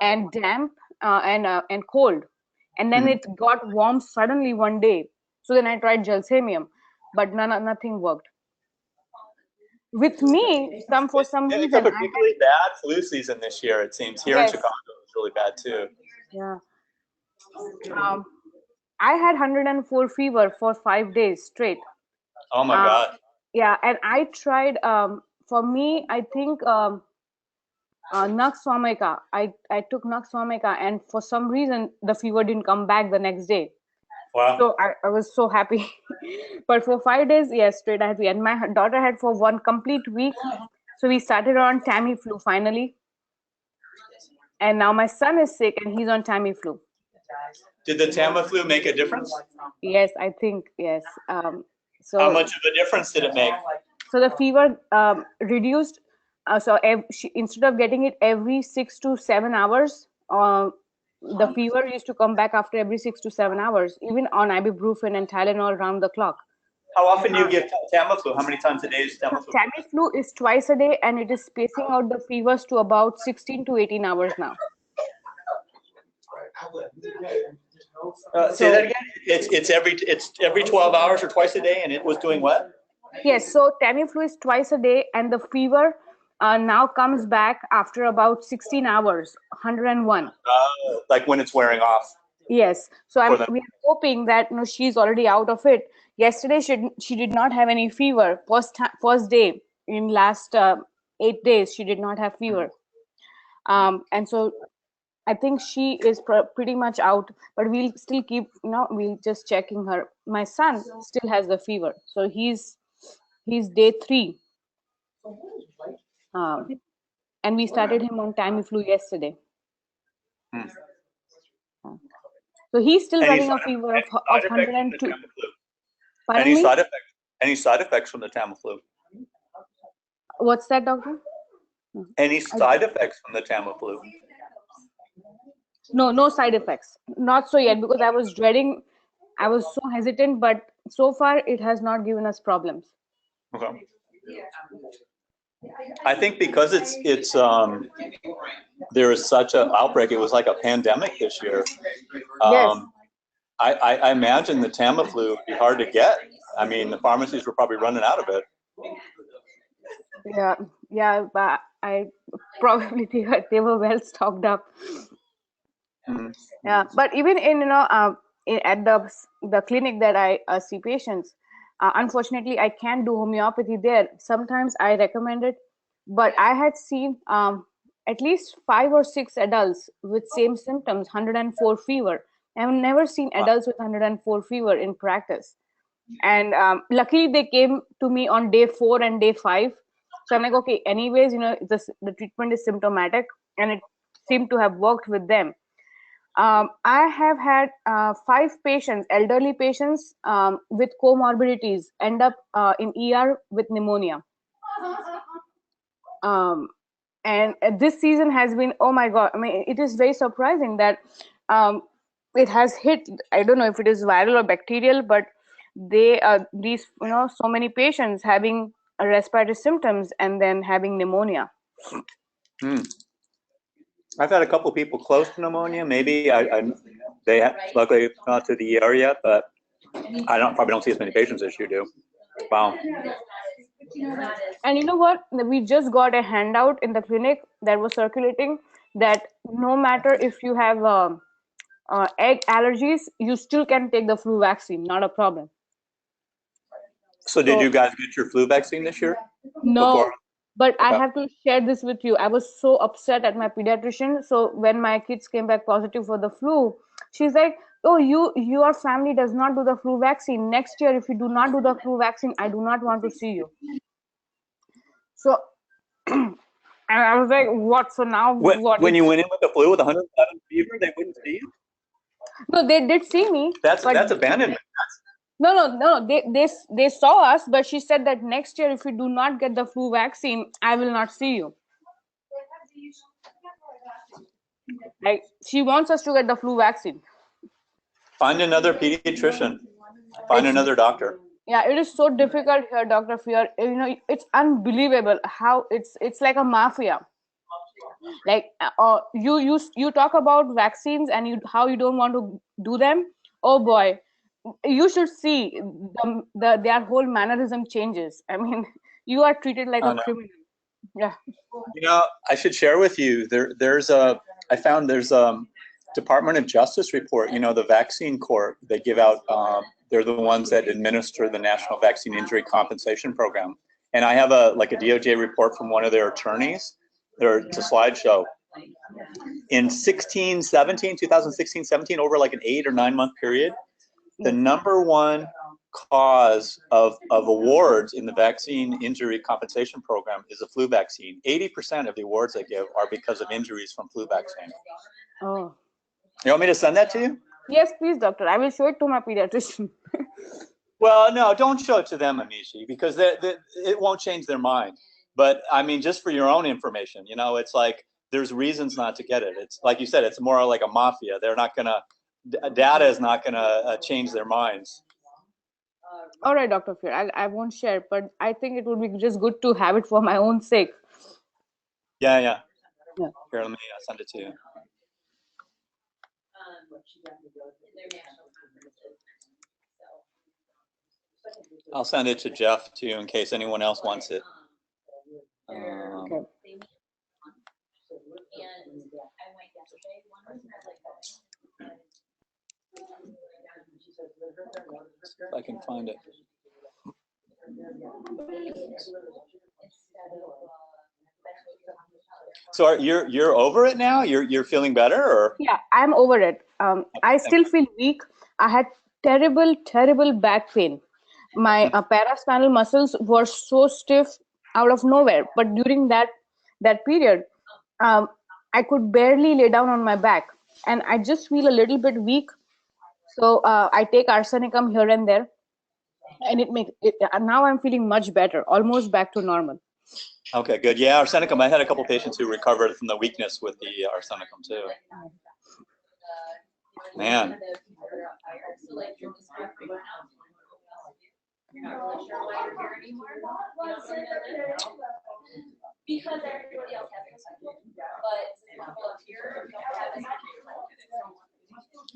and damp and cold, and then it got warm suddenly one day. So then I tried gelsemium, but nothing worked. With me, for some It's a reason, particularly bad flu season this year. It seems here in Yes. Chicago it's really bad too. Yeah. I had 104 fever for 5 days straight. Oh my God. Yeah, and I tried. For me, I think Nux vomica. I took Nux vomica, and for some reason, the fever didn't come back the next day. Wow. So I was so happy. But for 5 days, yes, straight I had fever. And my daughter had for 1 complete week. So we started on Tamiflu finally. And now my son is sick, and he's on Tamiflu. Did the Tamiflu make a difference? Yes, I think yes. So How much of a difference did it make? So the fever reduced. Instead of getting it every 6 to 7 hours, the fever used to come back after every 6 to 7 hours, even on ibuprofen and Tylenol around the clock. How often do you give Tamiflu? How many times a day is Tamiflu? Tamiflu is twice a day, and it is spacing out the fevers to about 16 to 18 hours now. Say that again. It's every 12 hours or twice a day, and it was doing what? Yes, so Tamiflu is twice a day, and the fever now comes back after about 16 hours, 101. Like when it's wearing off. Yes, so we are hoping that she's already out of it. Yesterday she did not have any fever. First day in last 8 days she did not have fever, and so I think she is pretty much out. But we'll still keep we'll just checking her. My son still has the fever, so he's day 3, and we started him on Tamiflu yesterday. So he's still running a fever of 102. Any side effects? Any side effects from the Tamiflu? What's that, doctor? Any side effects from the Tamiflu? No side effects. Not so yet, because I was dreading. I was so hesitant, but so far it has not given us problems. Okay. I think because there is such an outbreak, it was like a pandemic this year. Yes. I imagine the Tamiflu would be hard to get. I mean, the pharmacies were probably running out of it. Yeah, but I probably they were well stocked up. Mhm. Yeah, but even in at the clinic that I see patients, unfortunately I can't do homeopathy there. Sometimes I recommend it, but I had seen at least 5 or 6 adults with same symptoms, 104 fever. I've never seen adults with 104 fever in practice, and luckily they came to me on day 4 and day 5. So I'm like, okay, anyways, the treatment is symptomatic, and it seemed to have worked with them. I have had 5 patients, elderly patients with comorbidities, end up in ER with pneumonia. And this season has been, oh my God, I mean, it is very surprising that it has hit, I don't know if it is viral or bacterial, but these, so many patients having respiratory symptoms and then having pneumonia. I've had a couple people close to pneumonia. Maybe they have, luckily not to the ER yet, but I probably don't see as many patients as you do. Wow. And you know what? We just got a handout in the clinic that was circulating that no matter if you have egg allergies, you still can take the flu vaccine, not a problem. So did you guys get your flu vaccine this year? No, Before? but I Okay. have to share this with you. I was so upset at my pediatrician. So when my kids came back positive for the flu, she's like, oh, your family does not do the flu vaccine. Next year, if you do not do the flu vaccine, I do not want to see you. So, and I was like, what? So now what? When you went in with the flu with 107 fever, they wouldn't see you? No, they did see me. That's abandonment. No. They saw us, but she said that next year, if you do not get the flu vaccine, I will not see you. Like, she wants us to get the flu vaccine. Find another pediatrician. Find another doctor. Yeah, it is so difficult here, Dr. Fear. It's unbelievable how it's like a mafia. Like you talk about vaccines and how you don't want to do them. Oh boy, you should see their whole mannerism changes. I mean, you are treated like a criminal. Yeah. I should share with you. I found there's a Department of Justice report. The vaccine court. They give out. They're the ones that administer the National Vaccine Injury Compensation Program. And I have a DOJ report from one of their attorneys. It's a slideshow. In 2016-17, over like an 8 or 9 month period, the number one cause of awards in the Vaccine Injury Compensation Program is a flu vaccine. 80% of the awards they give are because of injuries from flu vaccine. Oh. You want me to send that to you? Yes, please, doctor. I will show it to my pediatrician. Well, no, don't show it to them, Amishi, because it won't change their mind. But I mean, just for your own information, it's like there's reasons not to get it. It's like you said, it's more like a mafia. They're not gonna. Data is not gonna change their minds. All right, Dr. Fear, I won't share, but I think it would be just good to have it for my own sake. Yeah. Here, let me send it to you. I'll send it to Jeff too, in case anyone else wants it. Okay. If I can find it. So you're over it now? You're feeling better, or? Yeah, I'm over it. I still feel weak. I had terrible back pain. My paraspinal muscles were so stiff out of nowhere. But during that period, I could barely lay down on my back, and I just feel a little bit weak. So I take arsenicum here and there, and it makes it. Now I'm feeling much better, almost back to normal. Okay, good. Yeah, arsenicum. I had a couple patients who recovered from the weakness with the arsenicum too. Man. Because everybody else has it, but volunteer, you don't have it.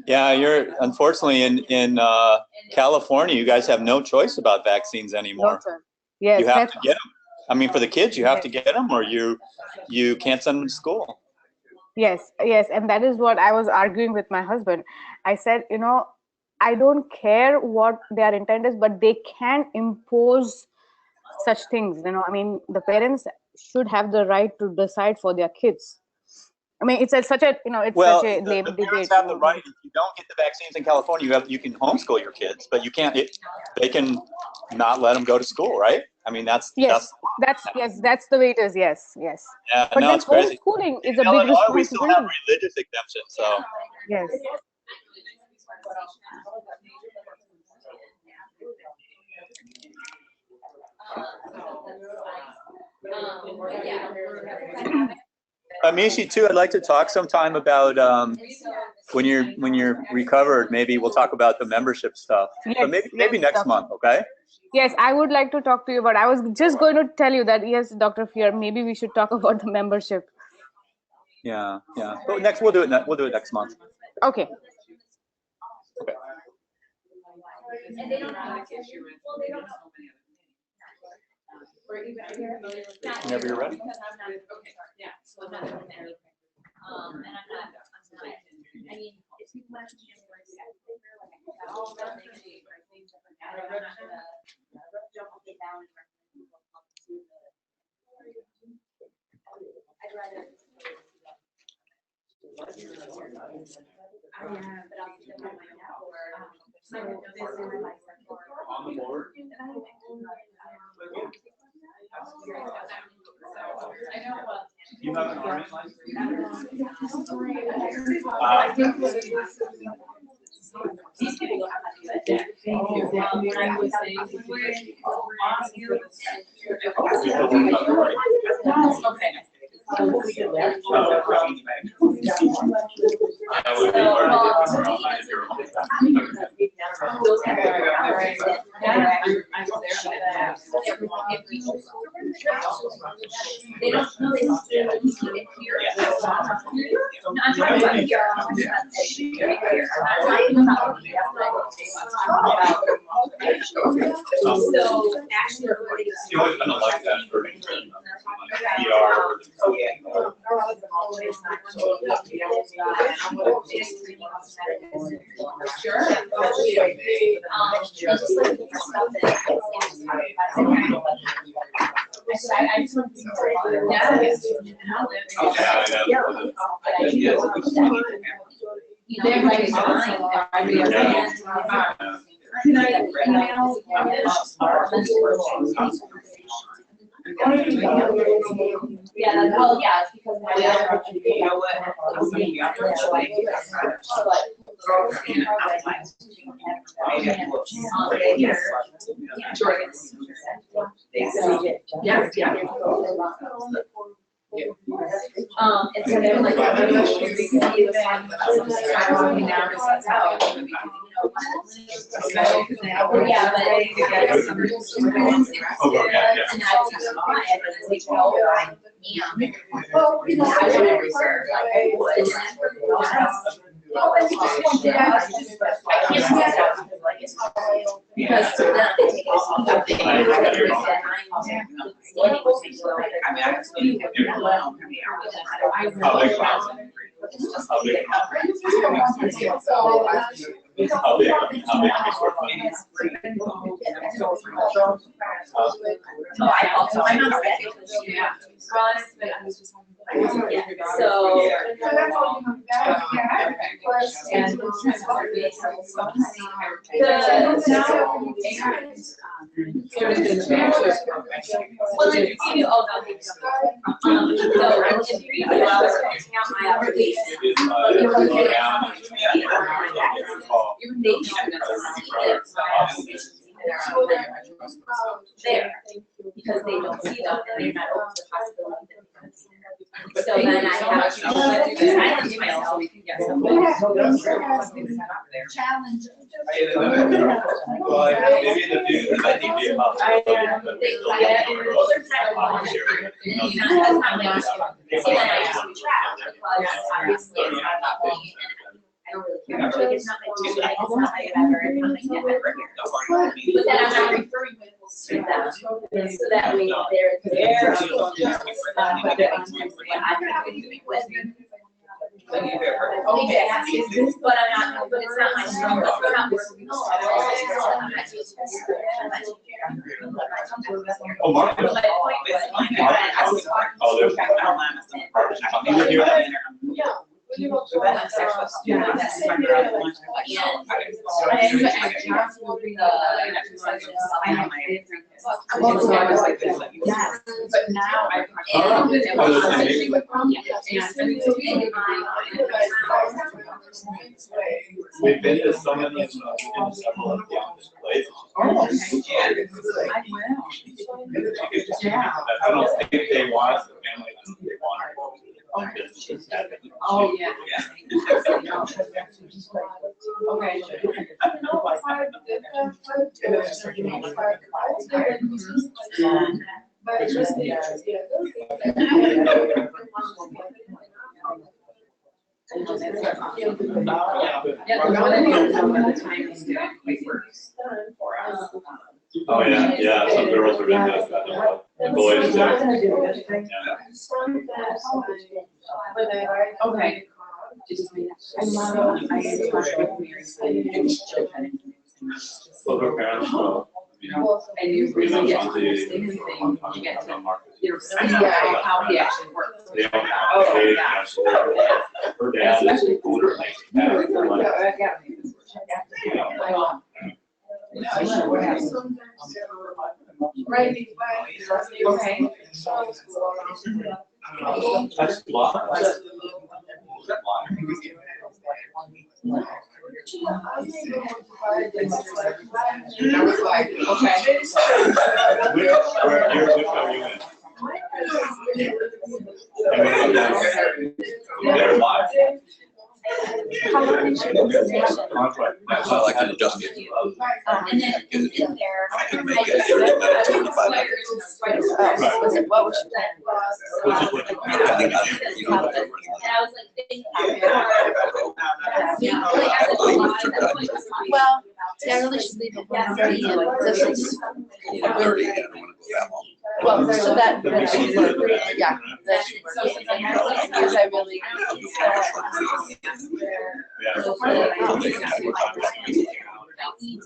Yeah, you're unfortunately in California. You guys have no choice about vaccines anymore. No, sir. Yes, You have that's to get them. I mean, for the kids, you have to get them, or you can't send them to school. yes, yes, and that is what I was arguing with my husband. I said, you know, I don't care what their intent is, but they can impose such things. You know, I mean, the parents should have the right to decide for their kids. I mean, it's such a, you know, it's Well, such a the lame parents debate. have the right. If you don't get the vaccines in California, you can homeschool your kids, but you can't. They can not let them go to school, right? I mean, that's Yes, that's the way it is. Yes, yes. yeah. But No, then it's crazy. homeschooling is In a big Illinois, we still have responsibility. religious exemption, so. Yes. Mishi, too, I'd like to talk sometime about when you're recovered. Maybe we'll talk about the membership stuff. Yes, But maybe yes, next Dr. month, okay? Yes, I would like to talk to you about. I was just going to tell you that yes, Dr. Fear, maybe we should talk about the membership. Yeah, yeah. But next, we'll do it next month. Okay. And they don't have an issue with, well, they don't know. Whenever you're ready. Okay, yeah. So I'm not there. And I'm not, I mean, if people want to do it, like, all that, they can do things different. I'm not gonna jump up and down and recommend people come to the. I'd rather. But I'll do them on my own, or, so this is my license or. On the board. I know what. You have an RN license? These people don't have to do it. Thank you. When I was saying. Okay. They don't know they just do it here. No, I'm talking about here. So actually, You always kind of like that for I just want yeah, well, yeah, it's because you know what? And so they're like, yeah, there, because they don't see them and they're not open to the possibility that. So then I have email so we can get some. Challenge. Well, maybe in the future, it might need to be about. I don't really care. Like, it's not my duty, it's not my ever, it's not my never here. But then I'm not referring to them, so that way they're there. But they're on time. I'm not doing with me. But I'm not, but it's not my strong, it's not working. Oh, Mark. But my point was, But now I. We've been to so many of them, we've been to several of the places. I will. Yeah. I don't think they want the family, they want Oh, yeah. Okay. Yeah, the one that the time is doing quick works for us. Oh, yeah, some girls are into that, the boys too. Okay. I Well, her parents, and you really get to understand things, you get to, see how he actually works. they don't have, Oh, they, yeah. her dad is older, like, Right. Okay. that's a lot. Okay. Which are you in? They're live. So I can adjust it. and then in there, I can make it every minute 25 minutes. what was your plan? Depending on, you know, what they're running. And I was like thinking. Well, yeah, I really should leave it 1:30 and this is, 1:30, I don't want to go that long. well, so that should work, yeah, that should work. Because I really.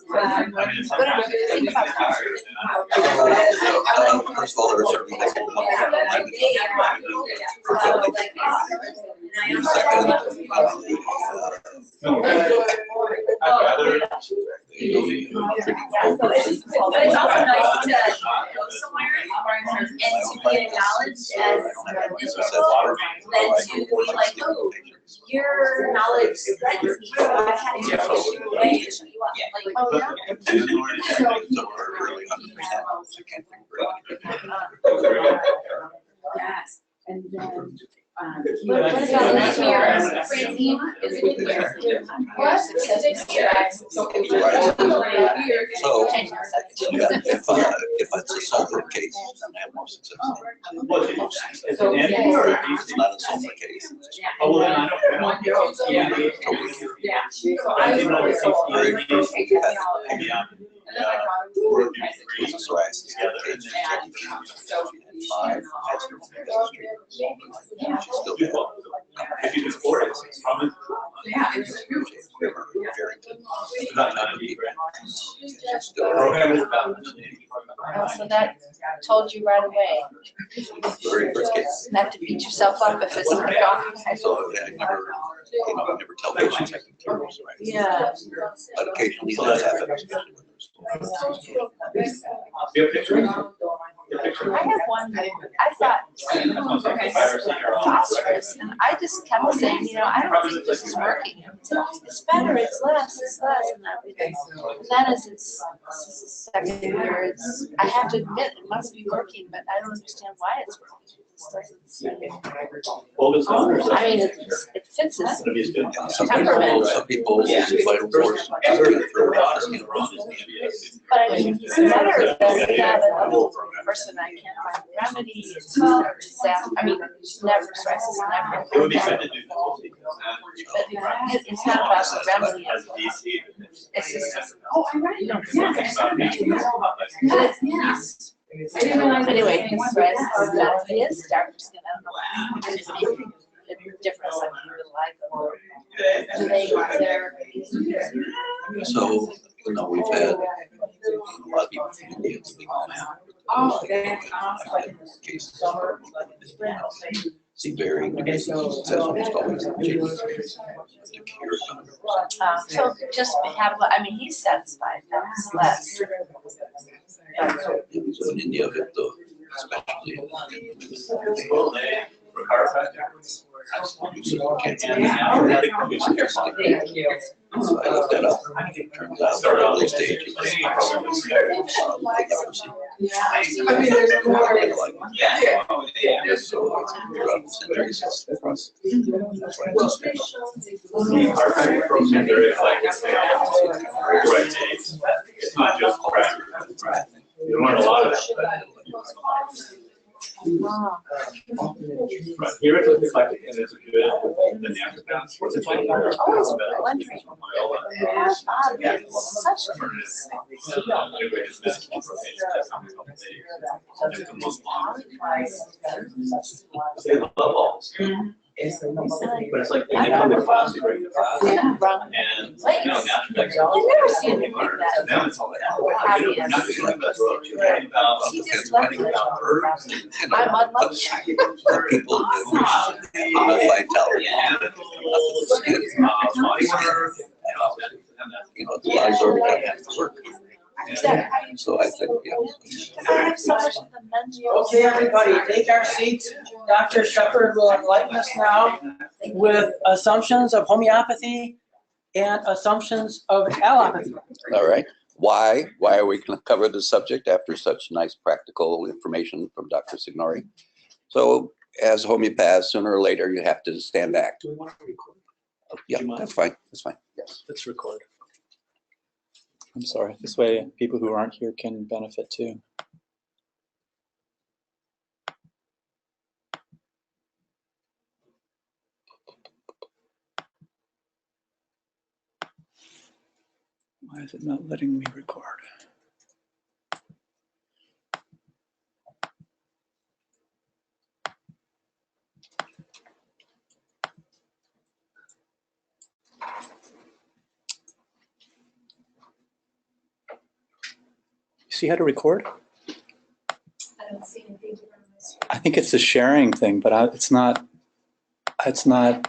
But I'm going to think about that. First of all, there are certain things that come up. But it's also nice to go somewhere and to be acknowledged as an individual, than to be like, oh, your knowledge spreads me, so I had to show you a way to show you up. Like, oh, yeah. Yes, and then, What about this year? Francine, is it here? What? So, if it's a sulfur case, then I have more success. It's an ending or a It's not a sulfur case. Oh, well, then I don't. Yeah. yeah. I do know the It's a psoriasis. If you just pour it, it's probably. Yeah, it's true. Not 90, right? Oh, so that told you right away. Very first case. Not to beat yourself up if it's not gone. So I never tell patients I can cure psoriasis. Yeah. But occasionally that happens. I have one that I thought phosphorus, and I just kept saying, you know, I don't think this is working. It's better, it's less, and everything. And then as it's second year, I have to admit, it must be working, but I don't understand why it's working. Oldest son or I mean, something? it fits his Gonna be as good. Some people, vital force. But I mean, it's better than we have another person I can't find a remedy. It's I mean, she never stresses, never. It would be good to do It's not about the remedy. It's just, oh, I read it. Yeah. I didn't realize. Anyway, his stress is that he is dark skin. I don't know. It's a difference. I mean, do they, they're. So, you know, we've had a lot of people from India to be cases. See varying degrees of success with what's called So just have, I mean, he's satisfied, that's less. So in India, especially so I looked that up. Turns out the early stages. It's not just crack. You learn a lot of that. Right. Here it looks like it is good. The naturopaths. It's like they love balls. But it's like they get on the class, they bring the class, and you know, naturopaths. I've never seen him like that. Them, it's all like, you're not just like that road. You're heading about, He just left it. I'm unlucky. People who have vitality. You know, the eyes already have to work. So I think, I have so much of the men's. Okay, everybody, take our seats. Dr. Shepard will enlighten us now with assumptions of homeopathy and assumptions of allopathy. all right. Why are we going to cover this subject after such nice practical information from Dr. Signori? So as homeopaths, sooner or later, you have to stand back. Do we want to record? Yeah, that's fine. That's fine. Yes. Let's record. I'm sorry. This way, people who aren't here can benefit too. Why is it not letting me record? You see how to record? I don't see anything on this. I think it's a sharing thing, but it's not. It's not.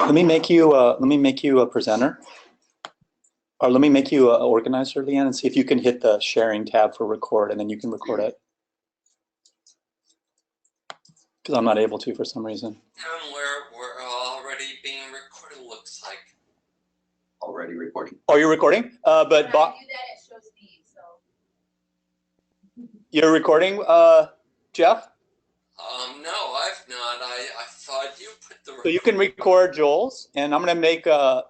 Let me make you a presenter, or let me make you an organizer, Leanne, and see if you can hit the sharing tab for record, and then you can record it. Because I'm not able to for some reason. And we're already being recorded, looks like. Already recording. Oh, you're recording? But When I do that, it shows me, so. you're recording, Jeff? No, I've not. I thought you put the. So you can record Joel's, and I'm going to make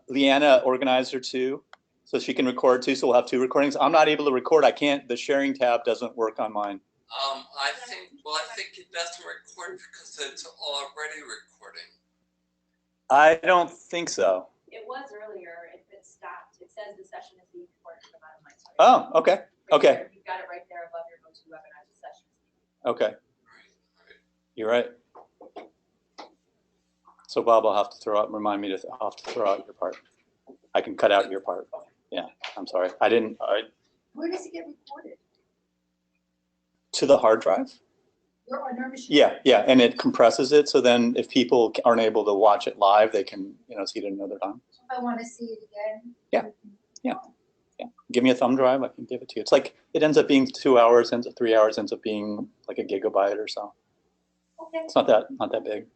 Leanna organizer too, so she can record too. So we'll have two recordings. I'm not able to record. I can't. The sharing tab doesn't work on mine. I think it doesn't record because it's already recording. I don't think so. It was earlier, if it stopped, it says the session is being recorded at the bottom of my screen. Oh, okay. Okay. You've got it right there above your GoToWebinar session. Okay. You're right. So Bob, I'll have to remind me to I'll have to throw out your part. I can cut out your part. Yeah, I'm sorry. I didn't. Where does it get recorded? To the hard drive? On our machine? Yeah, and it compresses it. So then if people aren't able to watch it live, they can, see it another time. If I want to see it again? Yeah. Give me a thumb drive, I can give it to you. It's like, it ends up being 2 hours, ends up 3 hours, ends up being like a gigabyte or so. Okay. It's not that big.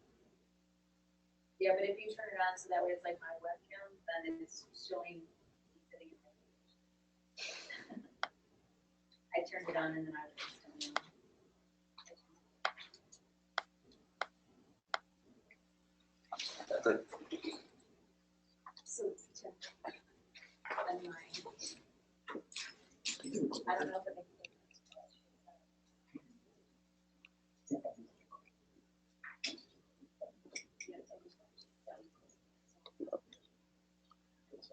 Yeah, but if you turn it on so that way it's like my webcam, then it's showing. I turned it on and then I was just so Tim, and mine. I don't know if it makes a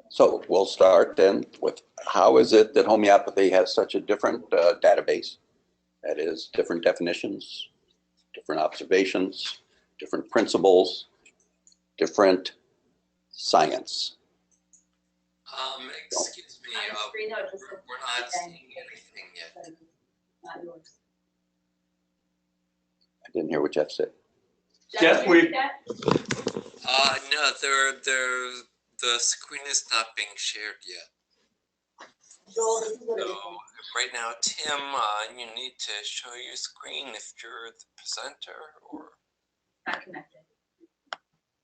So we'll start then with how is it that homeopathy has such a different database? That is, different definitions, different observations, different principles, different science. Excuse me, on the screen, though, it just says we're not seeing anything yet. not yours. I didn't hear what Jeff said. Jeff, we- No, the screen is not being shared yet. Joel, this is what it So is. right now, Tim, you need to show your screen if you're the presenter or. Not connected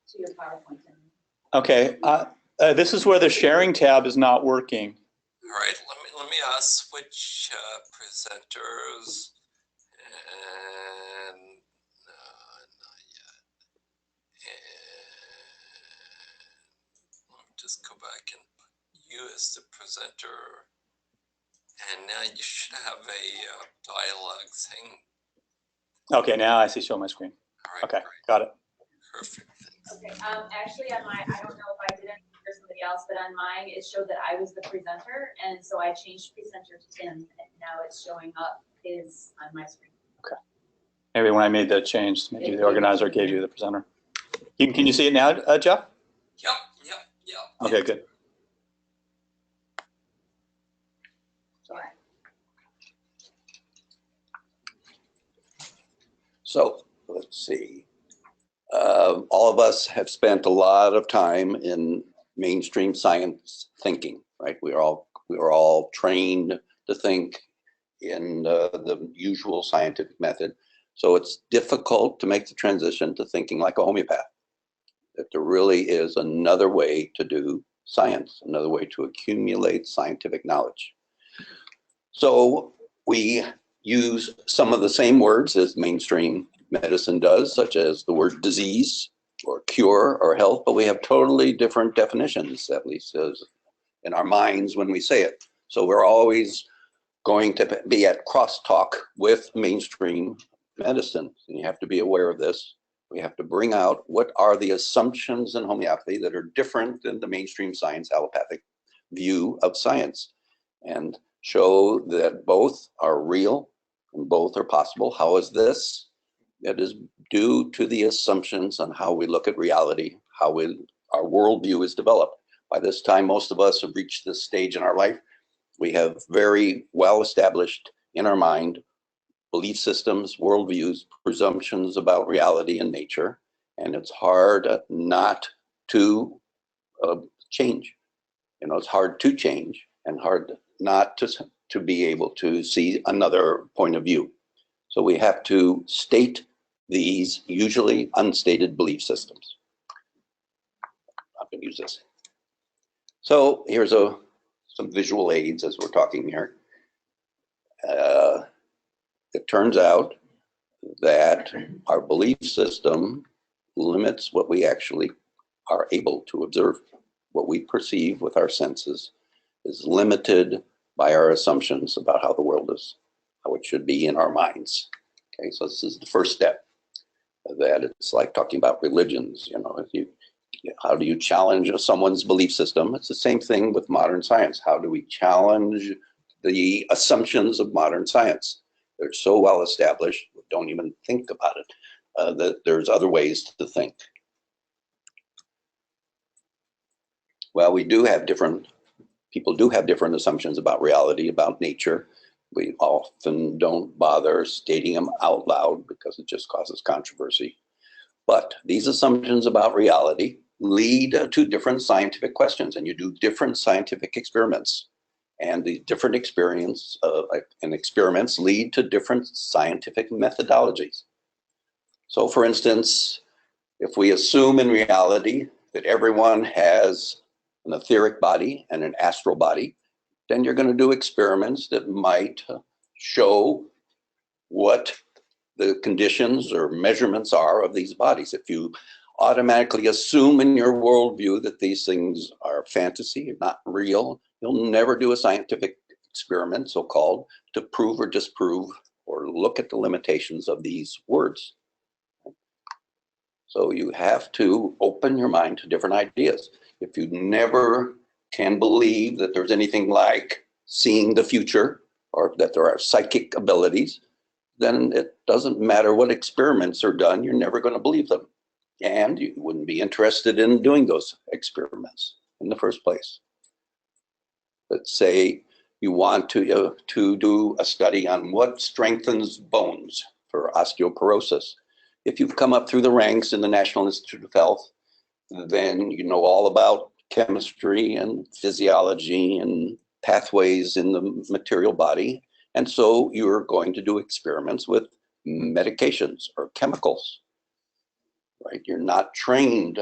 to your PowerPoint. Okay, this is where the sharing tab is not working. All right, let me switch presenters and not yet. And let me just go back and put you as the presenter. And now you should have a dialogue saying. Okay, now I see show my screen. All right, Okay, great. got it. Perfect. Thanks. Okay, actually on my, I don't know if I did it for somebody else, but on mine, it showed that I was the presenter, and so I changed presenter to Tim, and now it's showing up his on my screen. Okay. Maybe when I made that change, maybe the organizer gave you the presenter. Can you see it now, Jeff? Yep. Okay, good. So let's see. All of us have spent a lot of time in mainstream science thinking, right? We are all trained to think in the usual scientific method. So it's difficult to make the transition to thinking like a homeopath. That there really is another way to do science, another way to accumulate scientific knowledge. So we use some of the same words as mainstream medicine does, such as the word disease or cure or health, but we have totally different definitions, at least as in our minds when we say it. So we're always going to be at crosstalk with mainstream medicine, and you have to be aware of this. We have to bring out what are the assumptions in homeopathy that are different than the mainstream science allopathic view of science, and show that both are real and both are possible. How is this? It is due to the assumptions on how we look at reality, how our worldview is developed. By this time, most of us have reached this stage in our life. We have very well established in our mind belief systems, worldviews, presumptions about reality and nature, and it's hard not to change. You know, it's hard to change and hard not to be able to see another point of view. So we have to state these usually unstated belief systems. I'm going to use this. So here's some visual aids as we're talking here. It turns out that our belief system limits what we actually are able to observe. What we perceive with our senses is limited by our assumptions about how the world is, how it should be in our minds. Okay, so this is the first step. That it's like talking about religions. You know, how do you challenge someone's belief system? It's the same thing with modern science. How do we challenge the assumptions of modern science? They're so well established, we don't even think about it, that there's other ways to think. Well, people do have different assumptions about reality, about nature. We often don't bother stating them out loud because it just causes controversy. But these assumptions about reality lead to different scientific questions, and you do different scientific experiments. And the different experiments lead to different scientific methodologies. So for instance, if we assume in reality that everyone has an etheric body and an astral body, then you're going to do experiments that might show what the conditions or measurements are of these bodies. If you automatically assume in your worldview that these things are fantasy, not real, you'll never do a scientific experiment, so-called, to prove or disprove or look at the limitations of these words. So you have to open your mind to different ideas. If you never can believe that there's anything like seeing the future or that there are psychic abilities, then it doesn't matter what experiments are done, you're never going to believe them. And you wouldn't be interested in doing those experiments in the first place. Let's say you want to do a study on what strengthens bones for osteoporosis. If you've come up through the ranks in the National Institute of Health, then you know all about chemistry and physiology and pathways in the material body. And so you're going to do experiments with medications or chemicals, right? You're not trained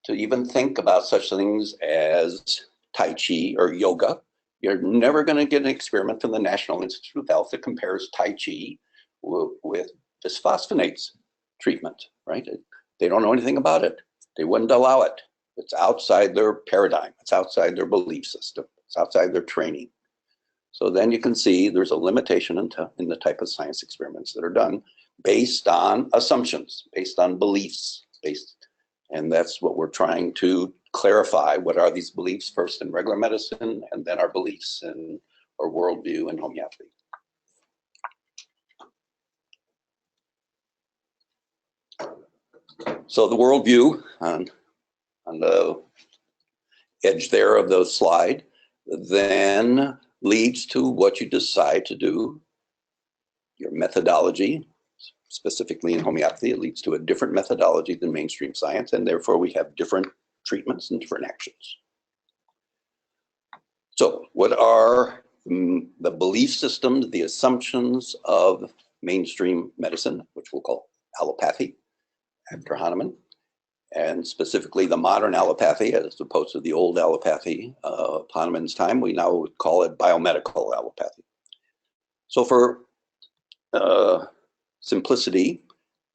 to even think about such things as Tai Chi or yoga. You're never going to get an experiment from the National Institute of Health that compares Tai Chi with bisphosphonates treatment, right? They don't know anything about it. They wouldn't allow it. It's outside their paradigm. It's outside their belief system. It's outside their training. So then you can see there's a limitation in the type of science experiments that are done based on assumptions, based on beliefs, and that's what we're trying to clarify. What are these beliefs first in regular medicine, and then our beliefs in our worldview in homeopathy. So the worldview on the edge there of the slide then leads to what you decide to do. Your methodology, specifically in homeopathy, it leads to a different methodology than mainstream science, and therefore we have different treatments and different actions. So what are the belief systems, the assumptions of mainstream medicine, which we'll call allopathy after Hahnemann, and specifically the modern allopathy as opposed to the old allopathy of Hahnemann's time? We now would call it biomedical allopathy. So for simplicity,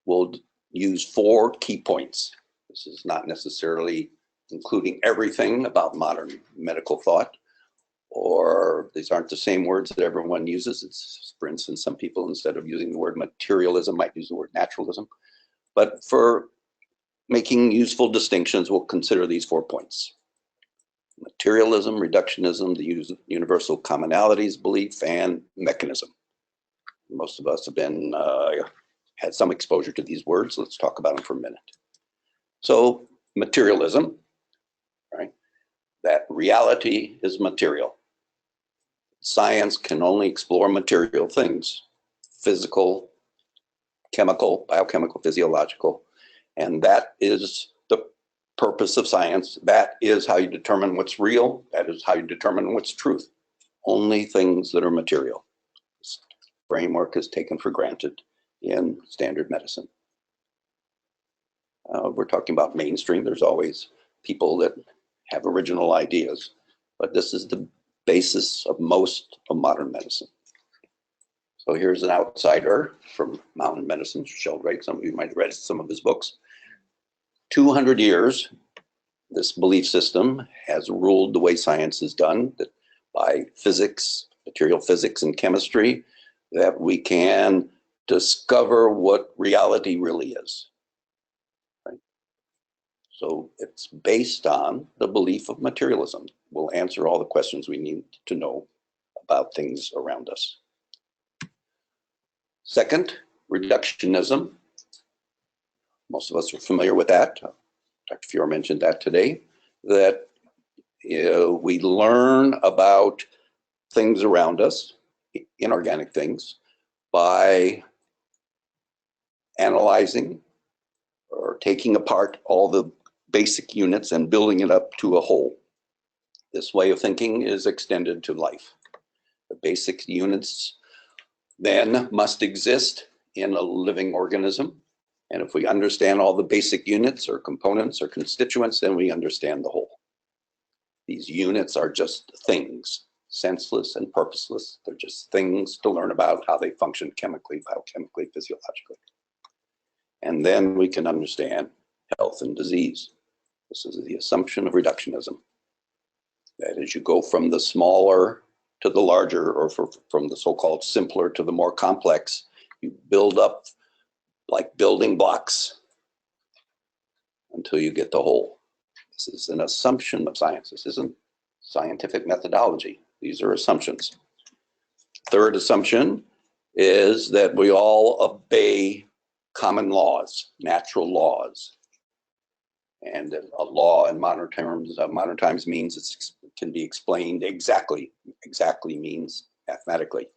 we'll use 4 key points. This is not necessarily including everything about modern medical thought, or these aren't the same words that everyone uses. It's, for instance, some people, instead of using the word materialism, might use the word naturalism. But for making useful distinctions, we'll consider these 4 points: materialism, reductionism, the universal commonalities belief, and mechanism. Most of us have been had some exposure to these words. Let's talk about them for a minute. So materialism, right? That reality is material. Science can only explore material things: physical, chemical, biochemical, physiological. And that is the purpose of science. That is how you determine what's real. That is how you determine what's truth. Only things that are material. This framework is taken for granted in standard medicine. We're talking about mainstream. There's always people that have original ideas, but this is the basis of most of modern medicine. So here's an outsider from modern medicine, Sheldrake. Some of you might have read some of his books. 200 years, this belief system has ruled the way science is done, that by physics, material physics and chemistry, that we can discover what reality really is. Right? So it's based on the belief of materialism. We'll answer all the questions we need to know about things around us. Second, reductionism. Most of us are familiar with that. Dr. Fior mentioned that today, that we learn about things around us, inorganic things, by analyzing or taking apart all the basic units and building it up to a whole. This way of thinking is extended to life. The basic units then must exist in a living organism. And if we understand all the basic units or components or constituents, then we understand the whole. These units are just things. senseless and purposeless. They're just things to learn about how they function chemically, biochemically, physiologically. And then we can understand health and disease. This is the assumption of reductionism. That is, you go from the smaller to the larger, or from the so-called simpler to the more complex. You build up like building blocks until you get the whole. This is an assumption of science. This isn't scientific methodology. These are assumptions. Third assumption is that we all obey common laws, natural laws. And a law in modern times means it can be explained exactly. Exactly means mathematically.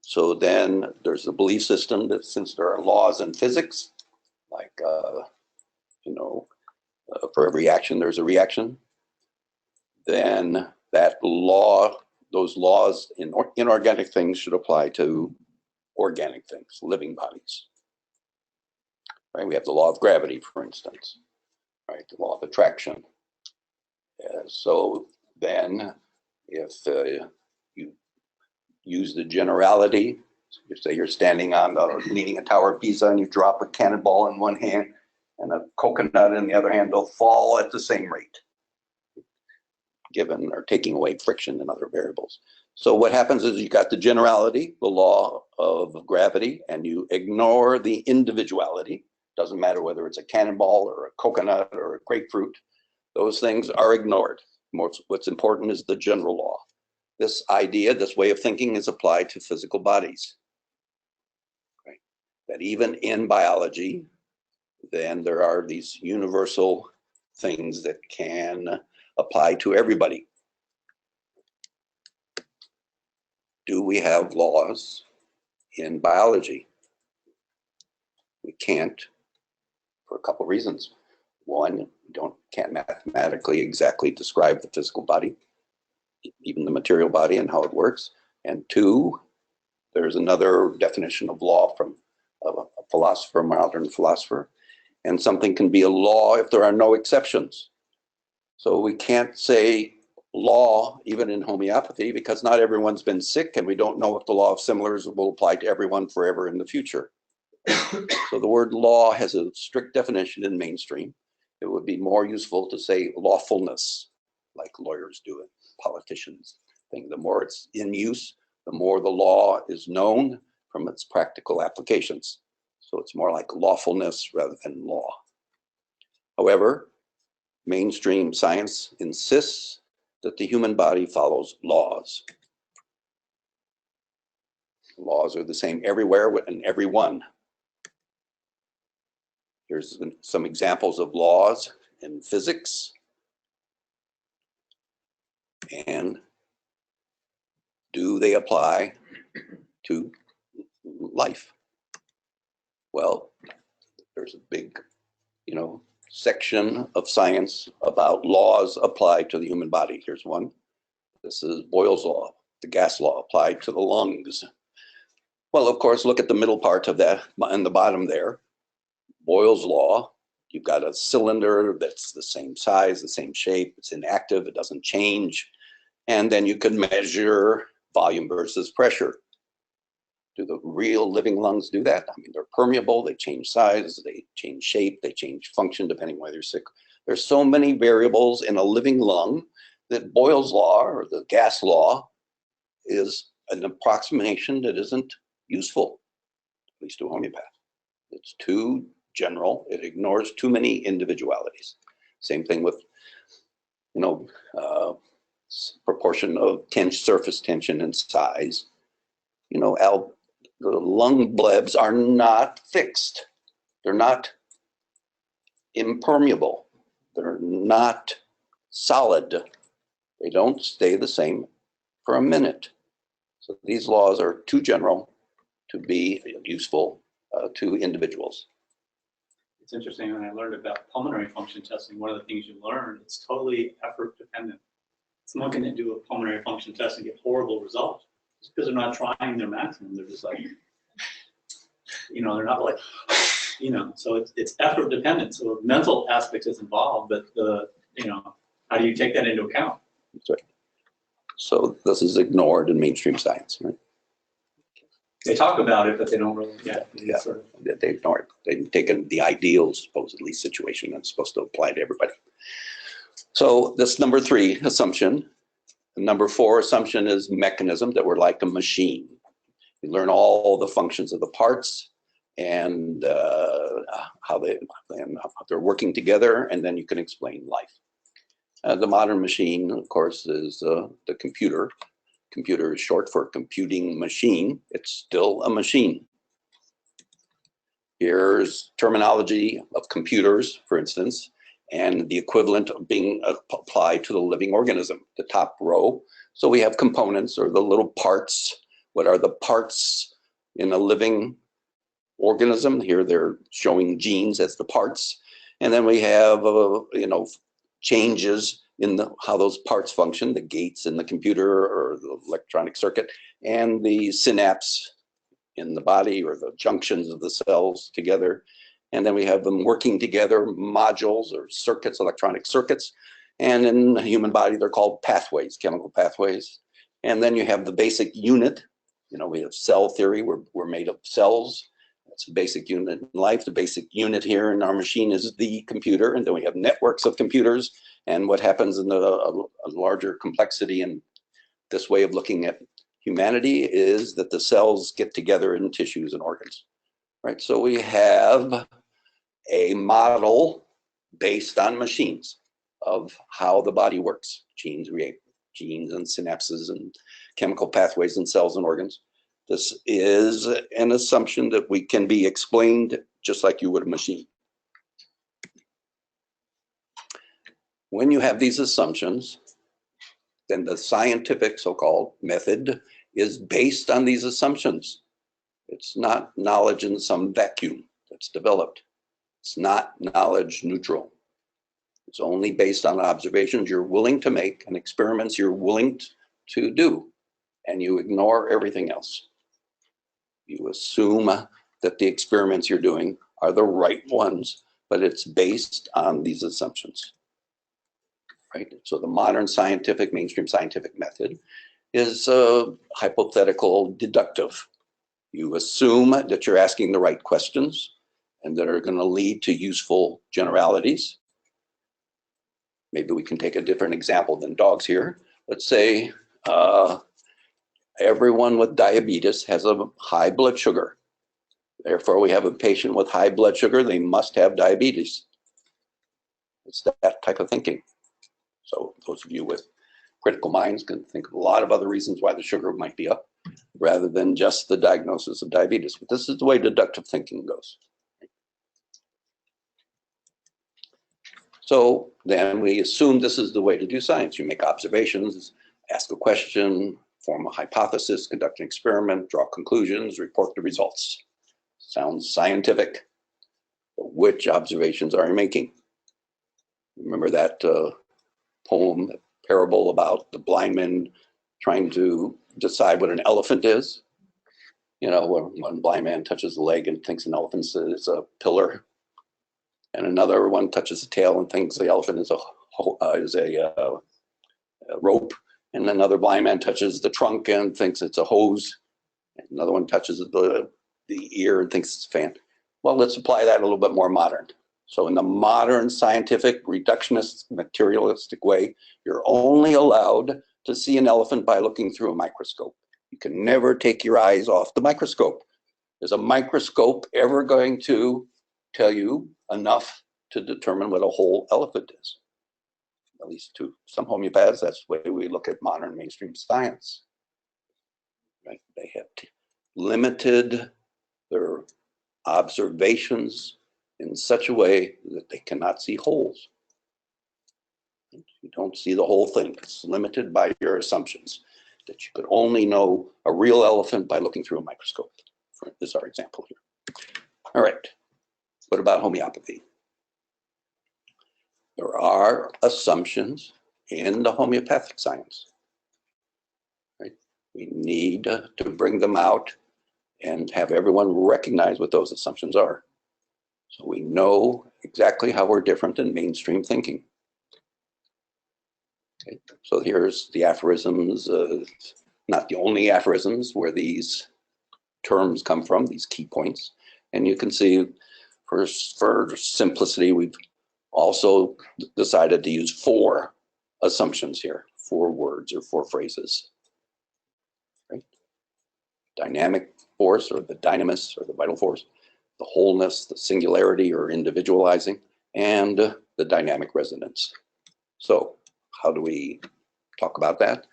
So then there's the belief system that since there are laws in physics, like, for every action, there's a reaction, then that law, those laws in inorganic things should apply to organic things, living bodies. Right? We have the law of gravity, for instance, right? The law of attraction. So then if you use the generality, you say you're standing on leaning a tower of Pisa and you drop a cannonball in one hand and a coconut in the other hand, they'll fall at the same rate, given or taking away friction and other variables. So what happens is you got the generality, the law of gravity, and you ignore the individuality. Doesn't matter whether it's a cannonball or a coconut or a grapefruit. Those things are ignored. What's important is the general law. This idea, this way of thinking is applied to physical bodies. Right? That even in biology, then there are these universal things that can apply to everybody. Do we have laws in biology? We can't, for a couple reasons. One, we can't mathematically exactly describe the physical body, even the material body and how it works. And two, there's another definition of law from a philosopher, a modern philosopher, and something can be a law if there are no exceptions. So we can't say law, even in homeopathy, because not everyone's been sick and we don't know if the law of similars will apply to everyone forever in the future. So the word law has a strict definition in mainstream. It would be more useful to say lawfulness, like lawyers do it, politicians think. The more it's in use, the more the law is known from its practical applications. So it's more like lawfulness rather than law. However, mainstream science insists that the human body follows laws. Laws are the same everywhere and everyone. Here's some examples of laws in physics. And do they apply to life? Well, there's a big, section of science about laws applied to the human body. Here's one. This is Boyle's law, the gas law applied to the lungs. Well, of course, look at the middle part of that and the bottom there. Boyle's law, you've got a cylinder that's the same size, the same shape, it's inactive, it doesn't change. And then you can measure volume versus pressure. Do the real living lungs do that? I mean, they're permeable, they change size, they change shape, they change function depending whether you're sick. There's so many variables in a living lung that Boyle's law, or the gas law, is an approximation that isn't useful, at least to a homeopath. It's too general, it ignores too many individualities. Same thing with, proportion of surface tension and size. The lung blebs are not fixed. They're not impermeable. They're not solid. They don't stay the same for a minute. So these laws are too general to be useful to individuals. It's interesting, when I learned about pulmonary function testing, one of the things you learn, it's totally effort dependent. Someone can do a pulmonary function test and get horrible results just because they're not trying their maximum. They're just like, they're not like, so it's effort dependent. So mental aspect is involved, but how do you take that into account? That's right. So this is ignored in mainstream science, right? They talk about it, but they don't really, Yeah, they ignore it. They've taken the ideal, supposedly, situation that's supposed to apply to everybody. So this number 3 assumption. The number 4 assumption is mechanism, that we're like a machine. We learn all the functions of the parts and how they're working together, and then you can explain life. The modern machine, of course, is the computer. Computer is short for computing machine. It's still a machine. Here's terminology of computers, for instance, and the equivalent of being applied to the living organism, the top row. So we have components, or the little parts. What are the parts in a living organism? Here they're showing genes as the parts. And then we have, changes in how those parts function, the gates in the computer or the electronic circuit, and the synapse in the body, or the junctions of the cells together. And then we have them working together, modules or circuits, electronic circuits. And in the human body, they're called pathways, chemical pathways. And then you have the basic unit. We have cell theory. We're made of cells. That's a basic unit in life. The basic unit here in our machine is the computer. And then we have networks of computers. And what happens in a larger complexity in this way of looking at humanity is that the cells get together in tissues and organs, right? So we have a model based on machines of how the body works. Genes and synapses and chemical pathways in cells and organs. This is an assumption that we can be explained just like you would a machine. When you have these assumptions, then the scientific so-called method is based on these assumptions. It's not knowledge in some vacuum that's developed. It's not knowledge neutral. It's only based on observations you're willing to make and experiments you're willing to do, and you ignore everything else. You assume that the experiments you're doing are the right ones, but it's based on these assumptions. Right? So the modern scientific, mainstream scientific method is hypothetical deductive. You assume that you're asking the right questions and that are going to lead to useful generalities. Maybe we can take a different example than dogs here. Let's say everyone with diabetes has a high blood sugar. Therefore, we have a patient with high blood sugar, they must have diabetes. It's that type of thinking. So those of you with critical minds can think of a lot of other reasons why the sugar might be up, rather than just the diagnosis of diabetes. But this is the way deductive thinking goes. So then we assume this is the way to do science. You make observations, ask a question, form a hypothesis, conduct an experiment, draw conclusions, report the results. Sounds scientific, but which observations are you making? Remember that poem, parable about the blind man trying to decide what an elephant is? When one blind man touches the leg and thinks an elephant is a pillar, and another one touches the tail and thinks the elephant is a rope, and another blind man touches the trunk and thinks it's a hose, and another one touches the ear and thinks it's a fan. Well, let's apply that a little bit more modern. So in the modern scientific, reductionist, materialistic way, you're only allowed to see an elephant by looking through a microscope. You can never take your eyes off the microscope. Is a microscope ever going to tell you enough to determine what a whole elephant is? At least to some homeopaths, that's the way we look at modern mainstream science. Right? They have limited their observations in such a way that they cannot see holes. You don't see the whole thing. It's limited by your assumptions that you could only know a real elephant by looking through a microscope. This is our example here. All right, what about homeopathy? There are assumptions in the homeopathic science. Right? We need to bring them out and have everyone recognize what those assumptions are. So we know exactly how we're different than mainstream thinking. Okay, so here's the aphorisms, not the only aphorisms where these terms come from, these key points. And you can see for simplicity, we've also decided to use 4 assumptions here, 4 words or 4 phrases. Right? Dynamic force, or the dynamis, or the vital force, the wholeness, the singularity or individualizing, and the dynamic resonance. So how do we talk about that?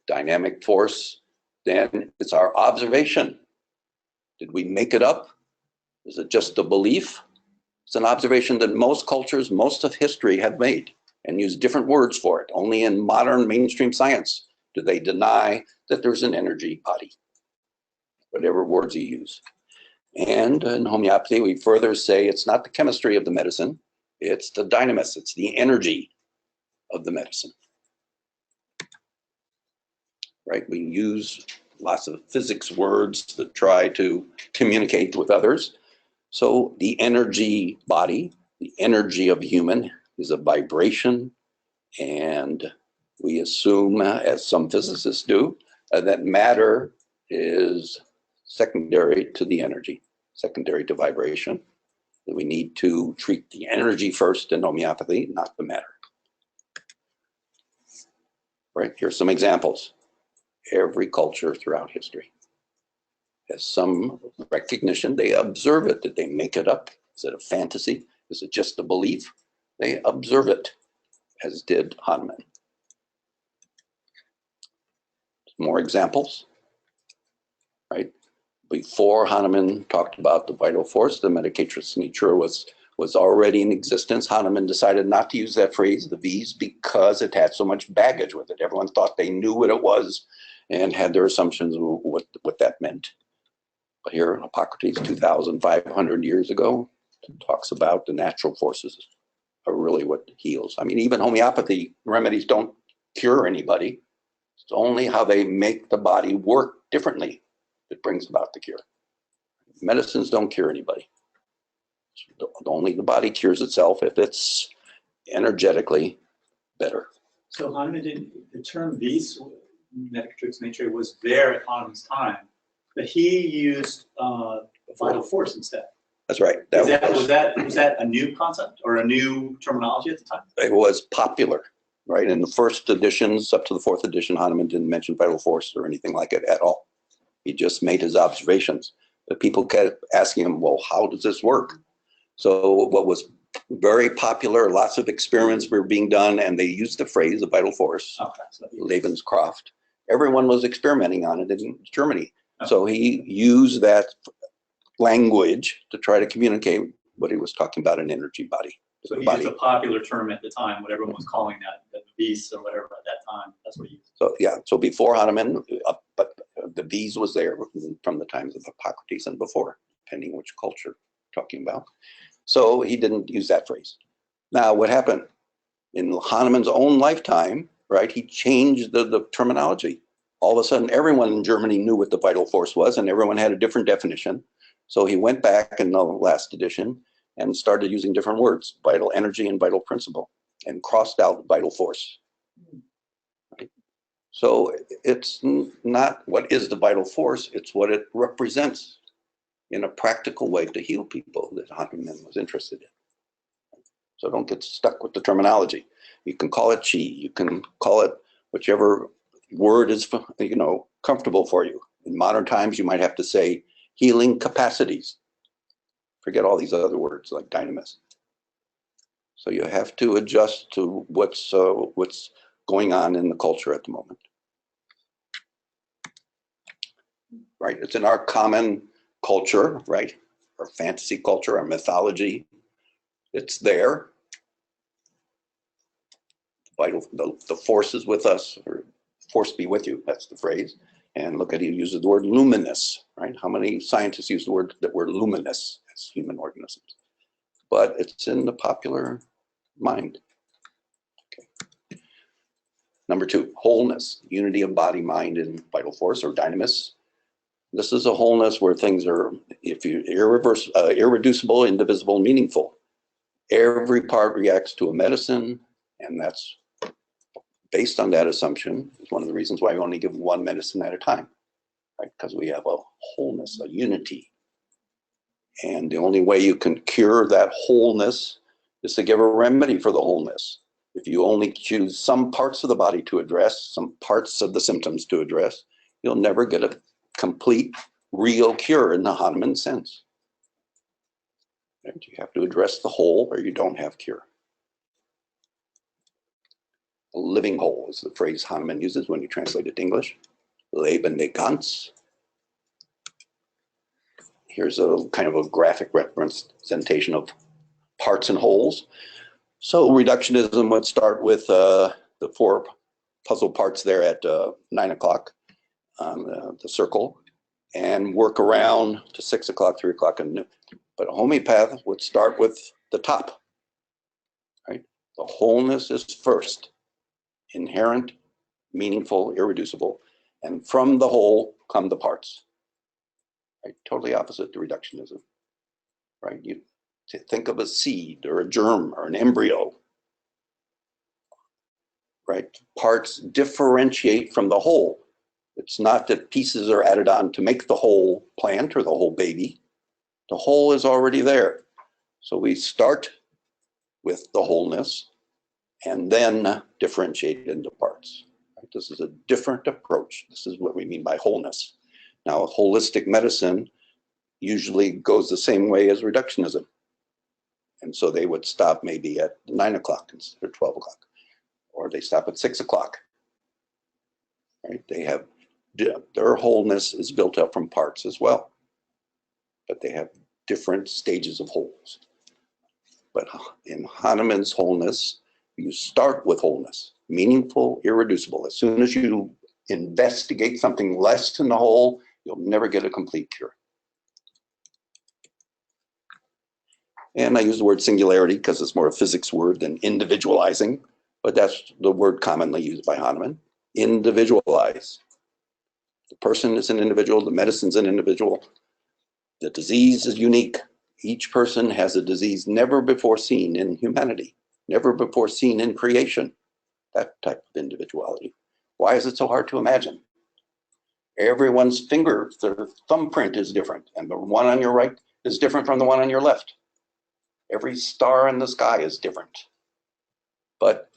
Dynamic force, then it's our observation. Did we make it up? Is it just a belief? It's an observation that most cultures, most of history have made and use different words for it. Only in modern mainstream science do they deny that there's an energy body, whatever words you use. And in homeopathy, we further say it's not the chemistry of the medicine, it's the dynamis, it's the energy of the medicine. Right? We use lots of physics words to try to communicate with others. So the energy body, the energy of human, is a vibration, and we assume, as some physicists do, that matter is secondary to the energy, secondary to vibration. We need to treat the energy first in homeopathy, not the matter. Right, here's some examples. Every culture throughout history has some recognition. They observe it. Did they make it up? Is it a fantasy? Is it just a belief? They observe it, as did Hahnemann. More examples, right? Before Hahnemann talked about the vital force, the medicatrix natura was already in existence. Hahnemann decided not to use that phrase, the V's, because it had so much baggage with it. Everyone thought they knew what it was and had their assumptions of what that meant. But here, Hippocrates, 2,500 years ago, talks about the natural forces are really what heals. I mean, even homeopathy remedies don't cure anybody. It's only how they make the body work differently that brings about the cure. Medicines don't cure anybody. Only the body cures itself if it's energetically better. So Hahnemann didn't, the term vis, medicatrix natura, was there at Hahnemann's time, but he used vital force instead. That's right. Was that a new concept or a new terminology at the time? It was popular, right? In the first editions, up to the 4th edition, Hahnemann didn't mention vital force or anything like it at all. He just made his observations. But people kept asking him, well, how does this work? So what was very popular, lots of experiments were being done, and they used the phrase, the vital force, Lebenskraft. Everyone was experimenting on it in Germany. Okay. So he used that language to try to communicate what he was talking about, an energy body. So he used a popular term at the time, what everyone was calling that, the beast or whatever at that time. That's what he used. So yeah, so before Hahnemann, but the bees was there from the times of Hippocrates and before, depending which culture you're talking about. So he didn't use that phrase. Now, what happened? In Hahnemann's own lifetime, right, he changed the terminology. All of a sudden, everyone in Germany knew what the vital force was, and everyone had a different definition. So he went back in the last edition and started using different words, vital energy and vital principle, and crossed out vital force. Right? So it's not what is the vital force, it's what it represents in a practical way to heal people that Hahnemann was interested in. So don't get stuck with the terminology. You can call it chi, you can call it whichever word is, comfortable for you. In modern times, you might have to say healing capacities. Forget all these other words like dynamis. So you have to adjust to what's going on in the culture at the moment. Right, it's in our common culture, right? Our fantasy culture, our mythology. It's there. Vital, the force is with us, or force be with you, that's the phrase. And look at, he uses the word luminous, right? How many scientists use the word that we're luminous as human organisms? But it's in the popular mind. Okay. Number 2, wholeness, unity of body, mind, and vital force, or dynamis. This is a wholeness where things are, if you irreducible, indivisible, meaningful. Every part reacts to a medicine, and that's based on that assumption is one of the reasons why we only give one medicine at a time, right? Because we have a wholeness, a unity. And the only way you can cure that wholeness is to give a remedy for the wholeness. If you only choose some parts of the body to address, some parts of the symptoms to address, you'll never get a complete, real cure in the Hahnemann sense. And you have to address the whole or you don't have cure. A living whole is the phrase Hahnemann uses when you translate it to English. Lebende ganz. Here's a kind of a graphic representation of parts and wholes. So reductionism would start with the 4 puzzle parts there at 9 o'clock on the circle and work around to 6 o'clock, 3 o'clock, and noon. But a homeopath would start with the top, right? The wholeness is first, inherent, meaningful, irreducible, and from the whole come the parts. Right? Totally opposite to reductionism, right? You think of a seed or a germ or an embryo, right? Parts differentiate from the whole. It's not that pieces are added on to make the whole plant or the whole baby. The whole is already there. So we start with the wholeness and then differentiate into parts. Right? This is a different approach. This is what we mean by wholeness. Now, holistic medicine usually goes the same way as reductionism. And so they would stop maybe at 9 o'clock instead of 12 o'clock, or they stop at 6 o'clock. Right? They have, their wholeness is built up from parts as well, but they have different stages of wholes. But in Hahnemann's wholeness, you start with wholeness, meaningful, irreducible. As soon as you investigate something less than the whole, you'll never get a complete cure. And I use the word singularity because it's more a physics word than individualizing, but that's the word commonly used by Hahnemann. Individualize. The person is an individual, the medicine's an individual, the disease is unique. Each person has a disease never before seen in humanity, never before seen in creation. That type of individuality. Why is it so hard to imagine? Everyone's finger, their thumbprint is different, and the one on your right is different from the one on your left. Every star in the sky is different. But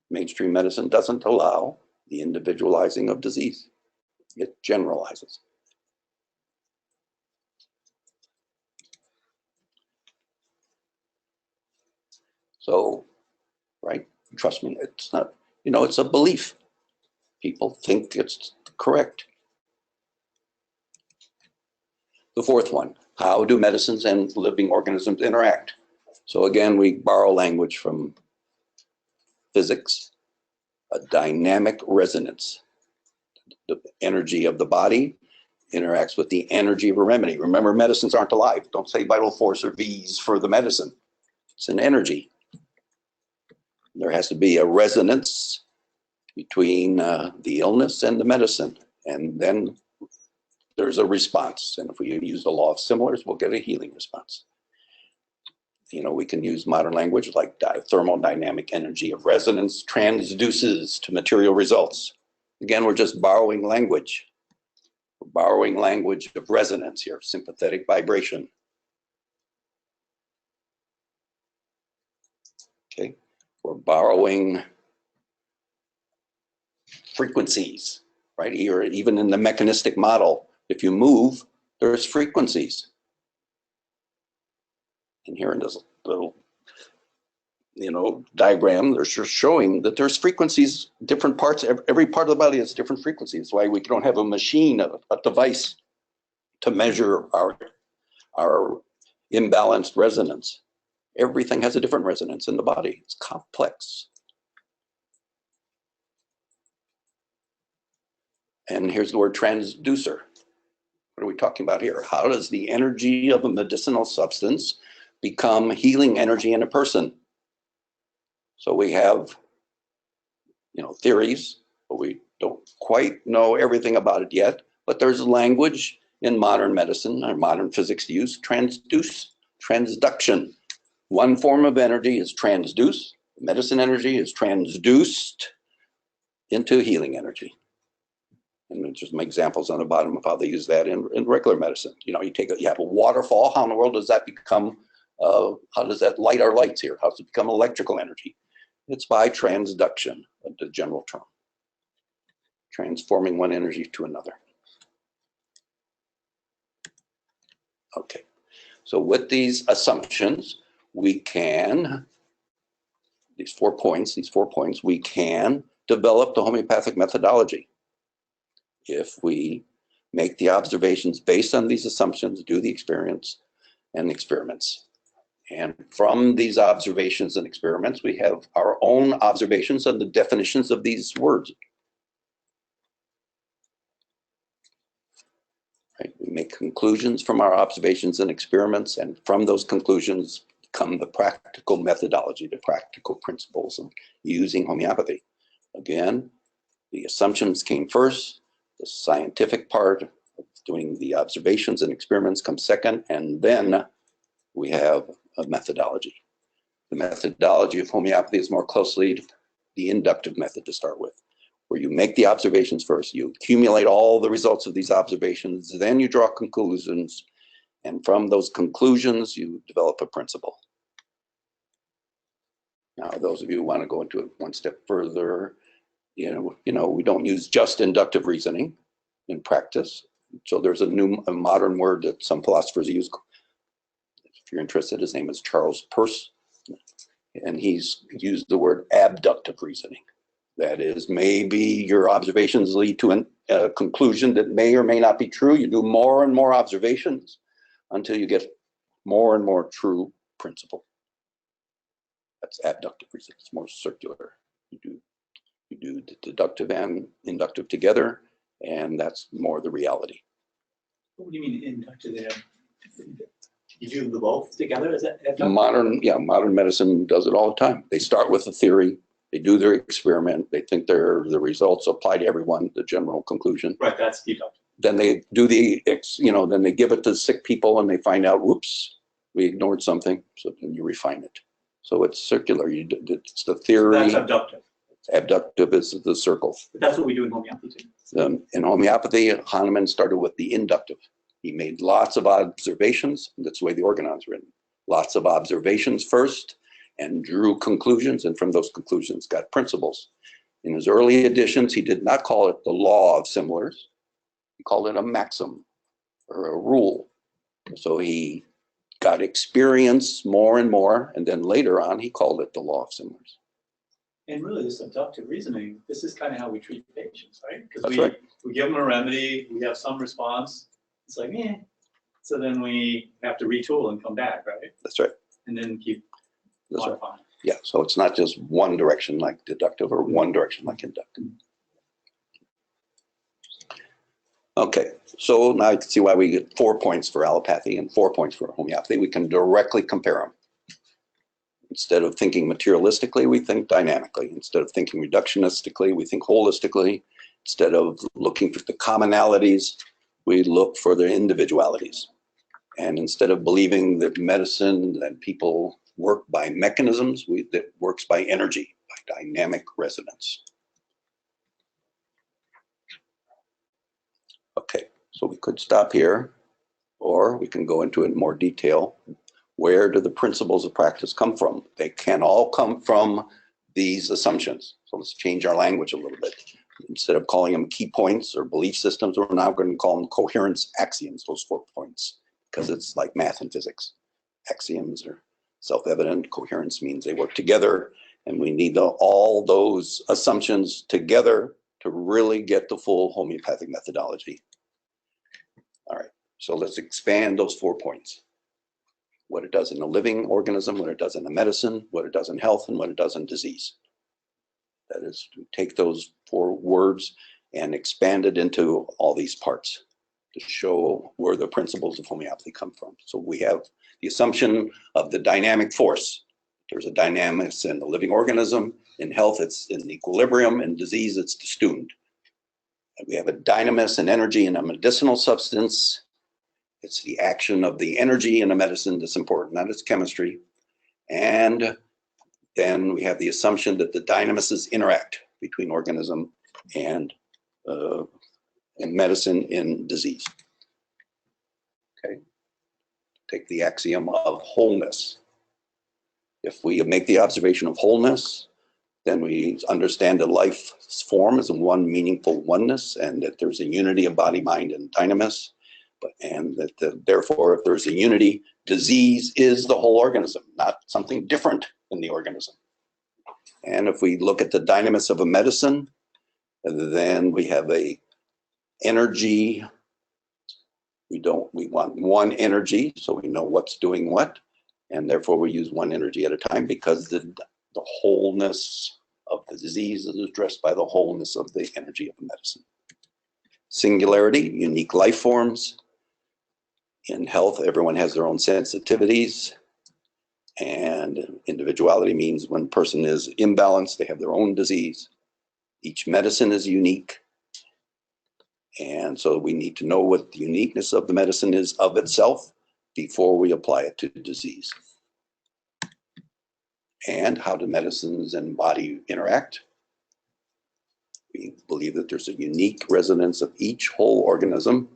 mainstream medicine doesn't allow the individualizing of disease. It generalizes. So, right, trust me, it's not, it's a belief. People think it's correct. The fourth one, how do medicines and living organisms interact? So again, we borrow language from physics, a dynamic resonance. The energy of the body interacts with the energy of a remedy. Remember, medicines aren't alive. Don't say vital force or V's for the medicine. It's an energy. There has to be a resonance between the illness and the medicine. And then there's a response. And if we use the law of similars, we'll get a healing response. We can use modern language like thermodynamic energy of resonance transduces to material results. Again, we're just borrowing language. We're borrowing language of resonance here, sympathetic vibration. Okay, we're borrowing frequencies, right? Here, even in the mechanistic model, if you move, there's frequencies. And here in this little, diagram, they're just showing that there's frequencies, different parts, every part of the body has different frequencies. That's why we don't have a machine, a device to measure our imbalanced resonance. Everything has a different resonance in the body. It's complex. And here's the word transducer. What are we talking about here? How does the energy of a medicinal substance become healing energy in a person? So we have, theories, but we don't quite know everything about it yet. But there's language in modern medicine or modern physics to use, transduction. One form of energy is transduce. Medicine energy is transduced into healing energy. And there's just some examples on the bottom of how they use that in regular medicine. You know, you have a waterfall. How in the world does that become, how does that light our lights here? How does it become electrical energy? It's by transduction, the general term. Transforming one energy to another. Okay, so with these assumptions, we can, these 4 points, we can develop the homeopathic methodology. If we make the observations based on these assumptions, do the experience and experiments. And from these observations and experiments, we have our own observations on the definitions of these words. Right? We make conclusions from our observations and experiments, and from those conclusions come the practical methodology, the practical principles of using homeopathy. Again, the assumptions came first, the scientific part of doing the observations and experiments comes second, and then we have a methodology. The methodology of homeopathy is more closely the inductive method to start with, where you make the observations first, you accumulate all the results of these observations, then you draw conclusions, and from those conclusions, you develop a principle. Now, those of you who want to go into it one step further, you know, we don't use just inductive reasoning in practice. So there's a modern word that some philosophers use. If you're interested, his name is Charles Peirce, and he's used the word abductive reasoning. That is, maybe your observations lead to a conclusion that may or may not be true. You do more and more observations until you get more and more true principle. That's abductive reasoning. It's more circular. You do the deductive and inductive together, and that's more the reality. What do you mean inductive? You do the both together? Is that modern medicine does it all the time. They start with a theory, they do their experiment, they think the results apply to everyone, the general conclusion. Right, that's deductive. Then they do then they give it to sick people and they find out, whoops, we ignored something. So then you refine it. So it's circular. It's the theory. That's abductive. Abductive is the circle. But that's what we do in homeopathy too. In homeopathy, Hahnemann started with the inductive. He made lots of observations. That's the way the organon's written. Lots of observations first and drew conclusions, and from those conclusions got principles. In his early editions, he did not call it the law of similars. He called it a maxim or a rule. So he got experience more and more, and then later on, he called it the law of similars. And really, this inductive reasoning, this is kind of how we treat patients, right? Because we give them a remedy, we have some response. It's like, eh. So then we have to retool and come back, right? That's right. And then keep modifying. Right. Yeah, so it's not just one direction like deductive or one direction like inductive. Okay, so now you can see why we get 4 points for allopathy and 4 points for homeopathy. We can directly compare them. Instead of thinking materialistically, we think dynamically. Instead of thinking reductionistically, we think holistically. Instead of looking for the commonalities, we look for the individualities. And instead of believing that medicine and people work by mechanisms, that works by energy, by dynamic resonance. Okay, so we could stop here, or we can go into it in more detail. Where do the principles of practice come from? They can all come from these assumptions. So let's change our language a little bit. Instead of calling them key points or belief systems, we're now going to call them coherence axioms, those 4 points, because it's like math and physics. Axioms are self-evident. Coherence means they work together, and we need all those assumptions together to really get the full homeopathic methodology. All right, so let's expand those 4 points. What it does in a living organism, what it does in a medicine, what it does in health, and what it does in disease. That is to take those 4 words and expand it into all these parts to show where the principles of homeopathy come from. So we have the assumption of the dynamic force. There's a dynamics in the living organism. In health, it's in equilibrium. In disease, it's tuned. And we have a dynamis and energy in a medicinal substance. It's the action of the energy in a medicine that's important, not its chemistry. And then we have the assumption that the dynamices interact between organism and medicine in disease. Okay. Take the axiom of wholeness. If we make the observation of wholeness, then we understand that life's form is one meaningful oneness, and that there's a unity of body, mind, and dynamis. And that therefore, if there's a unity, disease is the whole organism, not something different than the organism. And if we look at the dynamis of a medicine, then we have a energy. We want one energy, so we know what's doing what, and therefore we use one energy at a time, because the wholeness of the disease is addressed by the wholeness of the energy of the medicine. Singularity, unique life forms. In health, everyone has their own sensitivities, and individuality means when a person is imbalanced, they have their own disease. Each medicine is unique, and so we need to know what the uniqueness of the medicine is of itself before we apply it to disease. And how do medicines and body interact? We believe that there's a unique resonance of each whole organism.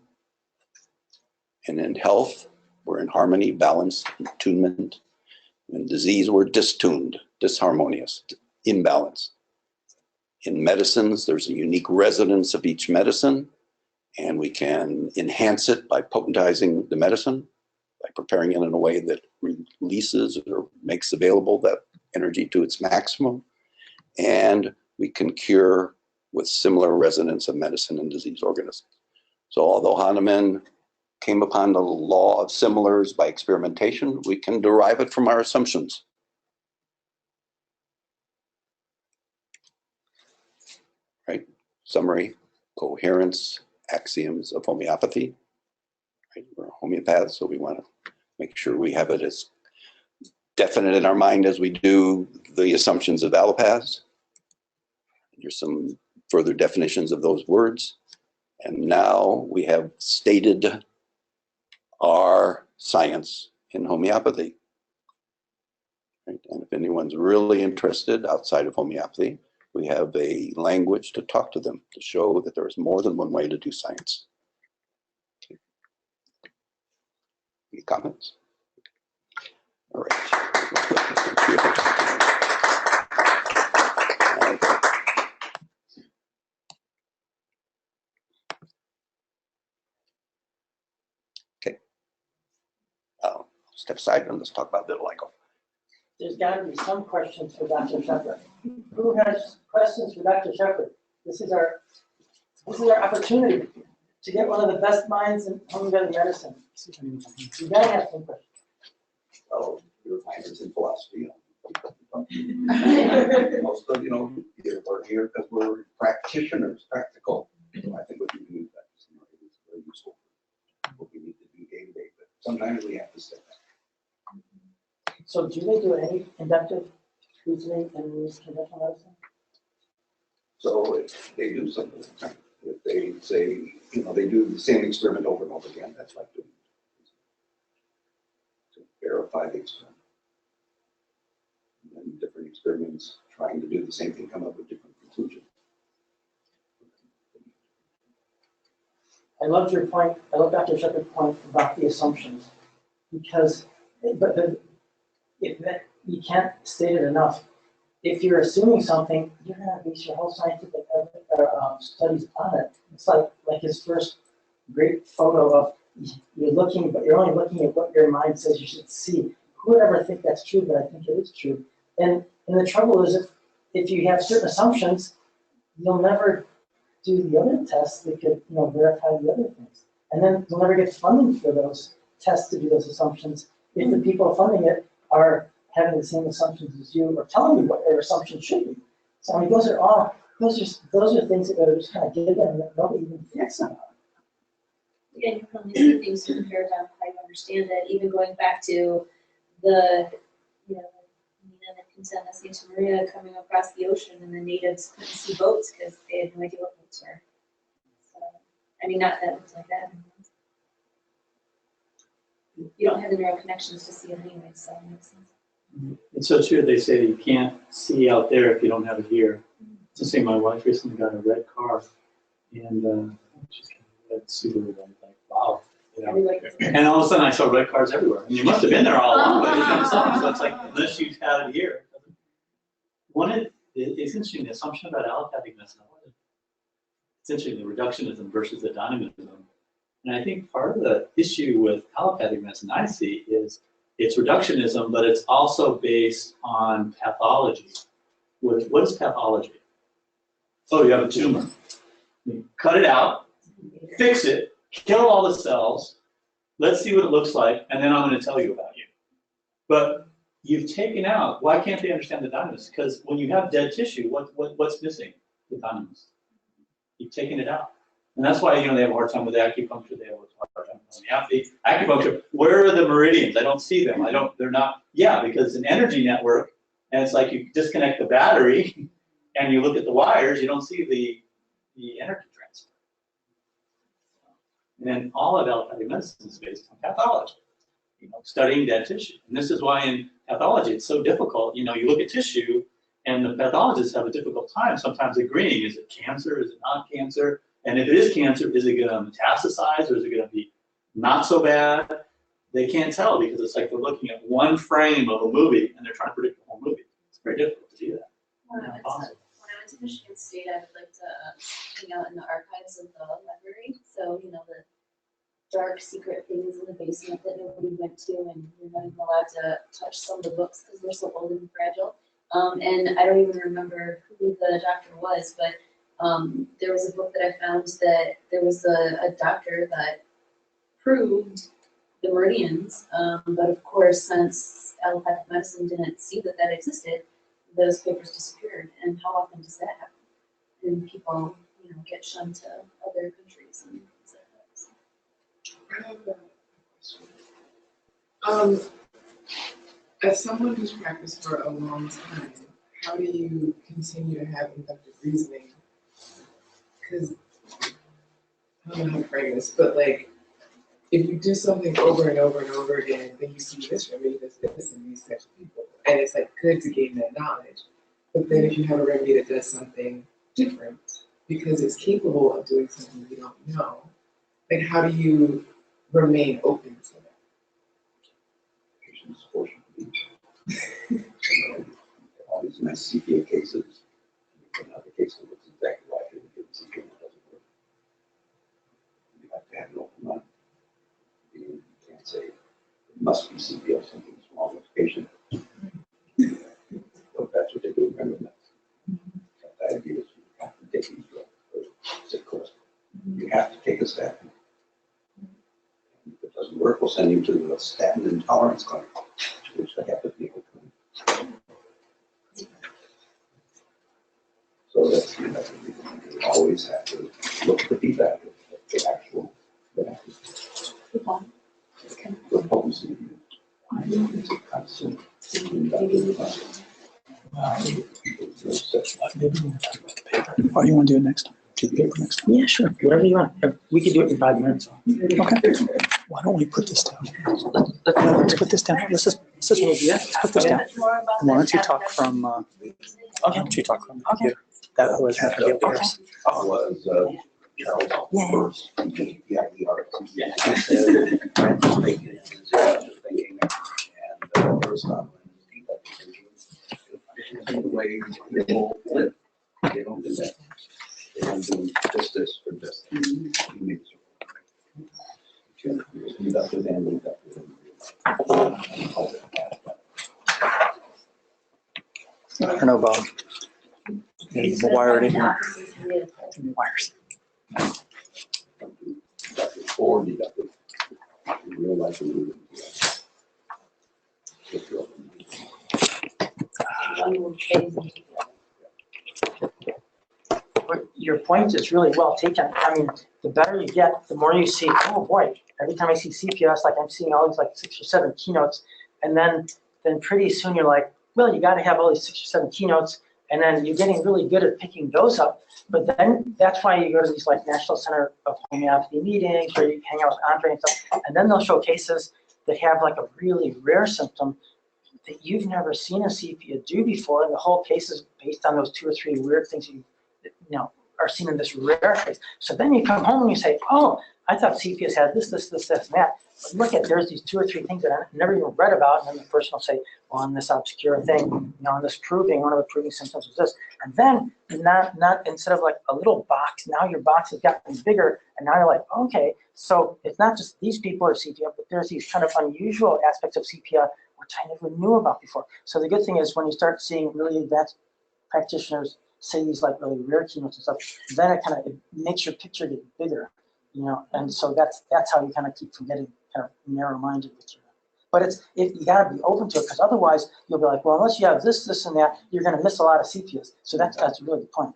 And in health, we're in harmony, balance, attunement. In disease, we're distuned, disharmonious, imbalance. In medicines, there's a unique resonance of each medicine, and we can enhance it by potentizing the medicine, by preparing it in a way that releases or makes available that energy to its maximum. And we can cure with similar resonance of medicine and disease organisms. So although Hahnemann came upon the law of similars by experimentation, we can derive it from our assumptions. Right? Summary, coherence, axioms of homeopathy. Right? We're homeopaths, so we want to make sure we have it as definite in our mind as we do the assumptions of allopaths. Here's some further definitions of those words. And now we have stated our science in homeopathy. Right? And if anyone's really interested outside of homeopathy, we have a language to talk to them to show that there is more than one way to do science. Okay. Any comments? All right. Step aside and let's talk about vitiligo. There's got to be some questions for Dr. Shepherd. Who has questions for Dr. Shepherd? This is our opportunity to get one of the best minds in homeopathic medicine. You got to have some questions. Oh, you're minors in philosophy. Most of we're here because we're practitioners, practical. So I think what you do is very useful for what we need to do day to day. But sometimes we have to step back. So do they do any inductive reasoning in this conventional medicine? So if they do something, if they say, they do the same experiment over and over again, that's like doing to verify the experiment. And then different experiments trying to do the same thing come up with different conclusions. I loved your point. I love Dr. Shepherd's point about the assumptions, because you can't state it enough. If you're assuming something, you're going to base your whole scientific studies on it. It's like his first great photo of you're looking, but you're only looking at what your mind says you should see. Who would ever think that's true? But I think it is true. And the trouble is, if you have certain assumptions, you'll never do the other tests that could verify the other things. And then you'll never get funding for those tests to do those assumptions if the people funding it are having the same assumptions as you or telling you what their assumptions should be. So I mean, those are things that are just kind of given that nobody even thinks about. Yeah, you can only see things through the paradigm of how you understand it. Even going back to the, Nina and Santa Maria coming across the ocean, and the natives couldn't see boats because they had no idea what boats were. So, I mean, not that it looks like that. You don't have the neural connections to see it anyway, so it makes sense. It's so true. They say that you can't see out there if you don't have it here. To say my wife recently got a red car, and that's super like wow. You know? And all of a sudden I saw red cars everywhere. And you must have been there all along, but you kind of saw them. So it's like, unless you've had it here. It's interesting, the assumption about allopathic medicine. It's interesting, the reductionism versus the dynamism. And I think part of the issue with allopathic medicine I see is it's reductionism, but it's also based on pathology. What is pathology? Oh, you have a tumor. You cut it out, fix it, kill all the cells, let's see what it looks like, and then I'm going to tell you about you. But you've taken out, why can't they understand the dynamism? Because when you have dead tissue, what's missing? The dynamism. You've taken it out. And that's why, they have a hard time with acupuncture, they have a hard time with homeopathy. Acupuncture, where are the meridians? I don't see them. They're not, because it's an energy network, and it's like you disconnect the battery, and you look at the wires, you don't see the energy transfer. And then all of allopathic medicine is based on pathology, studying dead tissue. And this is why in pathology it's so difficult. You look at tissue, and the pathologists have a difficult time sometimes agreeing, is it cancer, is it not cancer? And if it is cancer, is it going to metastasize, or is it going to be not so bad? They can't tell because it's like they're looking at one frame of a movie, and they're trying to predict the whole movie. It's very difficult to do that. When I went to Michigan State, I would like to hang out in the archives of the library. So, the dark secret things in the basement that nobody went to, and you're not even allowed to touch some of the books because they're so old and fragile. And I don't even remember who the doctor was, but there was a book that I found that there was a doctor that proved the meridians, but of course, since allopathic medicine didn't see that existed, those papers disappeared. And how often does that happen? And people, get shunned to other countries and things like that. I have a question. As someone who's practiced for a long time, how do you continue to have inductive reasoning? Because I don't know how to frame this, but if you do something over and over and over again, then you see this remedy, this, and these types of people, and it's good to gain that knowledge. But then if you have a remedy that does something different, because it's capable of doing something you don't know, how do you remain open to that? Patient's portion. All these nice CPA cases, another case that looks exactly like it, and CPA doesn't work. You have to have an open mind. You can't say it must be CPA, something's wrong with the patient. But that's what they do in memory medicine. Diabetes, you have to take these drugs for sick course. You have to take a statin. And if it doesn't work, we'll send you to the statin intolerance clinic, which they have to people come. So that's the method. You always have to look at the feedback of the actual benefit. The potency. It's a constant. Oh, you want to do it next time? Do the paper next time? Yeah, sure. Whatever you want. We could do it in 5 minutes. Okay. Why don't we put this down? Let's put this down. Let's put this down. Why don't you talk from? Why don't you talk from the computer? That was not going to be able to hear us. Was Charles first. Yeah, the article. Yeah. Thinking and first on the way people live. They don't do that. They don't do just this or just inductive and inductive. I don't know, Bob. There's a wire in here. Wires. Inductive or deductive. In real life, Your point is really well taken. I mean, the better you get, the more you see, oh boy, every time I see CPS, I'm seeing all these 6 or 7 keynotes. And then pretty soon you're like, well, you got to have all these 6 or 7 keynotes. And then you're getting really good at picking those up. But then that's why you go to these National Center of Homeopathy meetings where you hang out with Andre and stuff. And then they'll show cases that have a really rare symptom, that you've never seen a sepia do before, and the whole case is based on those 2 or 3 weird things you know are seen in this rare case. So then you come home and you say, oh, I thought sepias had this, and that. But look at, there's these 2 or 3 things that I never even read about, and then the person will say, well, on this obscure thing, you know, on this proving, one of the proving symptoms is this. And then not instead of like a little box, now your box has gotten bigger, and now you're like, okay, so it's not just these people are sepia, but there's these kind of unusual aspects of sepia which I never knew about before. So the good thing is when you start seeing really advanced practitioners say these like really rare keynotes and stuff, then it makes your picture get bigger, you know, and so that's how you kind of keep from getting kind of narrow-minded with you. But you got to be open to it, because otherwise you'll be like, well, unless you have this, and that, you're going to miss a lot of sepias. So that's really the point.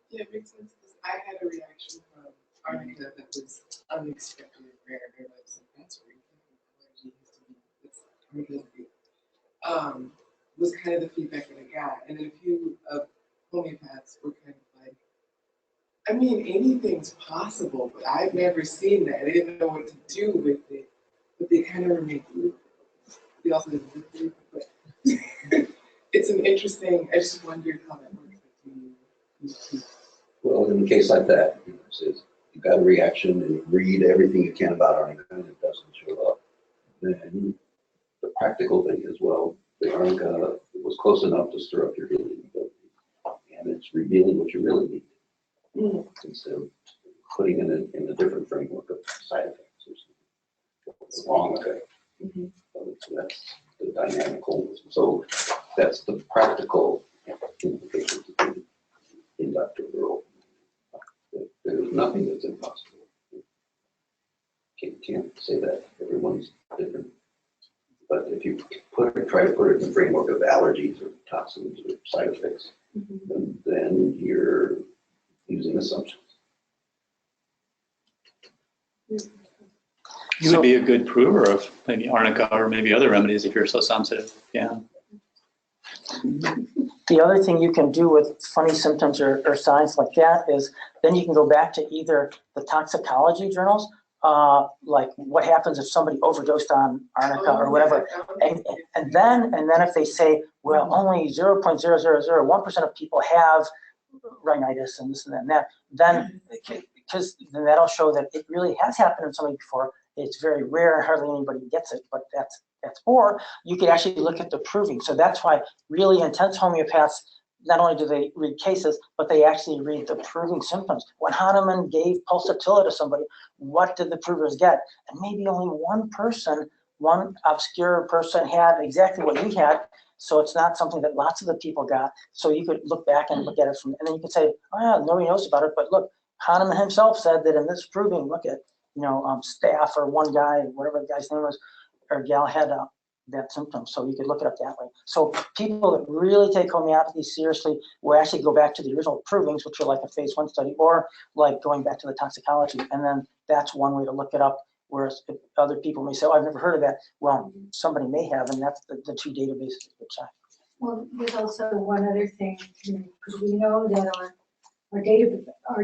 Yeah, it makes sense. I had a reaction from Arnica that was unexpectedly rare. They're like, so that's where you think allergy has to be. Was kind of the feedback that I got, and then a few of homeopaths were kind of like, I mean, anything's possible, but I've never seen that. I didn't know what to do with it, but they kind of remain. They also didn't, but it's an interesting. I just wondered how that works. Well, in a case like that, you know, it says you got a reaction and you read everything you can about arnica and it doesn't show up. Then the practical thing as well, the arnica was close enough to stir up your healing ability, and it's revealing what you really need instead of putting it in a different framework of side effects or something. What's wrong with it? So that's the dynamical. So that's the practical implications of the inductive rule. There's nothing that's impossible. Can't say that. Everyone's different. But if you try to put it in the framework of allergies or toxins or side effects, then you're using assumptions. You would be a good prover of maybe arnica or maybe other remedies if you're so sensitive. Yeah. The other thing you can do with funny symptoms or signs like that is then you can go back to either the toxicology journals, like what happens if somebody overdosed on arnica or whatever, and then if they say, well, only 0.0001% of people have rhinitis and this and that, then because then that'll show that it really has happened in somebody before. It's very rare and hardly anybody gets it, but that's or you could actually look at the proving. So that's why really intense homeopaths, not only do they read cases, but they actually read the proving symptoms. When Hahnemann gave pulsatilla to somebody, what did the provers get? And maybe only one obscure person had exactly what he had. So it's not something that lots of the people got. So you could look back and look at it and then you could say, oh yeah, nobody knows about it, but look, Hahnemann himself said that in this proving, look at, Staff or one guy, whatever the guy's name was, or gal had that symptom. So you could look it up that way. So people that really take homeopathy seriously will actually go back to the original provings, which are like a phase 1 study, or like going back to the toxicology. And then that's one way to look it up. Whereas other people may say, oh, I've never heard of that. Well, somebody may have, and that's the 2 databases to check. Well, there's also one other thing, because we know that our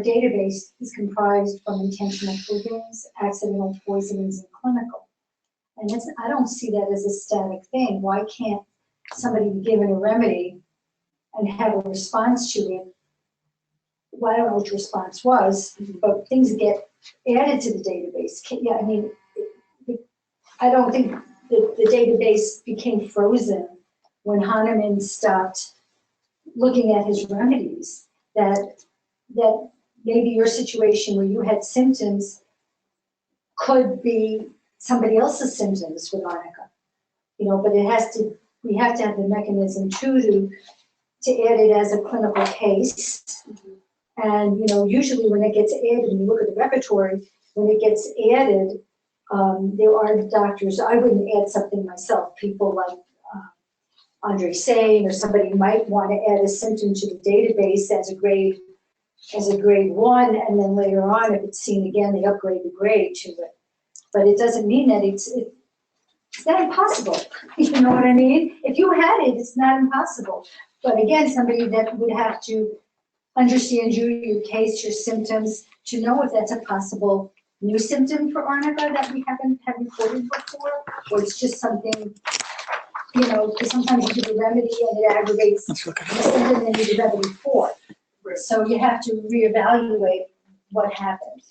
database is comprised from intentional provings, accidental poisonings, and clinical. And I don't see that as a static thing. Why can't somebody be given a remedy and have a response to it? Well, I don't know what your response was, but things get added to the database. Yeah, I mean, I don't think the database became frozen when Hahnemann stopped looking at his remedies. That maybe your situation where you had symptoms could be somebody else's symptoms with arnica, but we have to have the mechanism to add it as a clinical case. And, usually when it gets added, when you look at the repertory, when it gets added, there are doctors, I wouldn't add something myself, people like Andre Sane or somebody might want to add a symptom to the database as a grade 1, and then later on, if it's seen again, they upgrade the grade to it. But it doesn't mean that it's not impossible. You know what I mean? If you had it, it's not impossible. But again, somebody that would have to understand you, your case, your symptoms, to know if that's a possible new symptom for arnica that we haven't had reported before, or it's just something you know, because sometimes you give a remedy and it aggravates the symptom and you need a remedy for it. So you have to reevaluate what happened.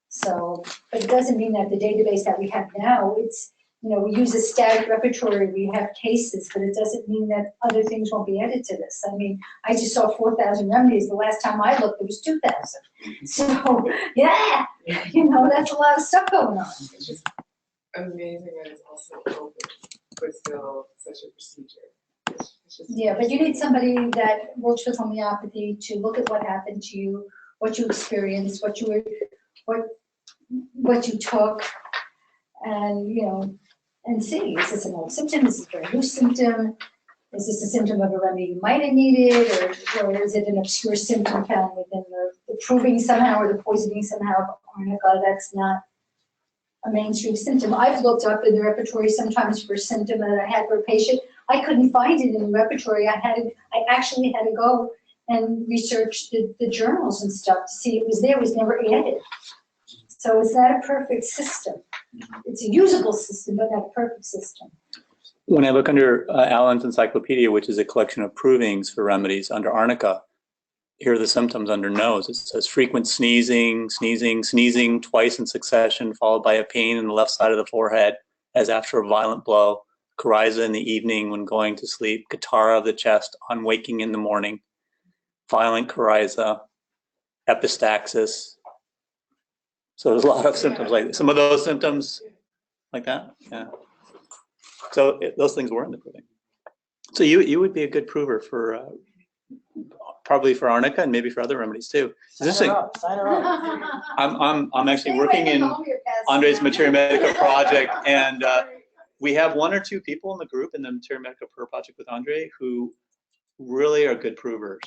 So, but it doesn't mean that the database that we have now, it's, you know, we use a static repertory, we have cases, but it doesn't mean that other things won't be added to this. I mean, I just saw 4,000 remedies. The last time I looked, it was 2,000. So, yeah, you know, that's a lot of stuff going on. It's just amazing that it's also open, but still such a procedure. It's just Yeah, but you need somebody that works with homeopathy to look at what happened to you, what you experienced, what you were, what you took, and, you know, and see, is this an old symptom, is this a new symptom, is this a symptom of a remedy you might have needed, or is it an obscure symptom found within the proving somehow or the poisoning somehow of arnica? That's not a mainstream symptom. I've looked up in the repertory sometimes for a symptom that I had for a patient. I couldn't find it in the repertory. I actually had to go and research the journals and stuff to see it was there. It was never added. So it's not a perfect system. It's a usable system, but not a perfect system. When I look under Allen's encyclopedia, which is a collection of provings for remedies under arnica, here are the symptoms under nose. It says frequent sneezing, sneezing twice in succession, followed by a pain in the left side of the forehead as after a violent blow, coryza in the evening when going to sleep, catarrh of the chest on waking in the morning, violent coryza, epistaxis. So there's a lot of symptoms like some of those symptoms like that. Yeah. So those things were in the proving. So you would be a good prover for probably for arnica and maybe for other remedies too. Sign her up. Sign her up. I'm actually working in Andre's Materia Medica project, and we have one or two people in the group in the Materia Medica Per project with Andre who really are good provers.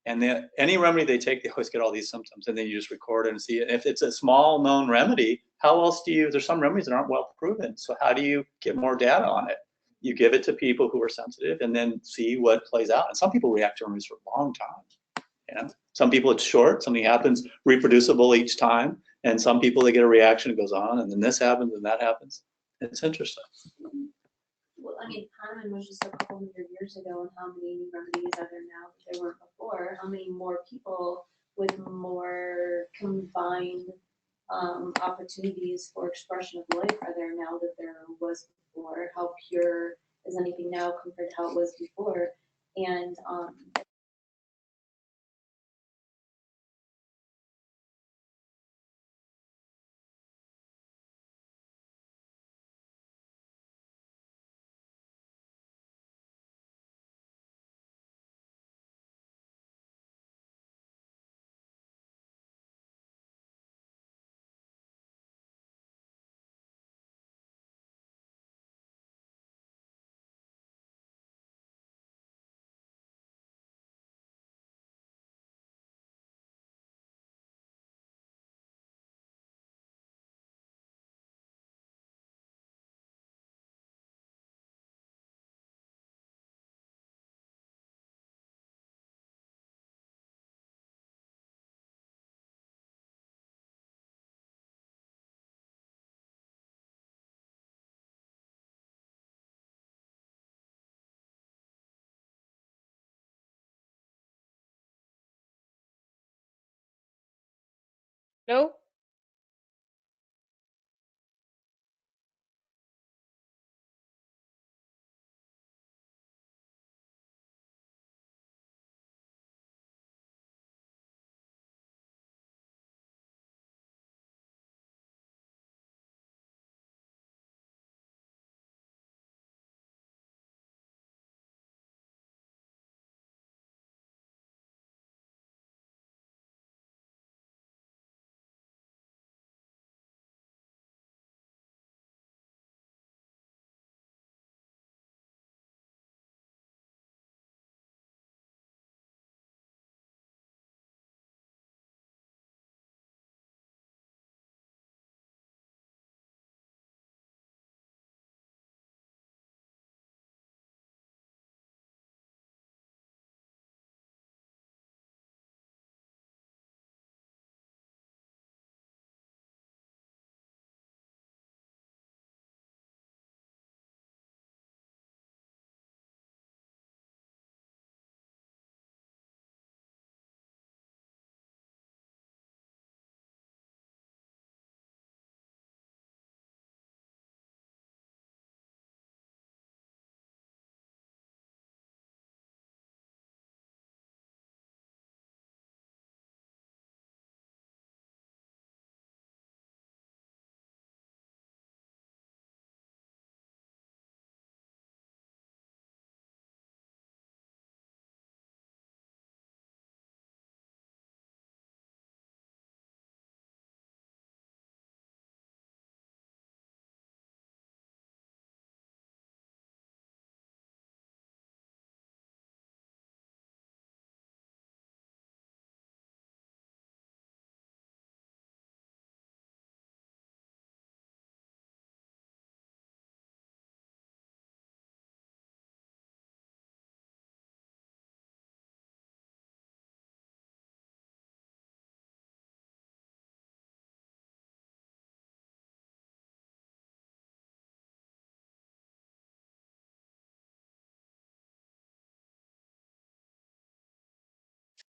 And any remedy they take, they always get all these symptoms, and then you just record it and see it. If it's a small known remedy, how else do you? There's some remedies that aren't well proven, so how do you get more data on it? You give it to people who are sensitive, and then see what plays out. And some people react to remedies for a long time. You know, some people it's short, something happens reproducible each time, and some people they get a reaction, it goes on, and then this happens and that happens. It's interesting. Well, I mean, Hahnemann was just a couple hundred years ago, and how many new remedies are there now that there weren't before? How many more people with more combined opportunities for expression of life are there now that there was before? How pure is anything now compared to how it was before? And Hello?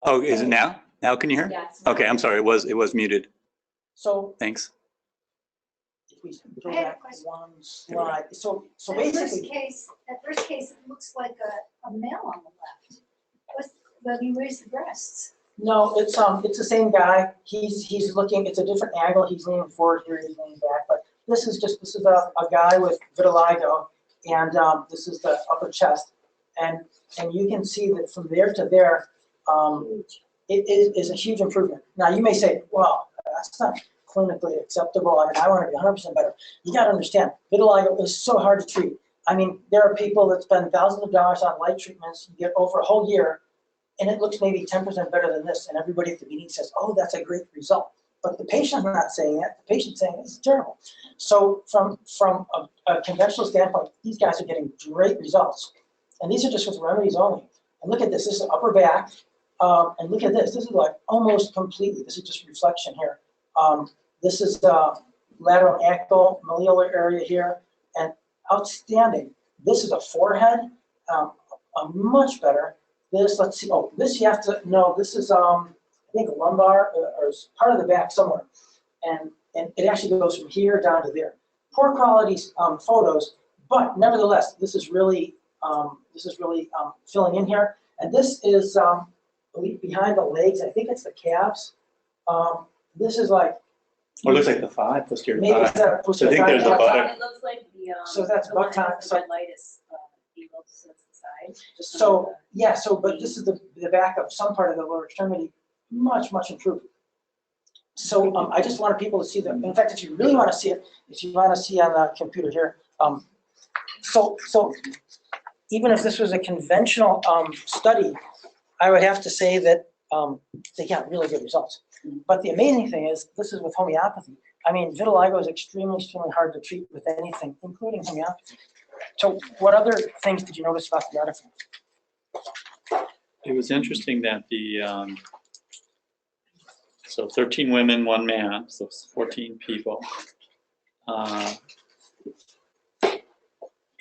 Oh, is it now? Now can you hear? Yes. Okay, I'm sorry. It was muted. So Thanks. if we go I have a back question. one slide, so That basically, first case, it looks like a male on the left. Where's the breasts? no, it's the same guy. He's looking. It's a different angle. He's leaning forward here. He's leaning back. But this is a guy with vitiligo, and this is the upper chest, and you can see that from there to there, it is a huge improvement. Now you may say, well, that's not clinically acceptable. I mean, I want to be 100% better. You got to understand, vitiligo is so hard to treat. I mean, there are people that spend thousands of dollars on light treatments. You get over a whole year, and it looks maybe 10% better than this. And everybody at the meeting says, oh, that's a great result. But the patient's not saying that. The patient's saying this is terrible. So from a conventional standpoint, these guys are getting great results. And these are just with remedies only. And look at this. This is upper back. And look at this. This is like almost completely. This is just reflection here. This is the lateral ankle, malleolar area here. And outstanding. This is a forehead. Much better. This, let's see. Oh, this you have to know. This is, I think, a lumbar or part of the back somewhere. And it actually goes from here down to there. Poor quality photos, but nevertheless, this is really filling in here. And this is behind the legs. I think it's the calves. This is like. Or it looks like the thigh, posterior Maybe it's thigh. that posterior I think there's a thigh. buttock. It looks like the, So that's the one buttock, with the so- red light is, eagle, so it's the side. Just So, yeah, but this is the back of some part of the lower extremity, much improved. So I just wanted people to see that. In fact, if you really want to see it, if you want to see on the computer here, so even if this was a conventional study, I would have to say that they got really good results. But the amazing thing is, this is with homeopathy. I mean, vitiligo is extremely hard to treat with anything, including homeopathy. So what other things did you notice about the article? It was interesting that the, so 13 women, 1 man, so 14 people.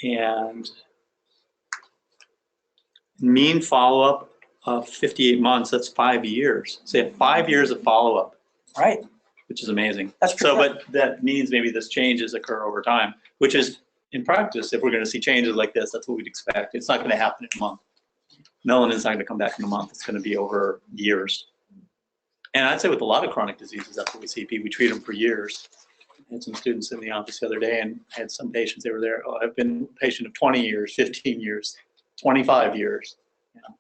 And mean follow-up of 58 months, that's 5 years. So you have 5 years of follow-up. Right. Which is amazing. That's pretty so, good. but that means maybe this changes occur over time, which is in practice, if we're going to see changes like this, that's what we'd expect. It's not going to happen in a month. Melanin is not going to come back in a month. It's going to be over years. And I'd say with a lot of chronic diseases, that's what we see. We treat them for years. I had some students in the office the other day, and I had some patients, they were there, oh, I've been a patient of 20 years, 15 years, 25 years. You know.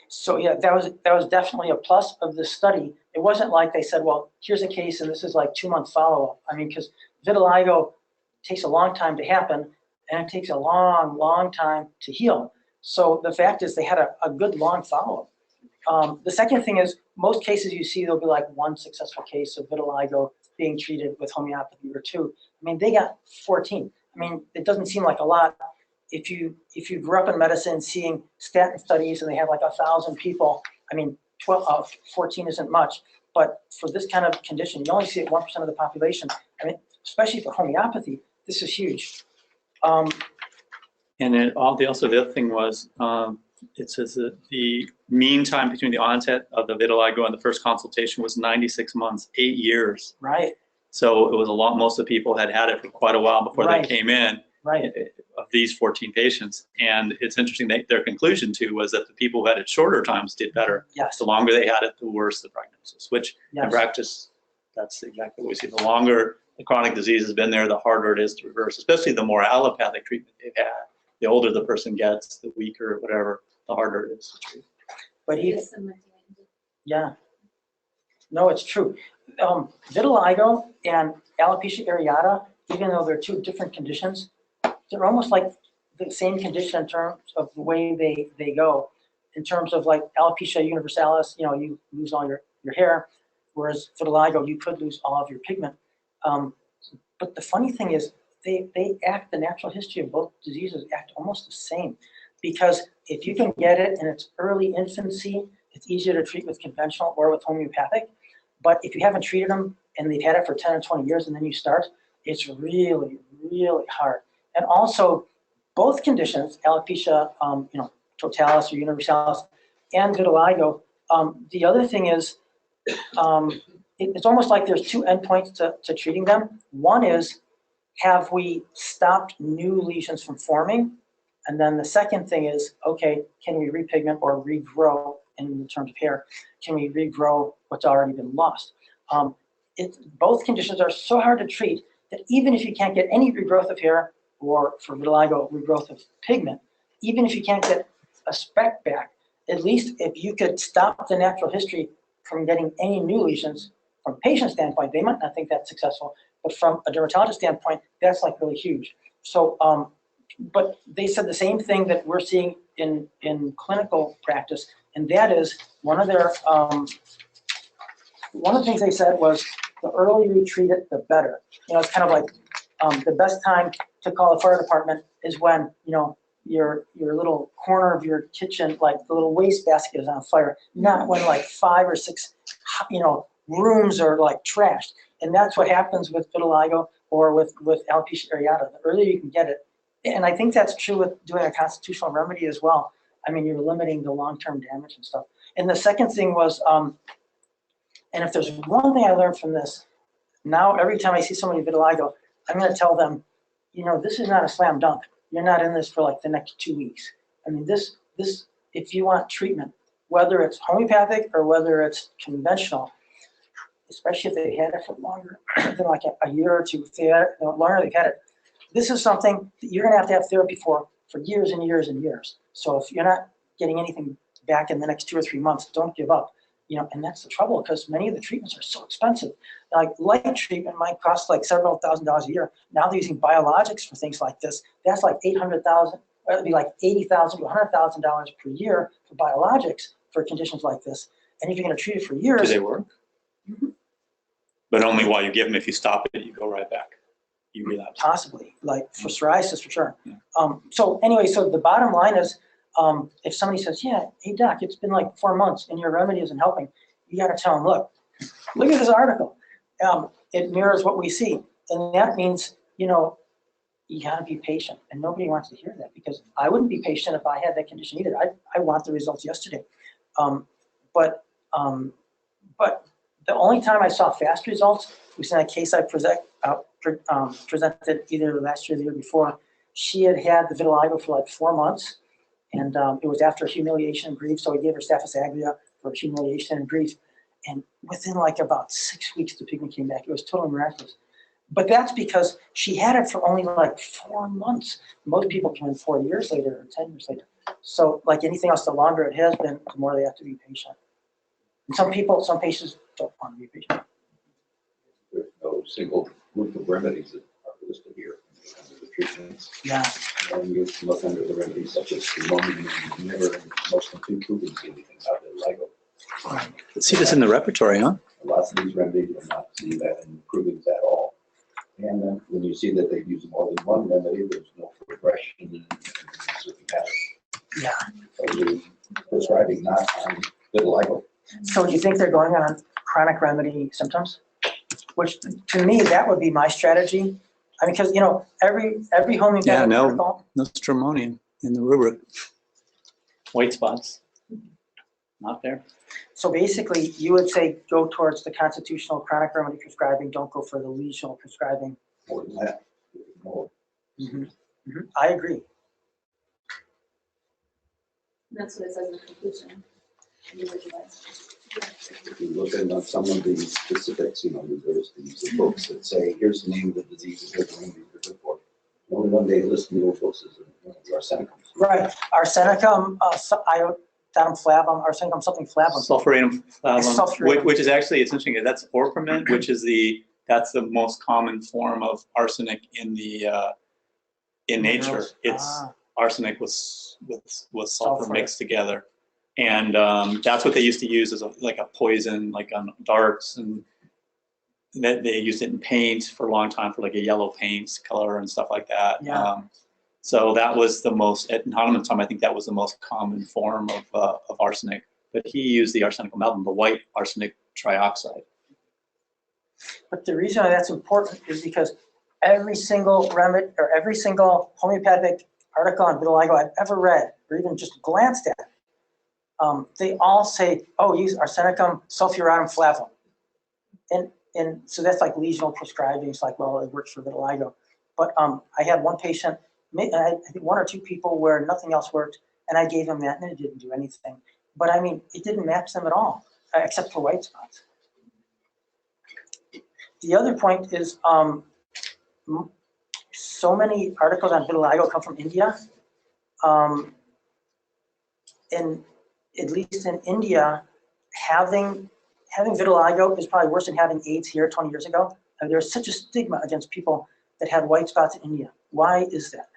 So yeah, that was definitely a plus of this study. It wasn't like they said, well, here's a case and this is like 2-month follow-up. I mean, because vitiligo takes a long time to happen, and it takes a long time to heal. So the fact is they had a good long follow-up. The second thing is, most cases you see, there'll be like 1 successful case of vitiligo being treated with homeopathy or 2. I mean, they got 14. I mean, it doesn't seem like a lot. If you grew up in medicine seeing statin studies and they have like 1,000 people, I mean, 14 isn't much. But for this kind of condition, you only see it 1% of the population. I mean, especially for homeopathy, this is huge. And then also the other thing was, it says that the mean time between the onset of the vitiligo and the first consultation was 96 months, 8 years. Right. So it was a lot. Most of the people had it for quite a while before they came in. Right. Of these 14 patients, and it's interesting that their conclusion too was that the people who had it shorter times did better. Yes. The longer they had it, the worse the prognosis. Which in practice, that's exactly what we see. The longer the chronic disease has been there, the harder it is to reverse. Especially the more allopathic treatment they've had. The older the person gets, the weaker, whatever, the harder it is to treat. But yeah, no, it's true. Vitiligo and alopecia areata, even though they're 2 different conditions, they're almost like the same condition in terms of the way they go. In terms of like alopecia universalis, you know, you lose all your hair, whereas vitiligo, you could lose all of your pigment. But the funny thing is, the natural history of both diseases act almost the same. Because if you can get it in its early infancy, it's easier to treat with conventional or with homeopathic. But if you haven't treated them and they've had it for 10 or 20 years and then you start, it's really hard. And also, both conditions, alopecia, totalis or universalis, and vitiligo. The other thing is, it's almost like there's two endpoints to treating them. One is, have we stopped new lesions from forming? And then the second thing is, okay, can we repigment or regrow in terms of hair? Can we regrow what's already been lost? Both conditions are so hard to treat that even if you can't get any regrowth of hair, or for vitiligo, regrowth of pigment, even if you can't get a speck back, at least if you could stop the natural history from getting any new lesions, from a patient standpoint, they might not think that's successful, but from a dermatologist standpoint, that's like really huge. So, but they said the same thing that we're seeing in clinical practice, and that is one of the things they said was the earlier you treat it, the better. You know, it's kind of like the best time to call the fire department is when, you know, your little corner of your kitchen, like the little waste basket is on fire, not when like 5 or 6, you know, rooms are like trashed. And that's what happens with vitiligo or with alopecia areata. The earlier you can get it, and I think that's true with doing a constitutional remedy as well. I mean, you're limiting the long-term damage and stuff. And the second thing was, and if there's one thing I learned from this, now every time I see somebody with vitiligo, I'm going to tell them, you know, this is not a slam dunk. You're not in this for like the next 2 weeks. I mean, this, if you want treatment, whether it's homeopathic or whether it's conventional, especially if they had it for longer than like a year or two, if they had it longer, they've had it. This is something that you're going to have therapy for years and years and years. So if you're not getting anything back in the next 2 or 3 months, don't give up. You know, and that's the trouble because many of the treatments are so expensive. Like light treatment might cost like several $1,000s a year. Now they're using biologics for things like this. That's like $800,000. It'd be like $80,000 to $100,000 per year for biologics for conditions like this. And if you're going to treat it for years, Do they work? Mm-hmm. But only while you give them. If you stop it, you go right back. You relapse. Possibly, like for psoriasis, for sure. Yeah. So anyway, so the bottom line is, if somebody says, yeah, hey doc, it's been like 4 months and your remedy isn't helping, you got to tell them, look at this article. It mirrors what we see. And that means, you know, you got to be patient. And nobody wants to hear that because I wouldn't be patient if I had that condition either. I want the results yesterday. But the only time I saw fast results was in a case I presented either last year or the year before. She had the vitiligo for like 4 months. And it was after humiliation and grief, so we gave her Staphylococcus for humiliation and grief. And within like about 6 weeks, the pigment came back. It was totally miraculous. But that's because she had it for only like 4 months. Most people come in 4 years later or 10 years later. So like anything else, the longer it has been, the more they have to be patient. And some patients don't want to be patient. There's no single group of remedies that are listed here under the treatments. Yeah. And you look under the remedies such as pneumonia, you never, most including see anything about vitiligo. Let's see this in the repertory, huh? Lots of these remedies are not seeing that in improvements at all. And then when you see that they use more than one remedy, there's no progression in certain patterns. Yeah. So you're prescribing not on vitiligo. So do you think they're going on chronic remedy symptoms? Which to me, that would be my strategy. I mean, because, you know, every homeopathic protocol. No stramonium in the rubric. White spots, not there. So basically, you would say go towards the constitutional chronic remedy prescribing, don't go for the lesional prescribing. More than that. More. Mm-hmm. Mm-hmm. I agree. That's what it says in the conclusion. If you look at some of the specifics, you know, there's these books that say, here's the name of the disease, and here's the remedy for good for it. The only one they list in those books is the arsenicum. Right. Arsenicum, iodatum flavum, arsenicum something flavum. Sulfurinum flavum, Sulfurinum. which is actually, it's interesting, that's orpiment, which is that's the most common form of arsenic in nature. It's arsenic with sulfur mixed together. And that's what they used to use as like a poison, like on darts, and that they used it in paint for a long time for like a yellow paint color and stuff like that. Yeah. So that was the most, at Hahnemann's time, I think that was the most common form of arsenic. But he used the arsenic amalgam, the white arsenic trioxide. But the reason why that's important is because every single remedy or every single homeopathic article on vitiligo I've ever read or even just glanced at, they all say, oh, use arsenicum, sulfuratum flavum. And so that's like lesional prescribing. It's like, well, it works for vitiligo. But I had one patient, I think one or two people where nothing else worked, and I gave them that, and it didn't do anything. But I mean, it didn't match them at all, except for white spots. The other point is, so many articles on vitiligo come from India. And at least in India, having vitiligo is probably worse than having AIDS here 20 years ago. And there's such a stigma against people that had white spots in India. Why is that?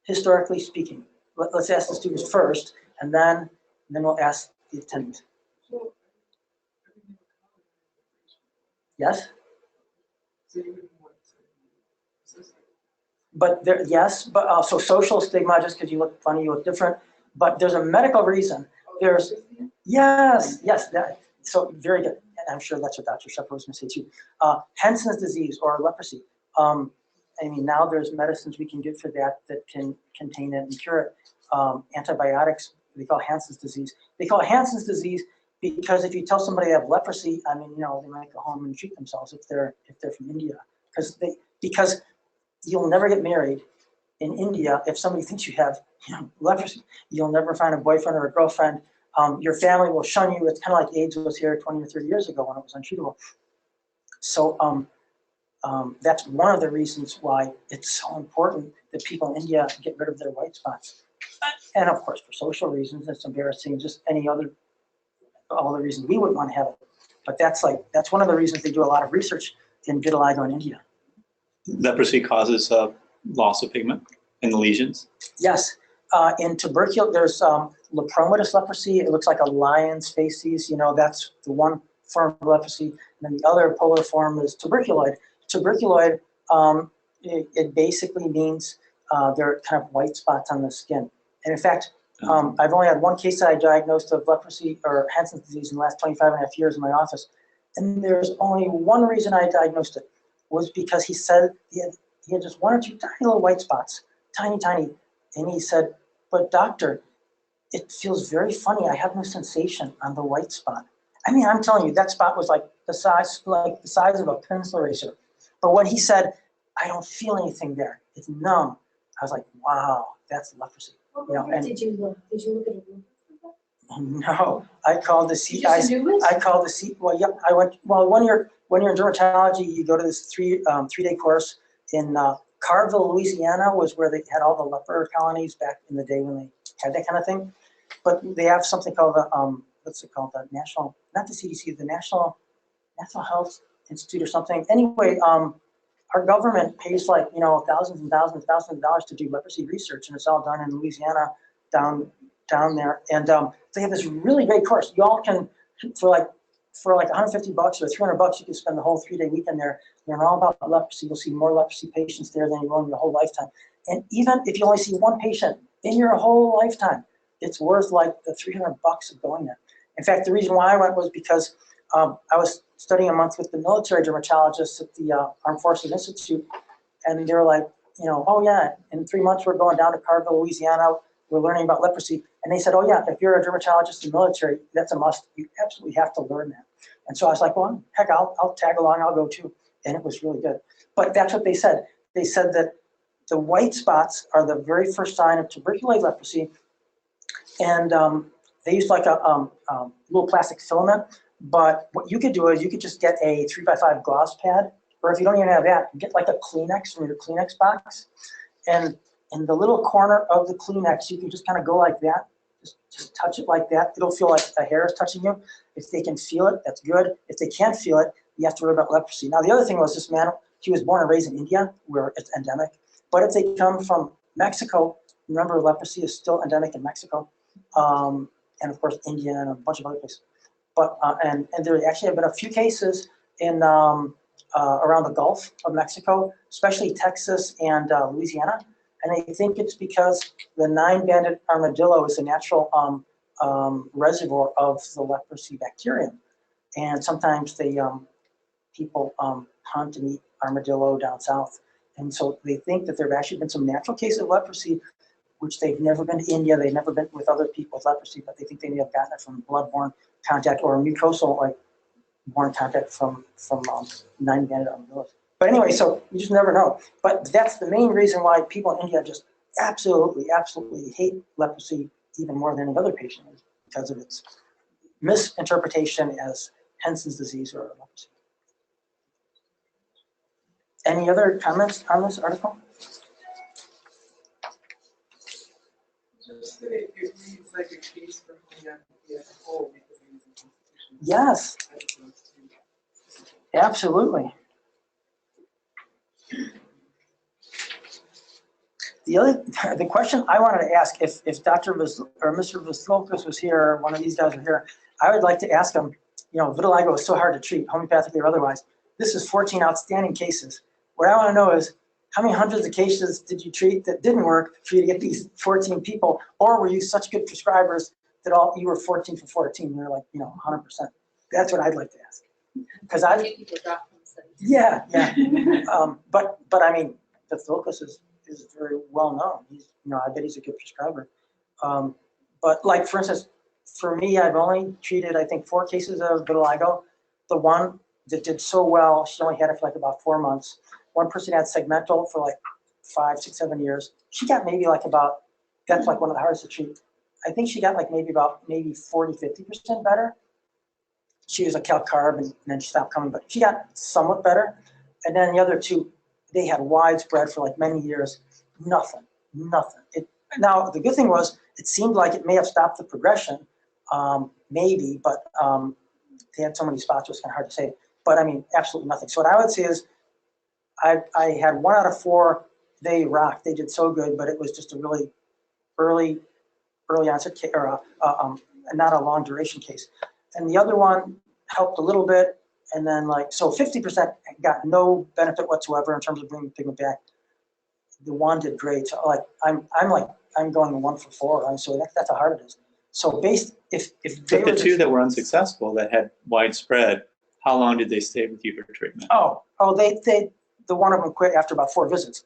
Historically speaking, let's ask the students first, and then we'll ask the attendants. Yes? But there, yes, but also social stigma, just because you look funny, you look different. But there's a medical reason. There's, yes, that, so very good. And I'm sure that's what Dr. Shepherd was going to say too. Hansen's disease or leprosy. I mean, now there's medicines we can get for that can contain it and cure it. Antibiotics, they call Hansen's disease. They call it Hansen's disease because if you tell somebody they have leprosy, I mean, you know, they might go home and treat themselves if they're from India, because you'll never get married in India if somebody thinks you have leprosy. You'll never find a boyfriend or a girlfriend. Your family will shun you. It's kind of like AIDS was here 20 or 30 years ago when it was untreatable. So that's one of the reasons why it's so important that people in India get rid of their white spots. And of course, for social reasons, it's embarrassing, just all the reasons we wouldn't want to have it. But that's one of the reasons they do a lot of research in vitiligo in India. Leprosy causes loss of pigment in the lesions? Yes. In tuberculosis, there's lepromatous leprosy. It looks like a lion's facies. You know, that's the one form of leprosy. And then the other polar form is tuberculoid. Tuberculoid, it basically means there are kind of white spots on the skin. And in fact, I've only had one case that I diagnosed of leprosy or Hansen's disease in the last 25 and a half years in my office. And there's only one reason I diagnosed it, was because he said he had just one or two tiny little white spots, tiny. And he said, but doctor, it feels very funny. I have no sensation on the white spot. I mean, I'm telling you, that spot was like the size of a pencil eraser. But when he said, I don't feel anything there, it's numb, I was like, wow, that's leprosy. You know, and Did you look at it? no, I called the C. Just a new list? I called the C. Well, yeah, I went. Well, when you're in dermatology, you go to this three-day course in Carville, Louisiana, was where they had all the leper colonies back in the day when they had that kind of thing. But they have something called the what's it called? The National, not the CDC, the National Health Institute or something. Anyway, our government pays like, you know, thousands and thousands of dollars to do leprosy research, and it's all done in Louisiana, down there. And they have this really great course. You all can, for like $150 or $300, you can spend the whole 3-day weekend there. Learn all about leprosy. You'll see more leprosy patients there than you will in your whole lifetime. And even if you only see one patient in your whole lifetime, it's worth like the $300 of going there. In fact, the reason why I went was because I was studying a month with the military dermatologists at the Armed Forces Institute, and they were like, you know, oh yeah, in 3 months we're going down to Carville, Louisiana. We're learning about leprosy. And they said, oh yeah, if you're a dermatologist in the military, that's a must. You absolutely have to learn that. And so I was like, well, heck, I'll tag along, I'll go too. And it was really good. But that's what they said. They said that the white spots are the very first sign of tuberculoid leprosy. And they used like a little plastic filament. But what you could do is you could just get a 3x5 gloss pad, or if you don't even have that, get like a Kleenex from your Kleenex box. And in the little corner of the Kleenex, you can just kind of go like that. Just touch it like that. It'll feel like a hair is touching you. If they can feel it, that's good. If they can't feel it, you have to worry about leprosy. Now, the other thing was this man, he was born and raised in India, where it's endemic. But if they come from Mexico, remember leprosy is still endemic in Mexico. And of course, India and a bunch of other places. But and there actually have been a few cases in around the Gulf of Mexico, especially Texas and Louisiana. And they think it's because the 9-banded armadillo is a natural reservoir of the leprosy bacterium. And sometimes they people hunt and eat armadillo down south. And so they think that there have actually been some natural cases of leprosy which they've never been to India, they've never been with other people with leprosy, but they think they may have gotten it from bloodborne contact or mucosal, like borne contact from 9 Candida. But anyway, so you just never know. But that's the main reason why people in India just absolutely hate leprosy even more than any other patient is, because of its misinterpretation as Hansen's disease or leprosy. Any other comments on this article? Just that it reads like a case for homeopathy as a whole because it is a constitution. Yes, absolutely. The question I wanted to ask, if Dr. or Mr. Vasilkas was here, or one of these guys were here, I would like to ask him, vitiligo is so hard to treat, homeopathically or otherwise. This is 14 outstanding cases. What I want to know is, how many hundreds of cases did you treat that didn't work for you to get these 14 people? Or were you such good prescribers that you were 14 for 14? You're like, 100%. That's what I'd like to ask. Because People drop from the study. yeah. But I mean, the focus is very well known. I bet he's a good prescriber. But like, for instance, for me, I've only treated, I think, 4 cases of vitiligo. The one that did so well, she only had it for like about 4 months. One person had segmental for like 5, 6, 7 years. She got maybe like that's like one of the hardest to treat. I think she got like maybe 40, 50% better. She was a calcarb and then she stopped coming, but she got somewhat better. And then the other 2, they had widespread for like many years, nothing. Now, the good thing was, it seemed like it may have stopped the progression, maybe, but they had so many spots, it was kind of hard to say. But I mean, absolutely nothing. So what I would say is, I had 1 out of 4, they rocked, they did so good, but it was just a really early onset case, or not a long duration case. And the other one helped a little bit, and then so 50% got no benefit whatsoever in terms of bringing pigment back. The one did great. So I'm going 1 for 4. So that's how hard it is. So if they But were the 2 that were unsuccessful that had widespread, how long did they stay with you for treatment? The one of them quit after about 4 visits.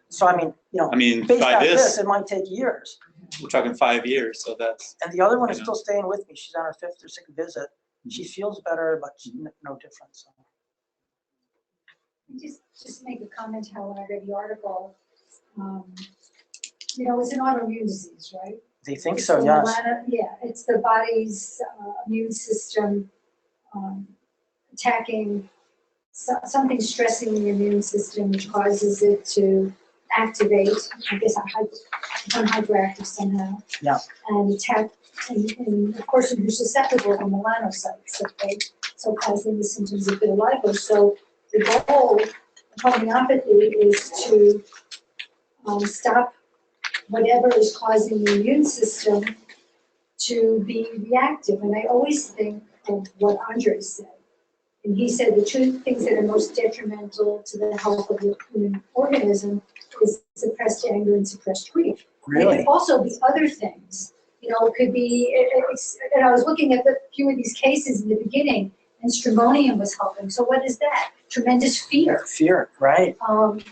So I mean, based by on this, this, it might take years. we're talking 5 years, so that's. And the other one is still staying with me. She's on her 5th or 6th visit. She feels better, but no difference. Just make a comment how when I read the article, it's an autoimmune disease, right? They think It's so, the yes. it's the body's immune system attacking something, stressing the immune system, which causes it to activate, I guess, become hyperactive somehow. Yeah. And attack, and of course, you're susceptible to melanocytes, okay? So causing the symptoms of vitiligo. So the goal of homeopathy is to stop whatever is causing the immune system to be reactive. And I always think of what Andre said. And he said the 2 things that are most detrimental to the health of the human organism is suppressed anger and suppressed grief. Really? It could also be other things. It could be, and I was looking at a few of these cases in the beginning, and stramonium was helping. So what is that? Tremendous fear. Fear, right.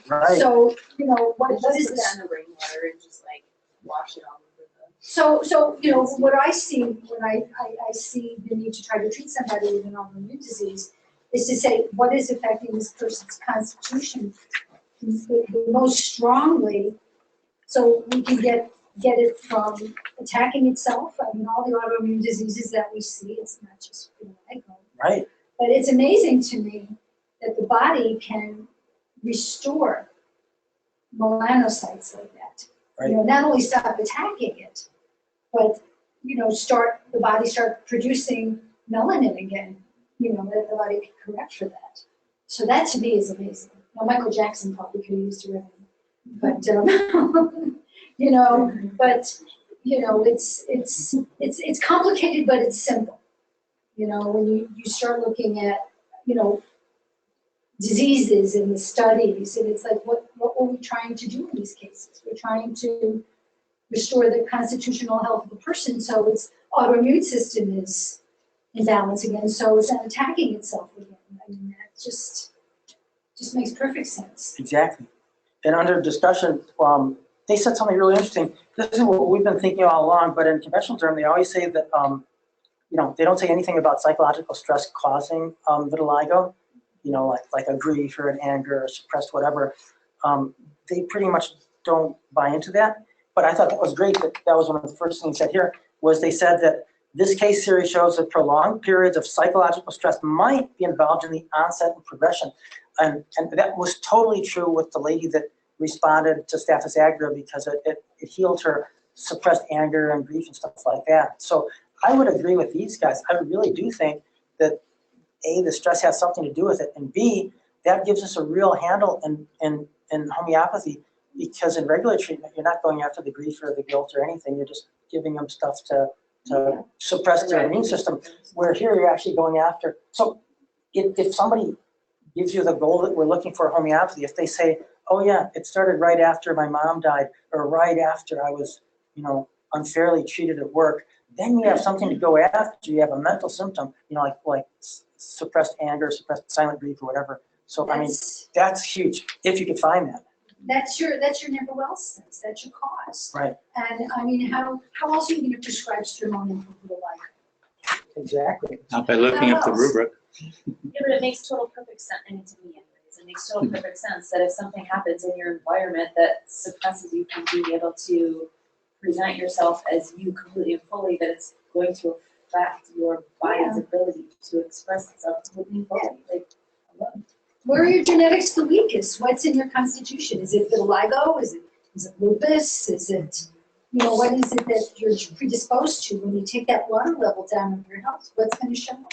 Right. So, what is Put this? it on the rainwater and just wash it all over the. So what I see when I see the need to try to treat somebody with an autoimmune disease is to say, what is affecting this person's constitution the most strongly, so we can get it from attacking itself. I mean, all the autoimmune diseases that we see, it's not just vitiligo. Right. But it's amazing to me that the body can restore melanocytes like that. Right. Not only stop attacking it, but the body start producing melanin again. That the body can correct for that. So that to me is amazing. Now Michael Jackson probably could have used a remedy, but it's complicated, but it's simple. When you start looking at diseases and the studies, and it's like, what were we trying to do in these cases? We're trying to restore the constitutional health of the person, so its autoimmune system is in balance again, so it's not attacking itself again. I mean, that just makes perfect sense. Exactly. And under discussion, they said something really interesting. This is what we've been thinking all along, but in conventional term, they always say that, they don't say anything about psychological stress causing vitiligo, like a grief or an anger or suppressed whatever. They pretty much don't buy into that. But I thought that was great that was one of the first things said here, was they said that this case series shows that prolonged periods of psychological stress might be involved in the onset and progression. And that was totally true with the lady that responded to Staphylococcus aureus because it healed her suppressed anger and grief and stuff like that. So I would agree with these guys. I really do think that A, the stress has something to do with it, and B, that gives us a real handle in homeopathy, because in regular treatment, you're not going after the grief or the guilt or anything. You're just giving them stuff to suppress their immune system, where here you're actually going after. So if somebody gives you the goal that we're looking for homeopathy, if they say, oh yeah, it started right after my mom died, or right after I was, unfairly treated at work, then you have something to go after. You have a mental symptom, like suppressed anger, suppressed silent grief, or whatever. So that's huge if you could find that. That's your never well sense. That's your cause. Right. And how else are you going to prescribe strimonium for vitiligo? Exactly. Not by looking up the rubric. Yeah, but it makes total perfect sense, to me anyways, it makes total perfect sense that if something happens in your environment that suppresses you from being able to present yourself as you completely and fully, that it's going to affect your body's ability to express itself completely and fully. Like, I love it. Where are your genetics the weakest? What's in your constitution? Is it vitiligo? Is it lupus? Is it, what is it that you're predisposed to when you take that water level down in your health? What's going to show up?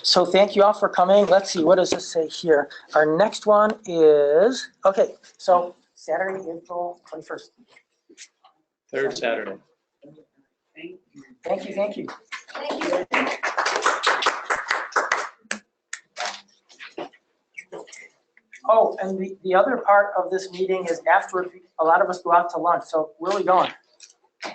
So thank you all for coming. Let's see, what does this say here? Our next one is, okay, so Saturday, April 21st. Third Saturday. Thank you. Thank you. Oh, and the other part of this meeting is afterwards, a lot of us go out to lunch. So where are we going?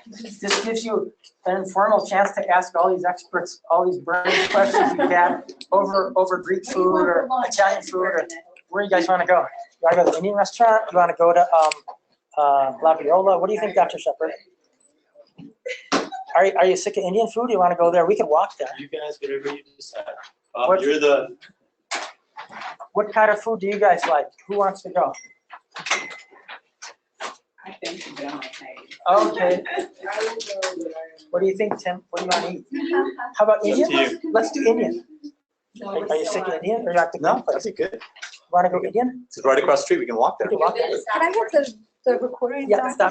This gives you an informal chance to ask all these experts, all these burning questions you had over Greek food or Italian food, or where you guys want to go? You want to go to the Indian restaurant? You want to go to La Viola? What do you think, Dr. Shepard? Are you sick of Indian food? You want to go there? We could walk there. You guys, whatever you decide. What kind of food do you guys like? Who wants to go? I think you're gonna pay. Okay. What do you think, Tim? What do you want to eat? How about Indian? Let's do Indian. Are you sick of Indian? Or you have to No, that'd be good. Want to go Indian? It's right across the street. We can walk there. We can walk there. Can I get the recording? Yeah, stop.